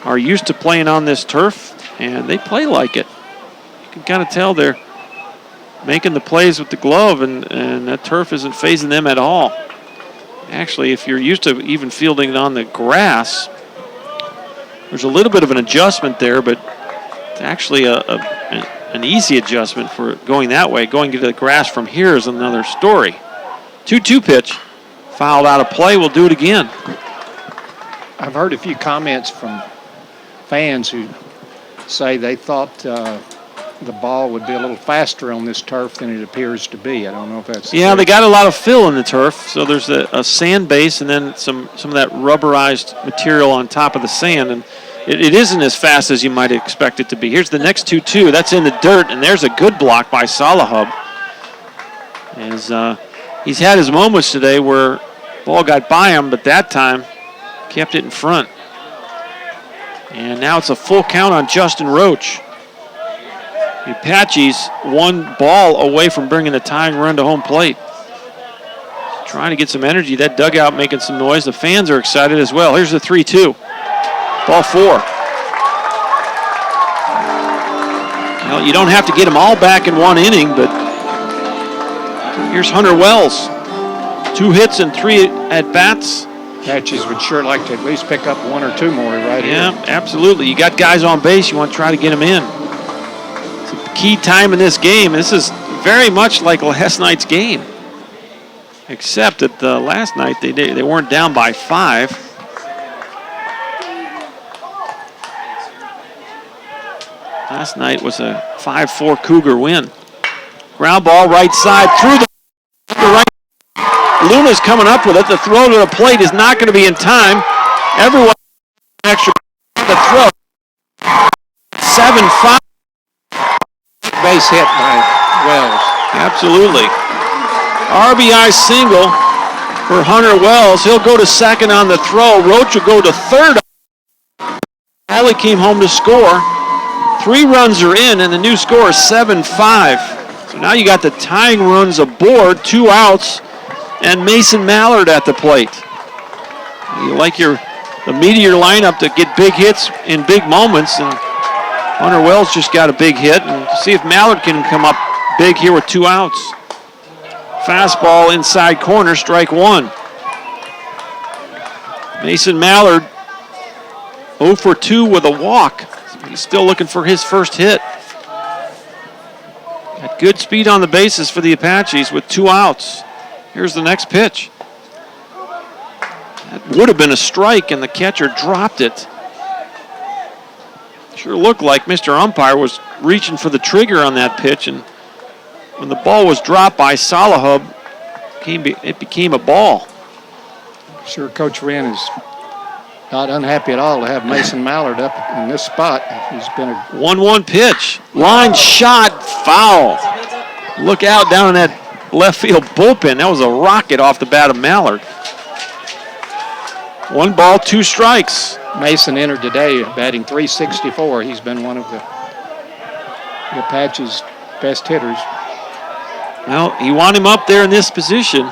are used to playing on this turf, and they play like it. You can kind of tell they're making the plays with the glove, and that turf isn't phasing them at all. Actually, if you're used to even fielding it on the grass, there's a little bit of an adjustment there, but it's actually an easy adjustment for going that way. Going to the grass from here is another story. 2-2 pitch. Fouled out of play. We'll do it again. I've heard a few comments from fans who say they thought the ball would be a little faster on this turf than it appears to be. I don't know if that's... Yeah, they got a lot of fill in the turf, so there's a sand base and then some of that rubberized material on top of the sand, and it isn't as fast as you might expect it to be. Here's the next 2-2. That's in the dirt, and there's a good block by Salahub. As he's had his moments today where ball got by him, but that time kept it in front. And now it's a full count on Justin Roach. The Apaches 1 ball away from bringing the tying run to home plate. Trying to get some energy. That dugout making some noise. The fans are excited as well. Here's the 3-2. Ball 4. Well, you don't have to get them all back in 1 inning, but here's Hunter Wells. 2 hits and 3 at-bats. Apaches would sure like to at least pick up 1 or 2 more right here. Yeah, absolutely. You got guys on base. You want to try to get them in. Key time in this game. This is very much like last night's game, except that last night they weren't down by 5. Last night was a 5-4 Cougar win. Ground ball right side through the right. Luna's coming up with it. The throw to the plate is not going to be in time. Everyone extra the throw. 7-5. Base hit by Wells. Absolutely. RBI single for Hunter Wells. He'll go to second on the throw. Roach will go to third. Riley came home to score. 3 runs are in, and the new score is 7-5. So now you got the tying runs aboard, 2 outs, and Mason Mallard at the plate. You like the Meteor lineup to get big hits in big moments, and Hunter Wells just got a big hit, and see if Mallard can come up big here with 2 outs. Fastball inside corner, strike 1. Mason Mallard 0 for 2 with a walk. He's still looking for his first hit. Got good speed on the bases for the Apaches with 2 outs. Here's the next pitch. That would have been a strike, and the catcher dropped it. Sure looked like Mr. Umpire was reaching for the trigger on that pitch, and when the ball was dropped by Salahub, it became a ball. Sure, Coach Wren is not unhappy at all to have Mason Mallard up in this spot. He's been a 1-1 pitch. Line shot, foul. Look out down in that left field bullpen. That was a rocket off the bat of Mallard. 1 ball, 2 strikes. Mason entered today batting .364. He's been one of the Apaches' best hitters. Well, you want him up there in this position.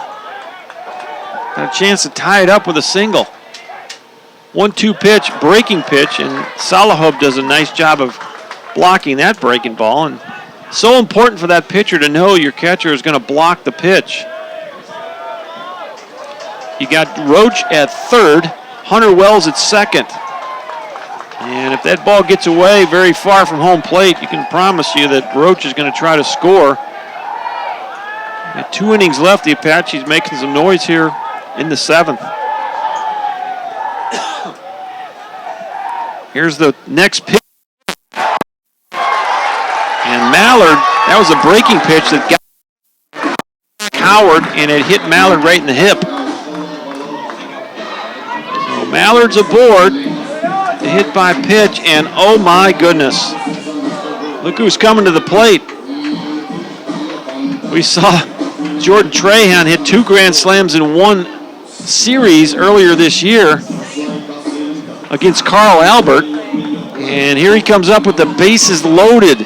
Got a chance to tie it up with a single. 1-2 pitch, breaking pitch, and Salahub does a nice job of blocking that breaking ball. And so important for that pitcher to know your catcher is going to block the pitch. You got Roach at third. Hunter Wells at second. And if that ball gets away very far from home plate, you can promise you that Roach is going to try to score. Got 2 innings left. The Apaches making some noise here in the 7th. Here's the next pitch. And Mallard, that was a breaking pitch that got Howard, and it hit Mallard right in the hip. So Mallard's aboard. The hit by pitch, and oh my goodness. Look who's coming to the plate. We saw Jordan Trahan hit 2 grand slams in one series earlier this year against Carl Albert. And here he comes up with the bases loaded.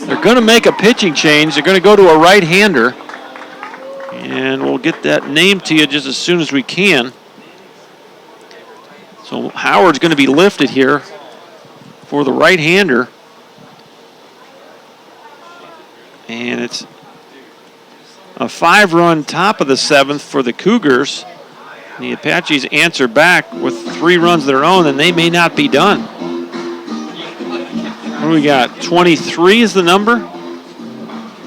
They're going to make a pitching change. They're going to go to a right-hander. And we'll get that name to you just as soon as we can. So Howard's going to be lifted here for the right-hander. And it's a 5-run top of the 7th for the Cougars. And the Apaches answer back with 3 runs of their own, and they may not be done. What do we got? 23 is the number.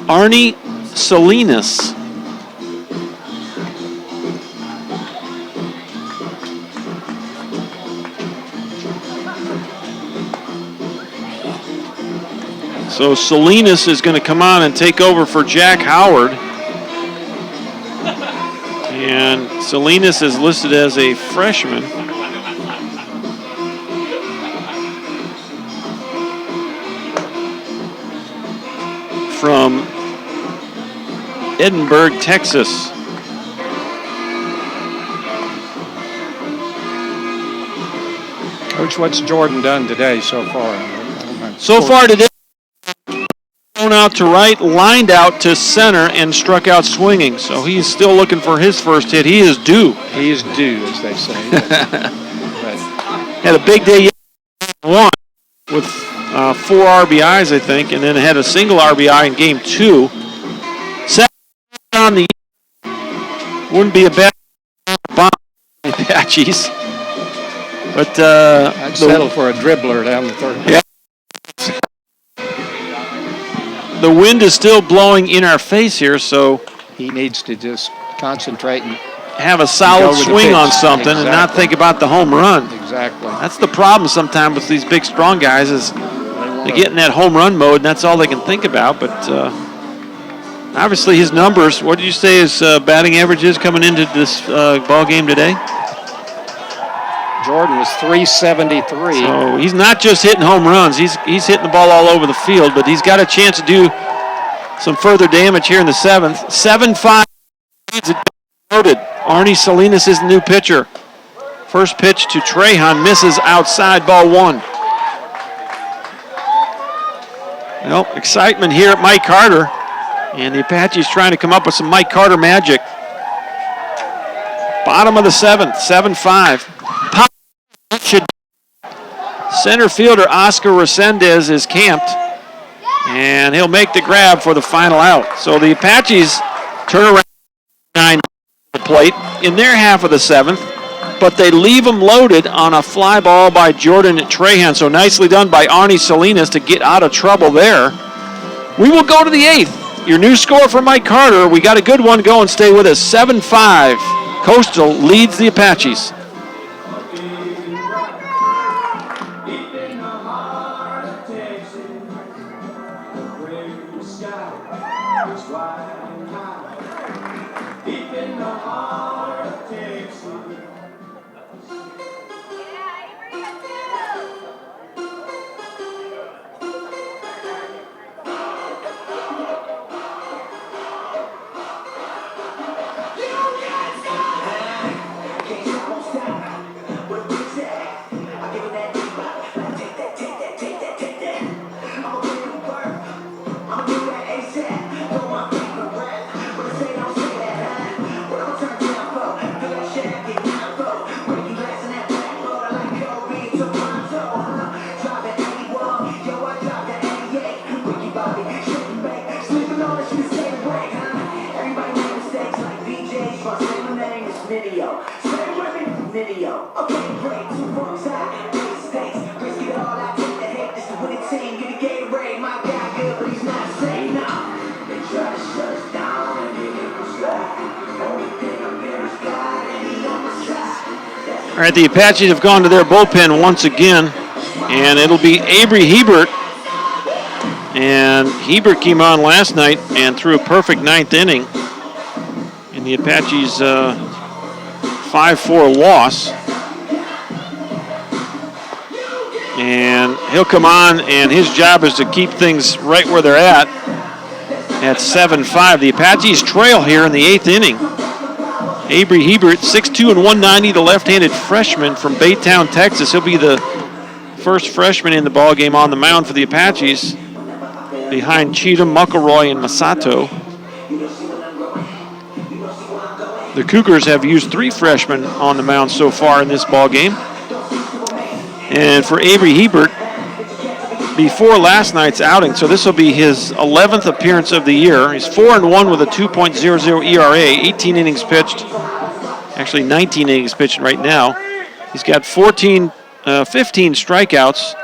Arnie Salinas. So Salinas is going to come on and take over for Jack Howard. And Salinas is listed as a freshman. From Edinburgh, Texas. Coach, what's Jordan done today so far? So far today, thrown out to right, lined out to center, and struck out swinging. So he's still looking for his first hit. He is due. He is due, as they say. But had a big day yesterday, with 4 RBIs, I think, and then had a single RBI in game 2. Second on the wouldn't be a bad bomb for the Apaches. But I'd settle for a dribbler down the 3rd. Yeah. The wind is still blowing in our face here, so he needs to just concentrate and have a solid swing on something and not think about the home run. Exactly. That's the problem sometimes with these big, strong guys is they get in that home run mode, and that's all they can think about. But obviously his numbers, what did you say his batting average is coming into this ball game today? Jordan was 373. So he's not just hitting home runs. He's hitting the ball all over the field, but he's got a chance to do some further damage here in the 7th. 7-5. Loaded. Arnie Salinas is the new pitcher. First pitch to Trahan misses outside, ball 1. Well, excitement here at Mike Carter. And the Apaches trying to come up with some Mike Carter magic. Bottom of the 7th, 7-5. Center fielder Oscar Resendez is camped, and he'll make the grab for the final out. So the Apaches turn around 9 the plate in their half of the 7th, but they leave them loaded on a fly ball by Jordan Trahan. So nicely done by Arnie Salinas to get out of trouble there. We will go to the 8th. Your new score for Mike Carter. We got a good one going. Stay with us. 7-5. Coastal leads the Apaches. All right, the Apaches have gone to their bullpen once again, and it'll be Avery Hebert. And Hebert came on last night and threw a perfect ninth inning in the Apaches' 5-4 loss. And he'll come on, and his job is to keep things right where they're at 7-5. The Apaches trail here in the 8th inning. Avery Hebert, 6'2" and 190, the left-handed freshman from Baytown, Texas. He'll be the first freshman in the ballgame on the mound for the Apaches, behind Cheatham, McElroy, and Masato. The Cougars have used 3 freshmen on the mound so far in this ballgame. And for Avery Hebert, before last night's outing, so this will be his 11th appearance of the year. He's 4-1 with a 2.00 ERA, 18 innings pitched, actually 19 innings pitched right now. He's got 15 strikeouts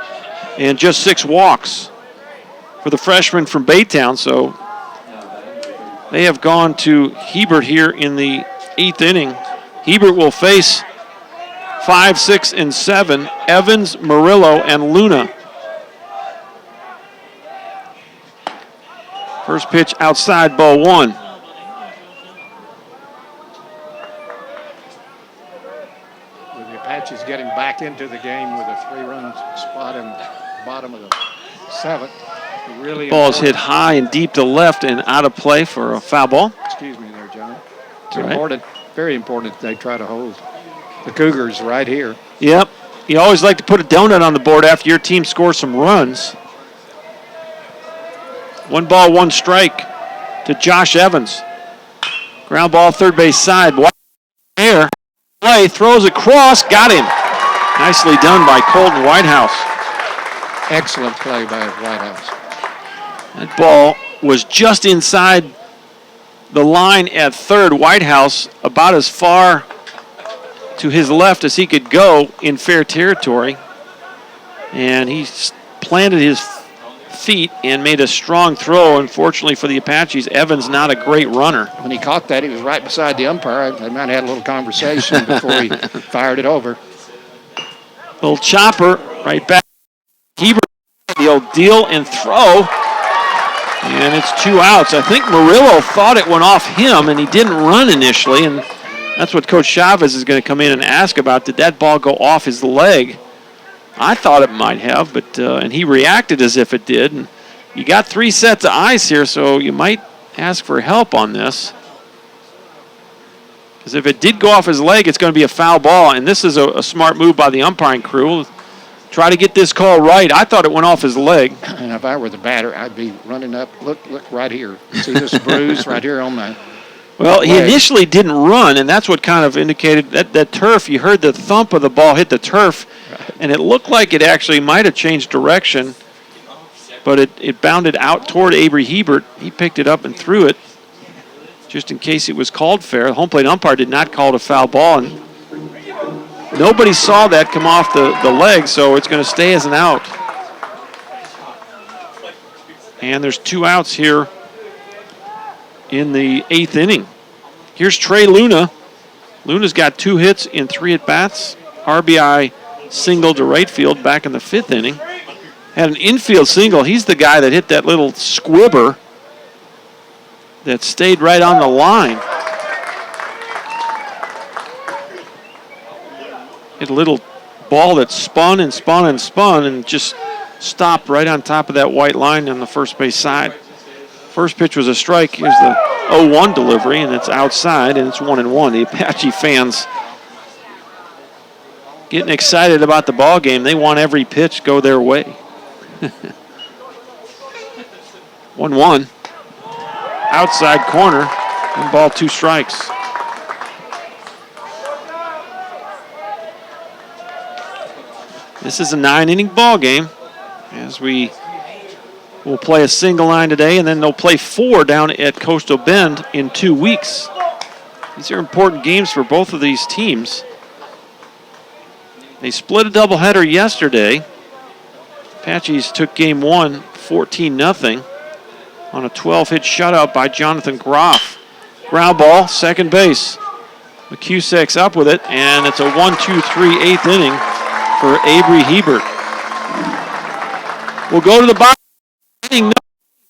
and just 6 walks for the freshman from Baytown. So they have gone to Hebert here in the 8th inning. Hebert will face 5, 6, and 7, Evans, Murillo, and Luna. First pitch outside, ball 1. With the Apaches getting back into the game with a 3-run spot in the bottom of the 7th. Really Ball's hit high and deep to left and out of play for a foul ball. Excuse me there, John. It's All right. important, very important that they try to hold the Cougars right here. Yep. You always like to put a donut on the board after your team scores some runs. 1 ball, 1 strike to Josh Evans. Ground ball, third base side. Air. Play, throws across, got him. Nicely done by Colton Whitehouse. Excellent play by Whitehouse. That ball was just inside the line at third. Whitehouse about as far to his left as he could go in fair territory. And he planted his feet and made a strong throw. Unfortunately for the Apaches, Evans not a great runner. When he caught that, he was right beside the umpire. They might have had a little conversation before he fired it over. Little chopper right back. Hebert, the old deal and throw. And it's 2 outs. I think Murillo thought it went off him, and he didn't run initially. And that's what Coach Chavez is going to come in and ask about. Did that ball go off his leg? I thought it might have, but and he reacted as if it did. And you got 3 sets of eyes here, so you might ask for help on this. Because if it did go off his leg, it's going to be a foul ball. And this is a smart move by the umpiring crew. Try to get this call right. I thought it went off his leg. And if I were the batter, I'd be running up. Look right here. See this bruise right here on my Well, he leg. initially didn't run, and that's what kind of indicated that turf. You heard the thump of the ball hit the turf, and it looked like it actually might have changed direction, but it bounded out toward Avery Hebert. He picked it up and threw it just in case it was called fair. The home plate umpire did not call it a foul ball, and nobody saw that come off the leg, so it's going to stay as an out. And there's 2 outs here in the 8th inning. Here's Trey Luna. Luna's got 2 hits in 3 at-bats. RBI single to right field back in the 5th inning. Had an infield single. He's the guy that hit that little squibber that stayed right on the line. Hit a little ball that spun and spun and spun and just stopped right on top of that white line on the first base side. First pitch was a strike. Here's the 0-1 delivery, and it's outside, and it's 1-1. The Apache fans getting excited about the ball game. They want every pitch go their way. 1-1. Outside corner, 1 ball, 2 strikes. This is a 9-inning ball game, as we will play a single line today, and then they'll play 4 down at Coastal Bend in 2 weeks. These are important games for both of these teams. They split a doubleheader yesterday. Apaches took game 1, 14-0, on a 12-hit shutout by Jonathan Groff. Ground ball, second base. McCusack's up with it, and it's a 1-2-3 eighth inning for Avery Hebert. We'll go to the bottom inning.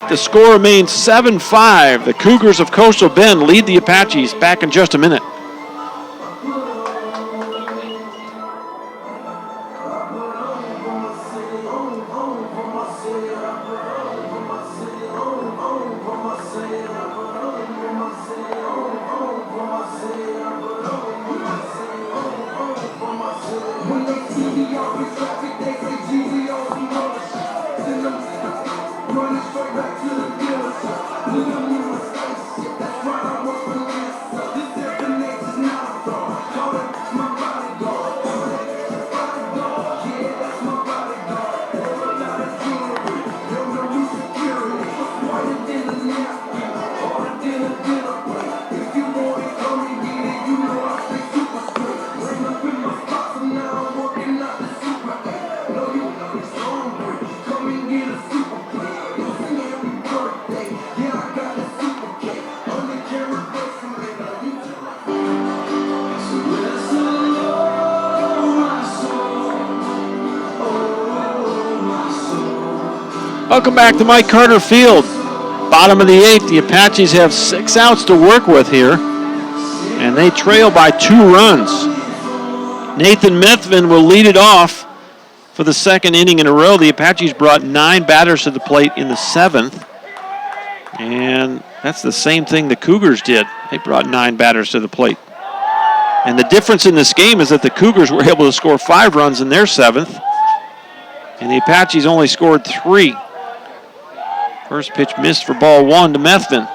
The score remains 7-5. The Cougars of Coastal Bend lead the Apaches. Back in just a minute. Welcome back to Mike Carter Field. Bottom of the eighth, the Apaches have 6 outs to work with here, and they trail by 2 runs. Nathan Methvin will lead it off for the second inning in a row. The Apaches brought 9 batters to the plate in the 7th, and that's the same thing the Cougars did. They brought 9 batters to the plate. And the difference in this game is that the Cougars were able to score 5 runs in their 7th, and the Apaches only scored 3. First pitch missed for ball 1 to Methvin.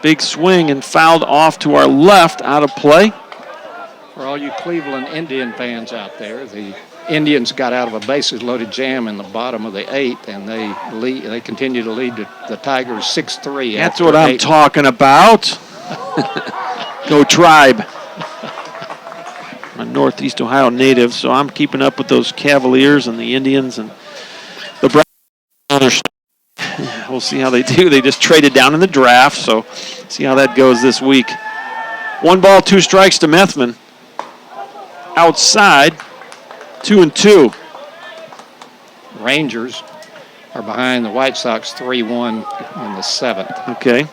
Big swing and fouled off to our left, out of play. For all you Cleveland Indian fans out there, the Indians got out of a bases-loaded jam in the bottom of the 8th, and they continue to lead the Tigers 6-3. That's what I'm talking about. Go Tribe. I'm a Northeast Ohio native, so I'm keeping up with those Cavaliers and the Indians and the Browns. We'll see how they do. They just traded down in the draft, so see how that goes this week. 1 ball, 2 strikes to Methvin. Outside, 2-2. Rangers are behind the White Sox 3-1 in the 7th. Okay,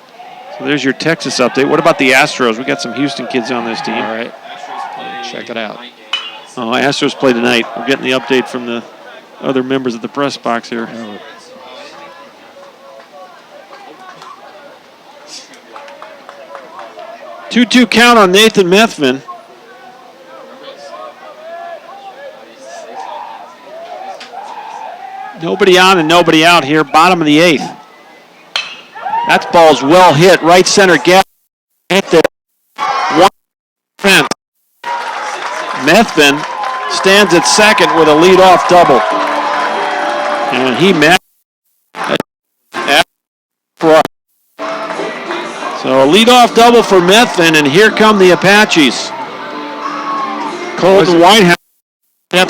so there's your Texas update. What about the Astros? We got some Houston kids on this team. All right, check it out. Oh, Astros play tonight. We're getting the update from the other members of the press box here. 2-2 count on Nathan Methvin. Nobody on and nobody out here. Bottom of the 8th. That ball's well hit. Right center gap. Hit there. 1-10. Methvin stands at second with a leadoff double. And he met. So a leadoff double for Methvin, and here come the Apaches. Colton Whitehouse. There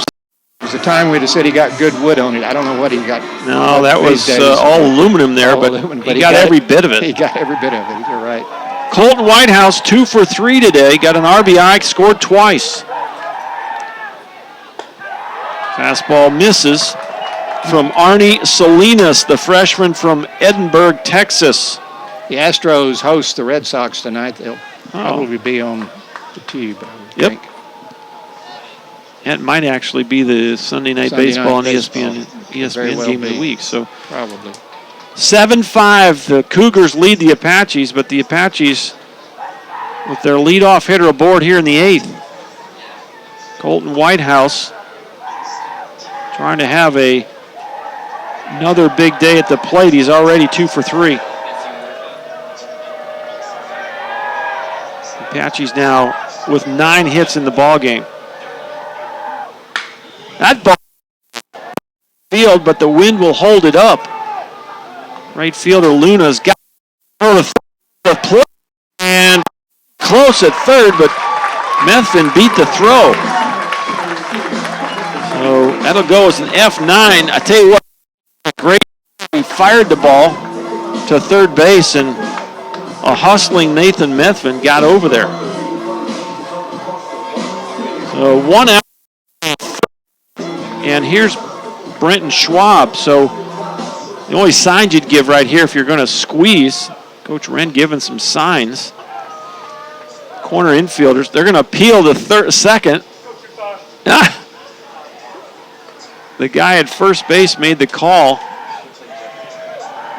was a time we'd have said he got good wood on it. I don't know what he got. No, that was all aluminum there, but he got every bit of it. He got every bit of it. You're right. Colton Whitehouse, 2 for 3 today. Got an RBI, scored twice. Fastball misses from Arnie Salinas, the freshman from Edinburgh, Texas. The Astros host the Red Sox tonight. They'll probably be on the tube, I would think. It might actually be the Sunday Night Baseball on ESPN game of the week. So probably. 7-5, the Cougars lead the Apaches, but the Apaches with their leadoff hitter aboard here in the 8th. Colton Whitehouse trying to have another big day at the plate. He's already 2 for 3. Apaches now with 9 hits in the ball game. That ball field, but the wind will hold it up. Right fielder Luna's got the play and close at third, but Methvin beat the throw. So that'll go as an F9. I tell you what, great. He fired the ball to third base, and a hustling Nathan Methvin got over there. So 1 out. And here's Brenton Schwab. So the only signs you'd give right here if you're going to squeeze, Coach Wren giving some signs. Corner infielders, they're going to appeal to second. The guy at first base made the call.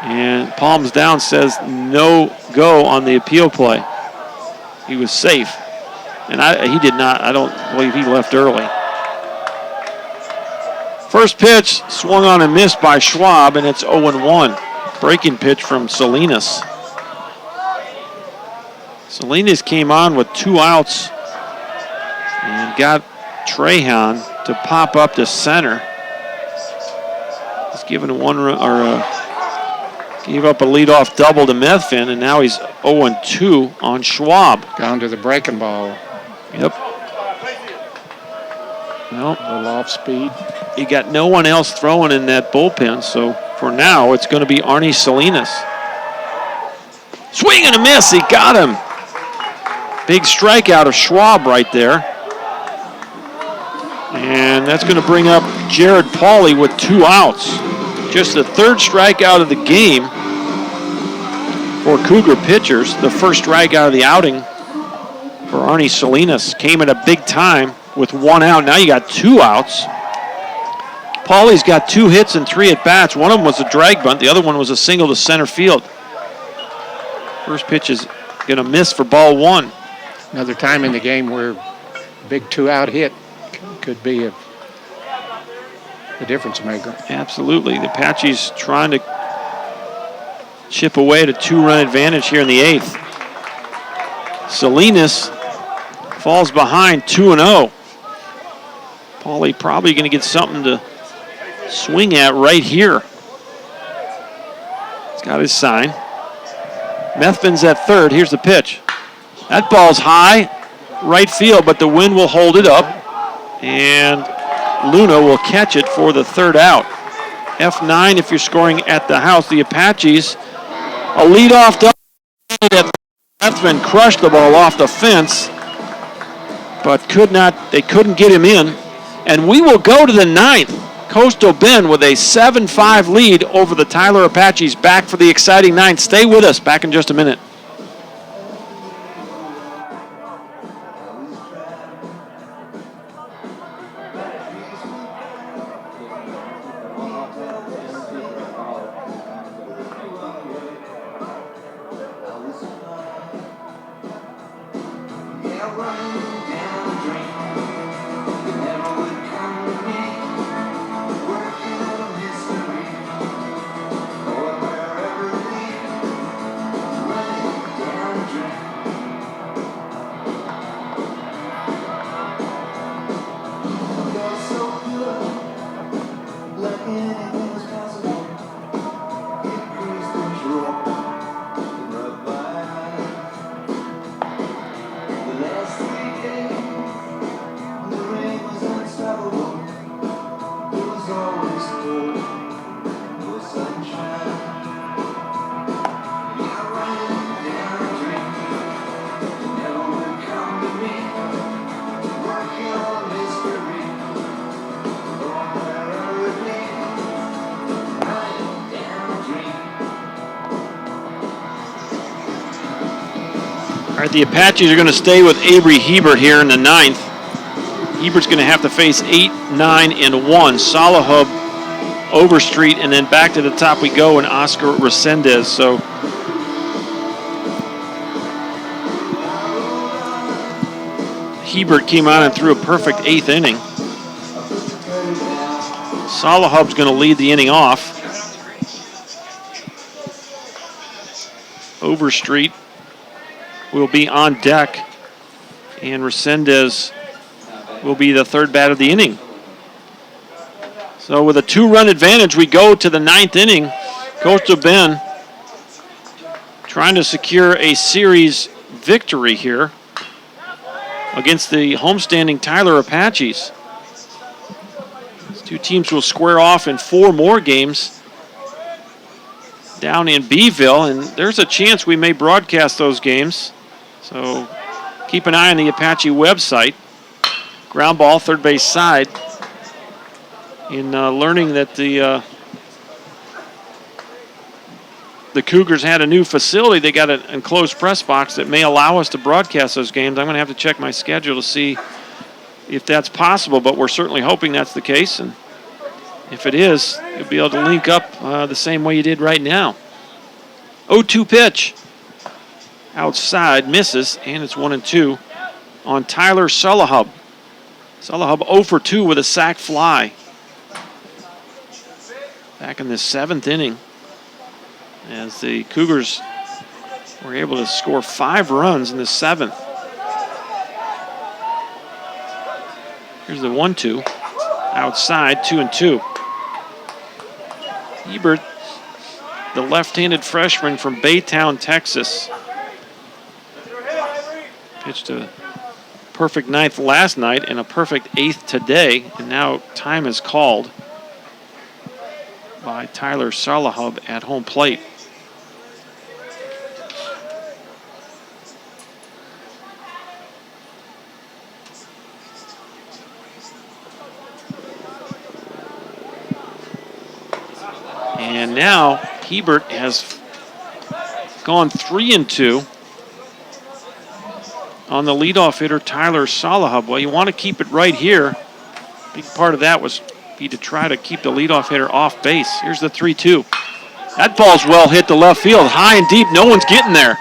And palms down says no go on the appeal play. He was safe. And he did not, I don't believe he left early. First pitch swung on and missed by Schwab, and it's 0-1. Breaking pitch from Salinas. Salinas came on with 2 outs and got Trahan to pop up to center. He's given gave up a leadoff double to Methvin, and now he's 0-2 on Schwab. Gone to the breaking ball. Yep. Well, a little off speed. You got no one else throwing in that bullpen, so for now it's going to be Arnie Salinas. Swing and a miss, he got him. Big strikeout of Schwab right there. And that's going to bring up Jared Pauly with 2 outs. Just the 3rd strikeout of the game for Cougar pitchers. The first strikeout of the outing for Arnie Salinas. Came at a big time with 1 out. Now you got 2 outs. Pauly's got 2 hits and 3 at-bats. One of them was a drag bunt. The other one was a single to center field. First pitch is going to miss for ball 1. Another time in the game where a big 2-out hit could be the difference maker. Absolutely. The Apaches trying to chip away at a 2-run advantage here in the 8th. Salinas falls behind 2-0. Pauly probably going to get something to swing at right here. He's got his sign. Methvin's at third. Here's the pitch. That ball's high, right field, but the wind will hold it up, and Luna will catch it for the 3rd out. F9 if you're scoring at the house. The Apaches, a leadoff double. Methvin crushed the ball off the fence, but they couldn't get him in. And we will go to the 9th. Coastal Bend with a 7-5 lead over the Tyler Apaches. Back for the exciting 9th. Stay with us. Back in just a minute. The Apaches are going to stay with Avery Hebert here in the 9th. Hebert's going to have to face 8, 9, and 1. Salahub, Overstreet, and then back to the top we go, and Oscar Resendez. So Hebert came on and threw a perfect 8th inning. Salahub's going to lead the inning off. Overstreet will be on deck, and Resendez will be the 3rd bat of the inning. So with a 2-run advantage, we go to the 9th inning. Coastal Bend trying to secure a series victory here against the homestanding Tyler Apaches. These 2 teams will square off in 4 more games down in Beeville, and there's a chance we may broadcast those games. So keep an eye on the Apache website. Ground ball, third base side. In learning that the Cougars had a new facility, they got an enclosed press box that may allow us to broadcast those games. I'm going to have to check my schedule to see if that's possible, but we're certainly hoping that's the case. And if it is, you'll be able to link up the same way you did right now. 0-2 pitch. Outside, misses, and it's 1-2 on Tyler Sulahub. Sulahub 0 for 2 with a sac fly. Back in the 7th inning, as the Cougars were able to score 5 runs in the 7th. Here's the 1-2. Outside, 2-2. Hebert, the left-handed freshman from Baytown, Texas. Pitched a perfect 9th last night and a perfect 8th today, and now time is called by Tyler Sulahub at home plate. And now Hebert has gone 3-2 on the leadoff hitter, Tyler Sulahub. Well, you want to keep it right here. Big part of that was to try to keep the leadoff hitter off base. Here's the 3-2. That ball's well hit to left field, high and deep. No one's getting there.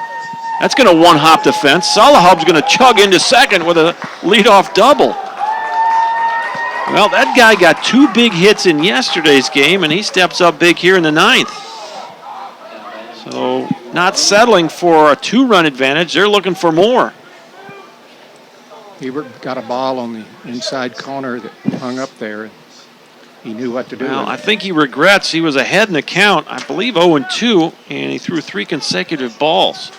That's going to one-hop the fence. Sulahub's going to chug into second with a leadoff double. Well, that guy got 2 big hits in yesterday's game, and he steps up big here in the 9th. So not settling for a 2-run advantage. They're looking for more. Hebert got a ball on the inside corner that hung up there. He knew what to do. Well, I think he regrets he was ahead in the count, I believe 0-2, and he threw 3 consecutive balls.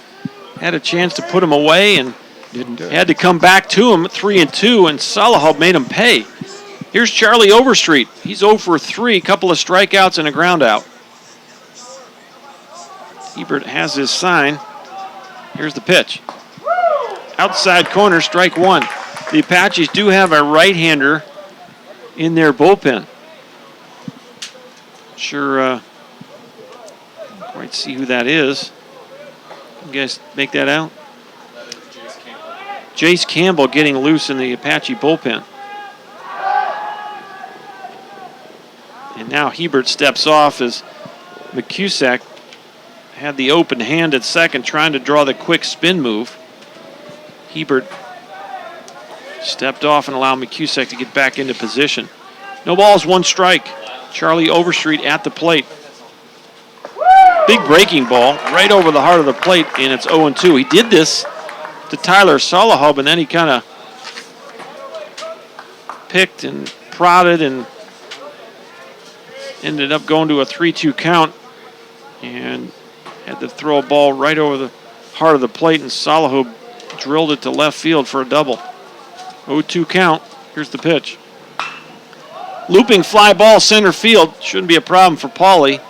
Had a chance to put him away and Didn't do it. had to come back to him at 3-2, and Sulahub made him pay. Here's Charlie Overstreet. He's 0 for 3, couple of strikeouts and a ground out. Hebert has his sign. Here's the pitch. Outside corner, strike 1. The Apaches do have a right-hander in their bullpen. Sure, quite see who that is. You guys make that out? Jace Campbell getting loose in the Apache bullpen. And now Hebert steps off as McCusack had the open hand at second, trying to draw the quick spin move. Hebert stepped off and allowed McCusack to get back into position. No balls, 1 strike. Charlie Overstreet at the plate. Big breaking ball right over the heart of the plate, and it's 0-2. He did this to Tyler Sulahub, and then he kind of picked and prodded and ended up going to a 3-2 count and had to throw a ball right over the heart of the plate, and Sulahub drilled it to left field for a double. 0-2 count. Here's the pitch. Looping fly ball center field. Shouldn't be a problem for Pauly.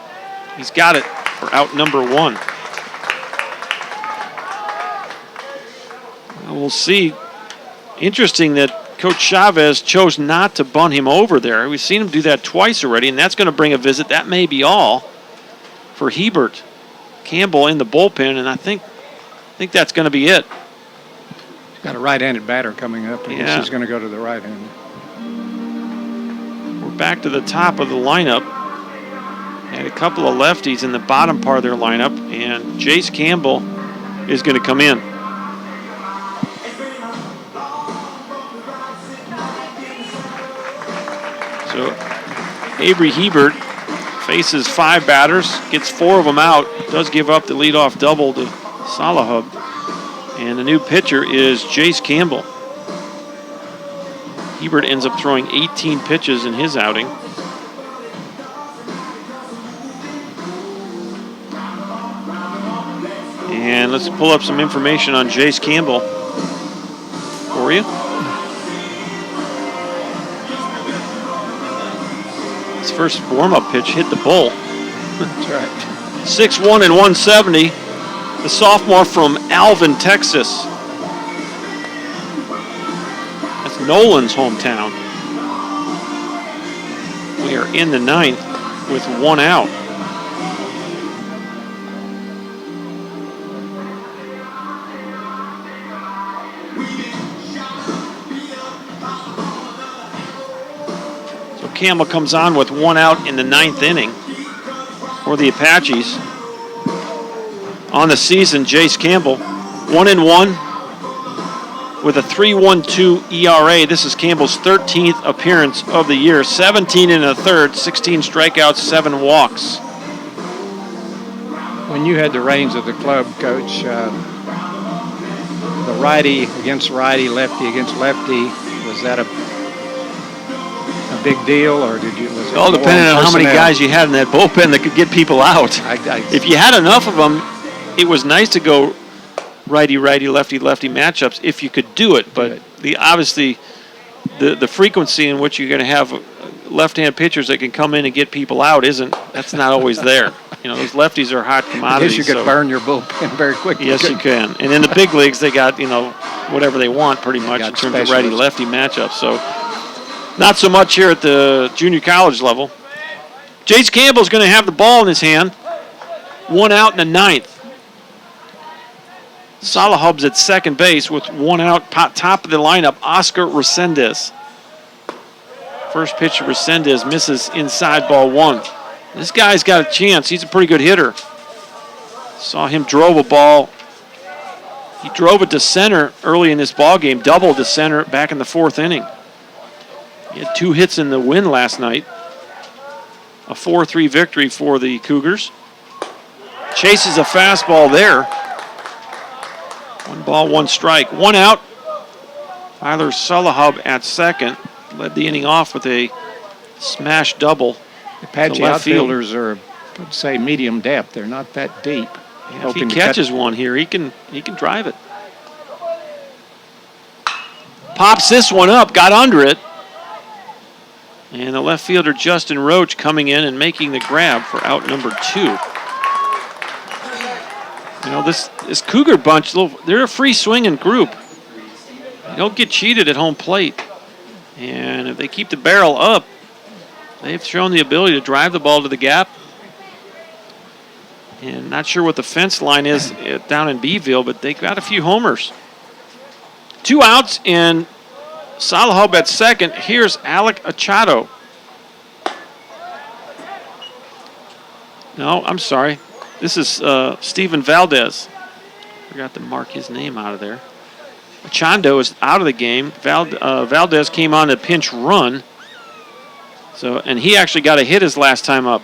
He's got it for out number 1. Well, we'll see. Interesting that Coach Chavez chose not to bunt him over there. We've seen him do that twice already, and that's going to bring a visit. That may be all for Hebert. Campbell in the bullpen, and I think that's going to be it. Got a right-handed batter coming up. I guess he's going to go to the right hand. We're back to the top of the lineup. And a couple of lefties in the bottom part of their lineup, and Jace Campbell is going to come in. So Avery Hebert faces 5 batters, gets 4 of them out, does give up the leadoff double to Sulahub. And the new pitcher is Jace Campbell. Hebert ends up throwing 18 pitches in his outing. And let's pull up some information on Jace Campbell for you. His first warm-up pitch hit the bull. That's right. 6'1" and 170. The sophomore from Alvin, Texas. That's Nolan's hometown. We are in the 9th with 1 out. So Campbell comes on with 1 out in the 9th inning for the Apaches. On the season, Jace Campbell, 1-1 with a 3.12 ERA. This is Campbell's 13th appearance of the year. 17 and a third, 16 strikeouts, 7 walks. When you had the reins of the club, Coach, the righty against righty, lefty against lefty, was that a big deal, or was it all depending on how many personnel? guys you had in that bullpen that could get people out. If you had enough of them, it was nice to go righty-righty, lefty-lefty matchups if you could do it. But obviously the frequency in which you're going to have left-hand pitchers that can come in and get people out that's not always there. Those lefties are hot commodities. I guess you could burn your bullpen very quickly. Yes, you can. And in the big leagues, they got, whatever they want pretty much in terms of righty-lefty matchups. So not so much here at the junior college level. Jace Campbell's going to have the ball in his hand. 1 out in the 9th. Salahub's at second base with 1 out. Top of the lineup, Oscar Resendez. First pitch to Resendez misses inside, ball 1. This guy's got a chance. He's a pretty good hitter. Saw him drove a ball. He drove it to center early in this ball game, doubled to center back in the 4th inning. He had 2 hits in the win last night. A 4-3 victory for the Cougars. Chases a fastball there. 1 ball, 1 strike. 1 out. Tyler Salahub at second. Led the inning off with a smash double. The Apache outfielders are, let's say, medium depth. They're not that deep. Yeah, if he catches one here, he can drive it. Pops this one up, got under it. And the left fielder, Justin Roach, coming in and making the grab for out number 2. This Cougar bunch, they're a free swinging group. They don't get cheated at home plate. And if they keep the barrel up, they've shown the ability to drive the ball to the gap. And not sure what the fence line is down in Beeville, but they got a few homers. 2 outs and Salahub at second. Here's Alec Achado. No, I'm sorry. This is Steven Valdez. Forgot to mark his name out of there. Achado is out of the game. Valdez came on a pinch run. And he actually got a hit his last time up.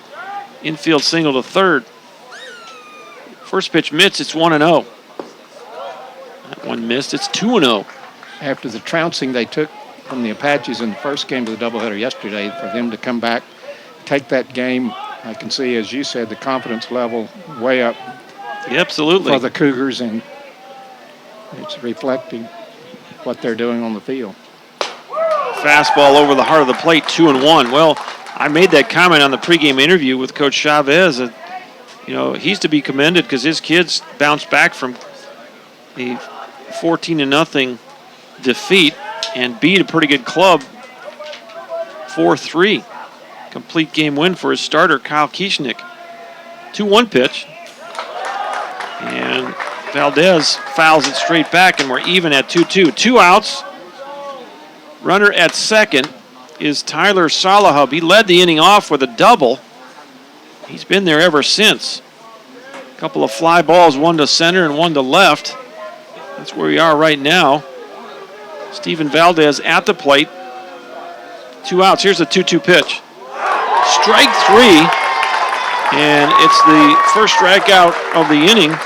Infield single to third. First pitch missed, it's 1-0. That one missed, it's 2-0. After the trouncing they took from the Apaches in the first game of the doubleheader yesterday, for them to come back, take that game, I can see, as you said, the confidence level way up. Absolutely. For the Cougars, and it's reflecting what they're doing on the field. Fastball over the heart of the plate, 2-1. Well, I made that comment on the pregame interview with Coach Chavez that, he's to be commended because his kids bounced back from a 14-0 defeat and beat a pretty good club 4-3. Complete game win for his starter, Kyle Kieschnick. 2-1 pitch. And Valdez fouls it straight back, and we're even at 2-2. 2 outs. Runner at second is Tyler Salahub. He led the inning off with a double. He's been there ever since. A couple of fly balls, one to center and one to left. That's where we are right now. Steven Valdez at the plate. 2 outs. Here's a 2-2 pitch. Strike 3. And it's the first strikeout of the inning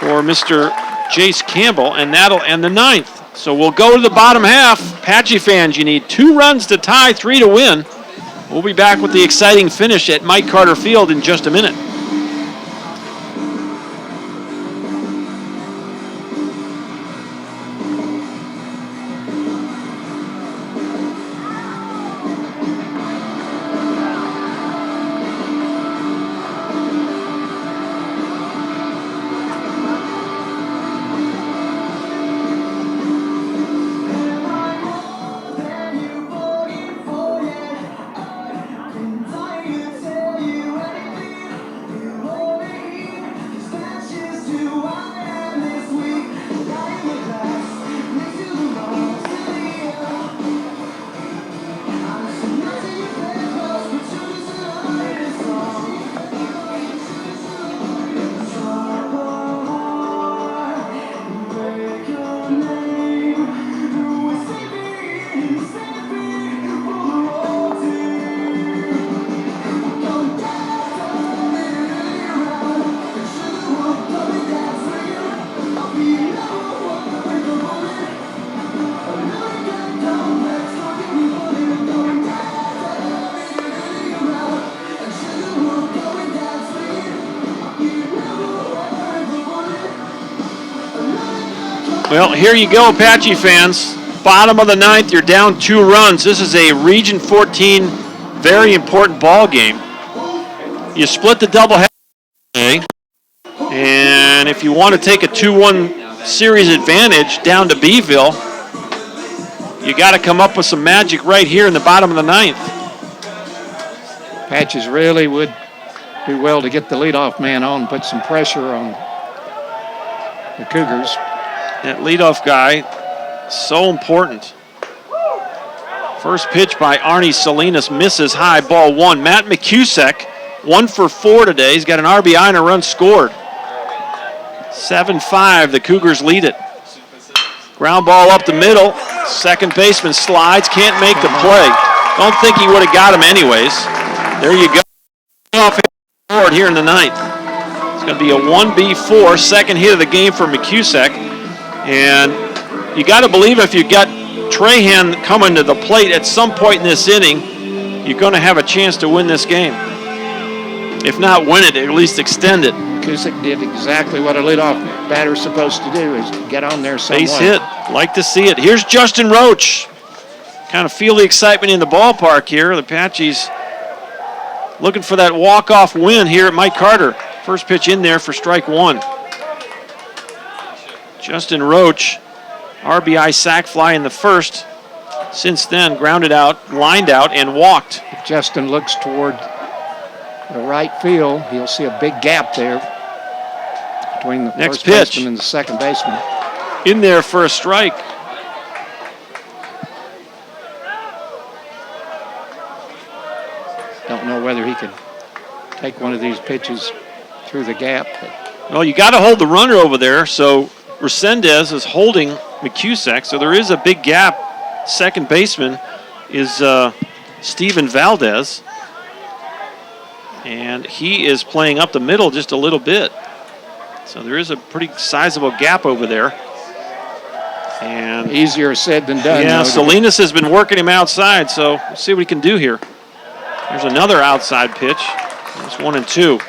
for Mr. Jace Campbell, and that'll end the 9th. So we'll go to the bottom half. Apache fans, you need 2 runs to tie, 3 to win. We'll be back with the exciting finish at Mike Carter Field in just a minute. Well, here you go, Apache fans. Bottom of the ninth, you're down 2 runs. This is a Region 14 very important ball game. You split the doubleheader today, and if you want to take a 2-1 series advantage down to Beeville, you got to come up with some magic right here in the bottom of the ninth. Patches really would do well to get the leadoff man on, put some pressure on the Cougars. That leadoff guy, so important. First pitch by Arnie Salinas misses high, ball 1. Matt McCusack, 1 for 4 today. He's got an RBI and a run scored. 7-5, the Cougars lead it. Ground ball up the middle. Second baseman slides, can't make the play. Don't think he would have got him anyways. There you go. Off forward here in the ninth. It's going to be a 1B4, second hit of the game for McCusack. And you got to believe if you got Trahan coming to the plate at some point in this inning, you're going to have a chance to win this game. If not win it, at least extend it. Cusick did exactly what a leadoff batter's supposed to do, is get on there somewhat. Base hit. Like to see it. Here's Justin Roach. Kind of feel the excitement in the ballpark here. The Apaches looking for that walk-off win here at Mike Carter. First pitch in there for strike 1. Justin Roach, RBI sac fly in the first. Since then, grounded out, lined out, and walked. If Justin looks toward the right field, he'll see a big gap there between the Next first pitch. baseman and the second baseman. In there for a strike. Don't know whether he can take one of these pitches through the gap. But Well, you got to hold the runner over there, so Resendez is holding McCusack, so there is a big gap. Second baseman is Steven Valdez, and he is playing up the middle just a little bit. So there is a pretty sizable gap over there. And easier said than done. yeah, though, Salinas has been working him outside, so we'll see what he can do here. There's another outside pitch. There's 1-2.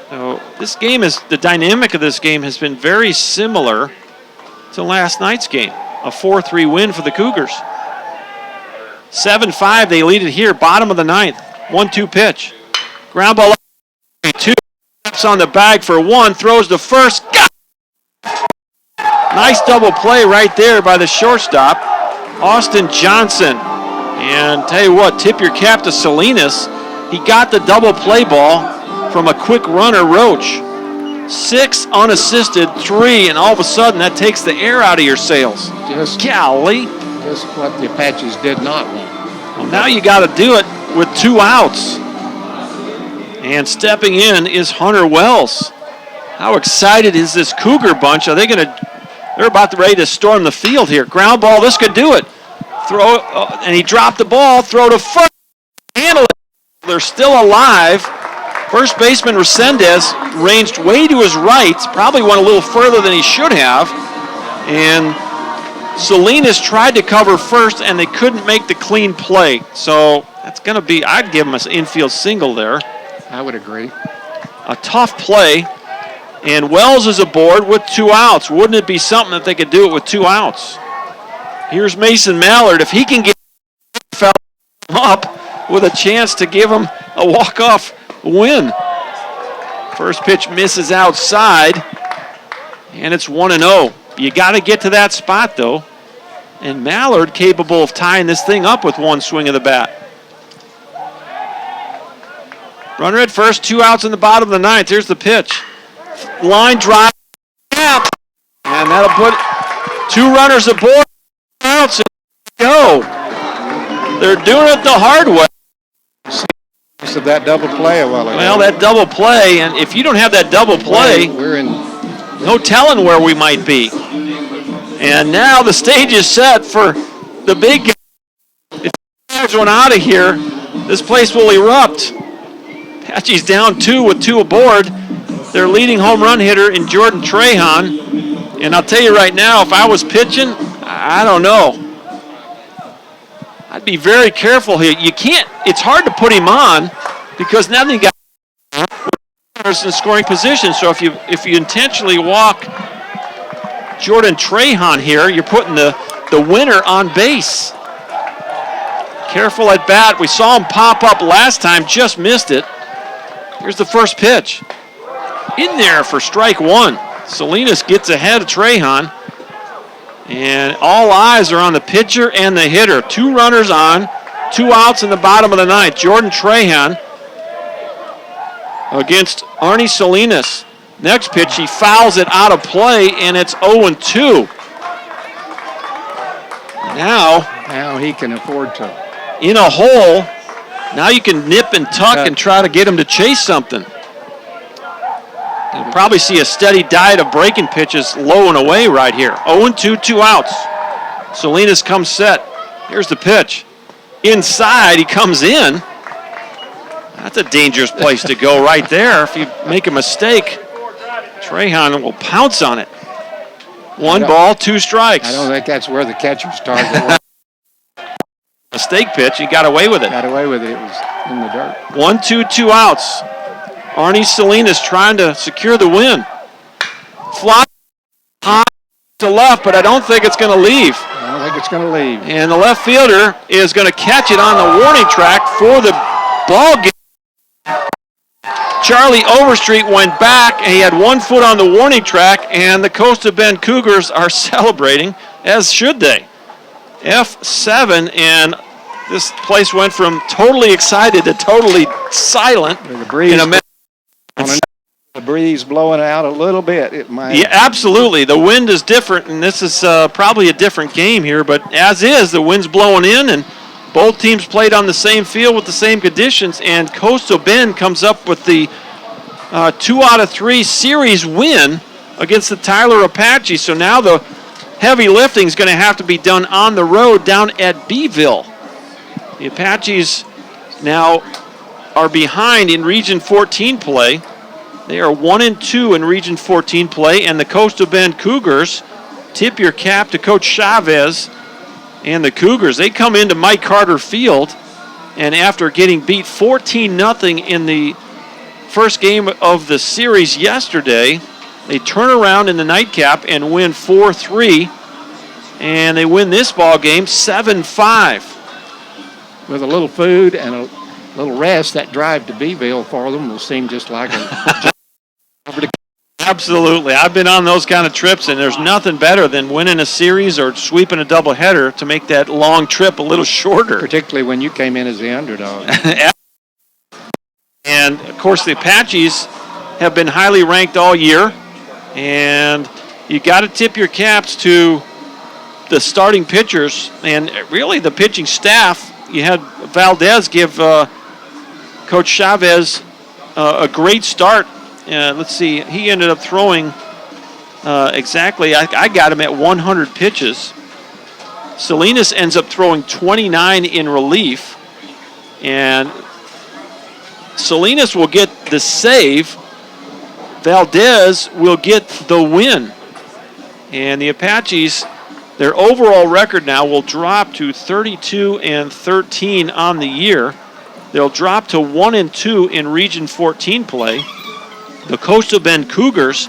So this game is, the dynamic of this game has been very similar to last night's game. A 4-3 win for the Cougars. 7-5, they lead it here, bottom of the ninth. 1-2 pitch. Ground ball up, 2. Steps on the bag for 1, throws to first. Got it! Nice double play right there by the shortstop, Austin Johnson. And tell you what, tip your cap to Salinas. He got the double play ball from a quick runner, Roach. 6 unassisted, 3, and all of a sudden that takes the air out of your sails. Golly. Just what the Apaches did not want. Well, now you got to do it with 2 outs. And stepping in is Hunter Wells. How excited is this Cougar bunch? Are they going to? They're about ready to storm the field here. Ground ball, this could do it. Throw, and he dropped the ball. Throw to first. Handle it. They're still alive. First baseman Resendez ranged way to his right. Probably went a little further than he should have. And Salinas tried to cover first, and they couldn't make the clean play. So that's going to be, I'd give him an infield single there. I would agree. A tough play. And Wells is aboard with 2 outs. Wouldn't it be something that they could do it with 2 outs? Here's Mason Mallard. If he can get up with a chance to give him a walk-off win. First pitch misses outside, and it's 1-0. You got to get to that spot, though. And Mallard capable of tying this thing up with 1 swing of the bat. Runner at first, 2 outs in the bottom of the ninth. Here's the pitch. Line drive, and that'll put 2 runners aboard. Outs and go. They're doing it the hard way. So that double play a while ago. Well, that double play, and if you don't have that double play, we're in. No telling where we might be. And now the stage is set for the big game. If there's one out of here, this place will erupt. Apache's down 2 with 2 aboard. Their leading home run hitter in Jordan Trahan. And I'll tell you right now, if I was pitching, I don't know. I'd be very careful here. You can't, it's hard to put him on because now you got runners in scoring position. So if you intentionally walk Jordan Trahan here. You're putting the winner on base. Careful at bat. We saw him pop up last time, just missed it. Here's the first pitch. In there for strike one. Salinas gets ahead of Trahan. And all eyes are on the pitcher and the hitter. 2 runners on, 2 outs in the bottom of the ninth. Jordan Trahan against Arnie Salinas. Next pitch, he fouls it out of play, and it's 0-2. Now he can afford to. In a hole, now you can nip and tuck and try to get him to chase something. You'll probably see a steady diet of breaking pitches low and away right here. 0-2, 2 outs. Salinas comes set. Here's the pitch. Inside, he comes in. That's a dangerous place to go right there. If you make a mistake, Trahan will pounce on it. 1 ball, 2 strikes. I don't think that's where the catcher's target was. Mistake pitch, he got away with it. Got away with it. It was in the dirt. 1-2, 2 outs. Arnie Salinas trying to secure the win. Fly high to left, but I don't think it's going to leave. I don't think it's going to leave. And the left fielder is going to catch it on the warning track for the ball game. Charlie Overstreet went back, and he had 1 foot on the warning track, and the Costa Bend Cougars are celebrating, as should they. F7, and this place went from totally excited to totally silent. The breeze blowing out a little bit. It might. Yeah, absolutely. The wind is different, and this is probably a different game here. But as is, the wind's blowing in, and both teams played on the same field with the same conditions. And Coastal Bend comes up with the 2 out of 3 series win against the Tyler Apache. So now the heavy lifting is going to have to be done on the road down at Beeville. The Apaches now are behind in Region 14 play. They are 1-2 in Region 14 play, and the Coastal Bend Cougars, tip your cap to Coach Chavez and the Cougars. They come into Mike Carter Field, and after getting beat 14-0 in the first game of the series yesterday, they turn around in the nightcap and win 4-3, and they win this ball game 7-5. With a little food and a little rest, that drive to Beeville for them will seem just like a... Absolutely. I've been on those kind of trips, and there's nothing better than winning a series or sweeping a doubleheader to make that long trip a little shorter. Particularly when you came in as the underdog. And, of course, the Apaches have been highly ranked all year, and you got to tip your caps to the starting pitchers and really the pitching staff. You had Valdez give Coach Chavez a great start. Let's see, he ended up throwing exactly, I got him at 100 pitches. Salinas ends up throwing 29 in relief, and Salinas will get the save. Valdez will get the win. And the Apaches, their overall record now will drop to 32-13 on the year. They'll drop to 1-2 in Region 14 play. The Coastal Bend Cougars,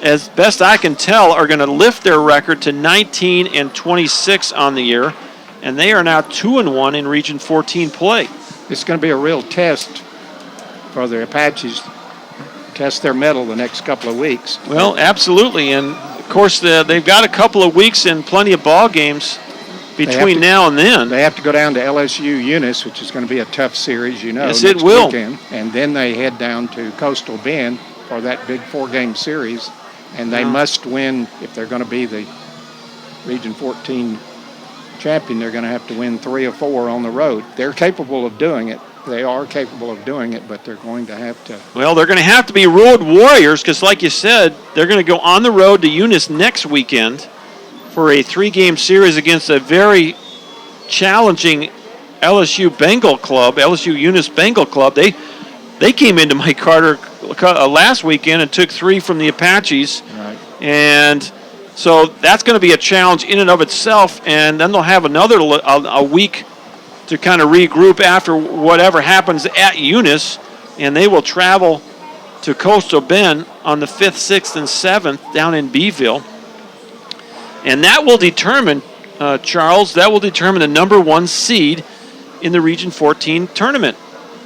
as best I can tell, are going to lift their record to 19-26 on the year, and they are now 2-1 in Region 14 play. It's going to be a real test for the Apaches, test their mettle the next couple of weeks. Well, absolutely, and of course they've got a couple of weeks and plenty of ball games between now and then. They have to go down to LSU Eunice, which is going to be a tough series, you know. Yes, it will. Weekend. And then they head down to Coastal Bend for that big 4-game series, and they must win if they're going to be the Region 14 champion. They're going to have to win 3 or 4 on the road. They're capable of doing it. They are capable of doing it, but they're going to have to. Well, they're going to have to be road warriors because, like you said, they're going to go on the road to Eunice next weekend for a 3-game series against a very challenging LSU Bengal club, LSU Eunice Bengal club. They came into Mike Carter last weekend and took 3 from the Apaches. Right. And so that's going to be a challenge in and of itself, and then they'll have another a week to kind of regroup after whatever happens at Eunice, and they will travel to Coastal Bend on the 5th, 6th, and 7th down in Beeville. And that will determine, Charles, that will determine the number 1 seed in the Region 14 tournament.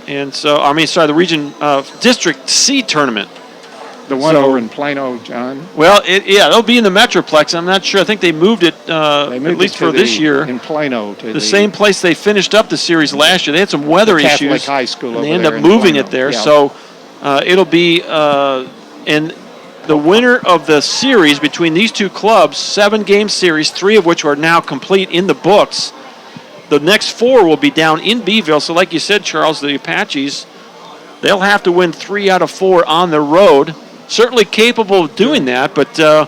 And so, the Region District C tournament. The one over in Plano, John. Well, it'll be in the Metroplex. I'm not sure. I think they moved it, at least for this year. In Plano. To the same place they finished up the series last year. They had some weather issues. Catholic High School and over they end there up in moving Plano. it there. Yeah. So it'll be, and the winner of the series between these two clubs, 7-game series, 3 of which are now complete in the books. The next 4 will be down in Beeville. So like you said, Charles, the Apaches, they'll have to win 3 out of 4 on the road. Certainly capable of doing that, but tell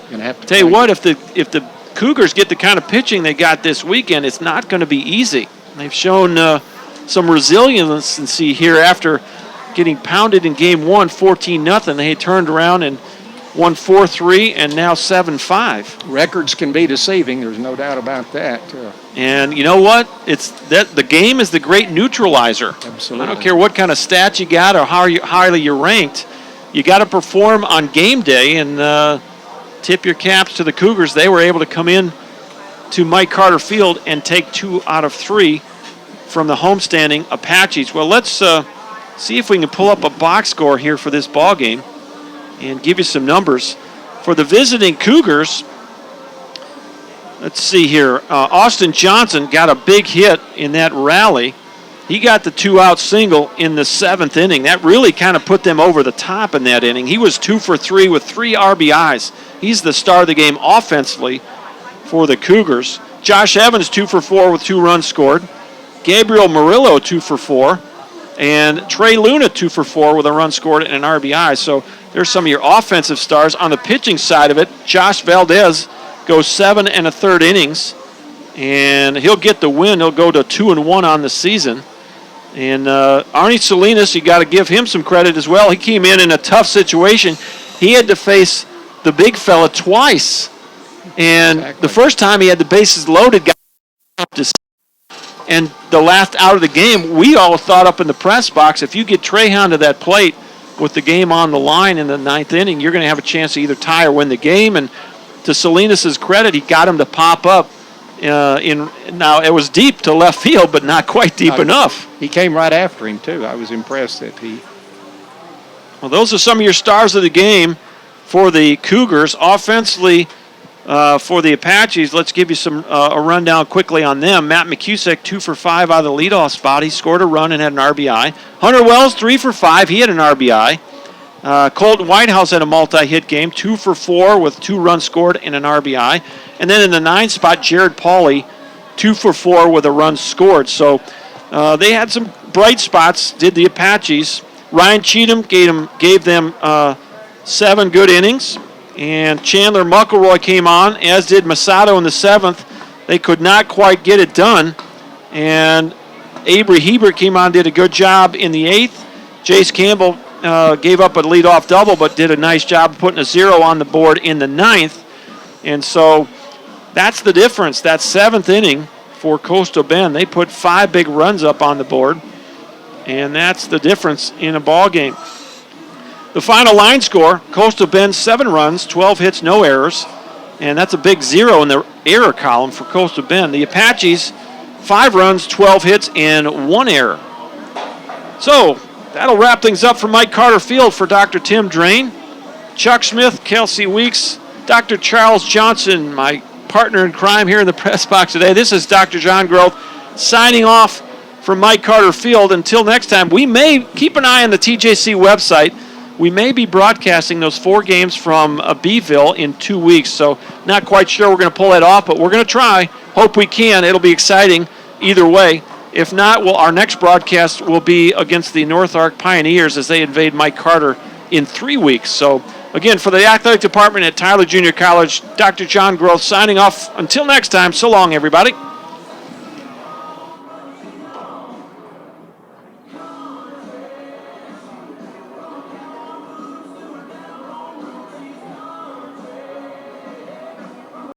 you what, if the Cougars get the kind of pitching they got this weekend, it's not going to be easy. They've shown some resiliency here after getting pounded in Game 1, 14-0. They turned around and won 4-3 and now 7-5. Records can be deceiving. There's no doubt about that. And you know what? It's that the game is the great neutralizer. Absolutely. I don't care what kind of stats you got or how highly you're ranked. You got to perform on game day, and tip your caps to the Cougars. They were able to come in to Mike Carter Field and take 2 out of 3 from the homestanding Apaches. Well, let's see if we can pull up a box score here for this ball game and give you some numbers. For the visiting Cougars, let's see here. Austin Johnson got a big hit in that rally. He got the 2-out single in the 7th inning. That really kind of put them over the top in that inning. He was 2 for 3 with 3 RBIs. He's the star of the game offensively for the Cougars. Josh Evans 2 for 4 with 2 runs scored. Gabriel Murillo 2 for 4. And Trey Luna 2 for 4 with a run scored and an RBI. So there's some of your offensive stars. On the pitching side of it, Josh Valdez goes 7 1/3 innings. And he'll get the win. He'll go to 2-1 on the season. And Arnie Salinas, you got to give him some credit as well. He came in a tough situation. He had to face the big fella twice. And the first time he had the bases loaded, got up to, and the last out of the game, we all thought up in the press box, if you get Trahan to that plate with the game on the line in the 9th inning, you're going to have a chance to either tie or win the game. And to Salinas' credit, he got him to pop up. Now, it was deep to left field, but not quite deep enough. He came right after him, too. I was impressed that he... Well, those are some of your stars of the game for the Cougars. Offensively, for the Apaches, let's give you some a rundown quickly on them. Matt McCusick, 2 for 5 out of the leadoff spot. He scored a run and had an RBI. Hunter Wells, 3 for 5. He had an RBI. Colton Whitehouse had a multi-hit game, 2 for 4 with 2 runs scored and an RBI. And then in the 9th spot, Jared Pauly, 2 for 4 with a run scored. So they had some bright spots, did the Apaches. Ryan Cheatham gave them 7 good innings. And Chandler McElroy came on, as did Masato in the 7th. They could not quite get it done. And Avery Hebert came on, did a good job in the 8th. Jace Campbell gave up a leadoff double, but did a nice job putting a 0 on the board in the 9th. And so that's the difference. That 7th inning for Coastal Bend, they put 5 big runs up on the board, and that's the difference in a ball game. The final line score, Coastal Bend 7 runs, 12 hits, no errors, and that's a big 0 in the error column for Coastal Bend. The Apaches, 5 runs, 12 hits, and 1 error. So that'll wrap things up for Mike Carter Field. For Dr. Tim Drain, Chuck Smith, Kelsey Weeks, Dr. Charles Johnson, my partner in crime here in the press box today. This is Dr. John Groth signing off from Mike Carter Field. Until next time, we may keep an eye on the TJC website. We may be broadcasting those 4 games from Beeville in 2 weeks, so not quite sure we're going to pull that off, but we're going to try. Hope we can. It'll be exciting either way. If not, our next broadcast will be against the North Ark Pioneers as they invade Mike Carter in 3 weeks. So, again, for the athletic department at Tyler Junior College, Dr. John Groth signing off. Until next time, so long, everybody.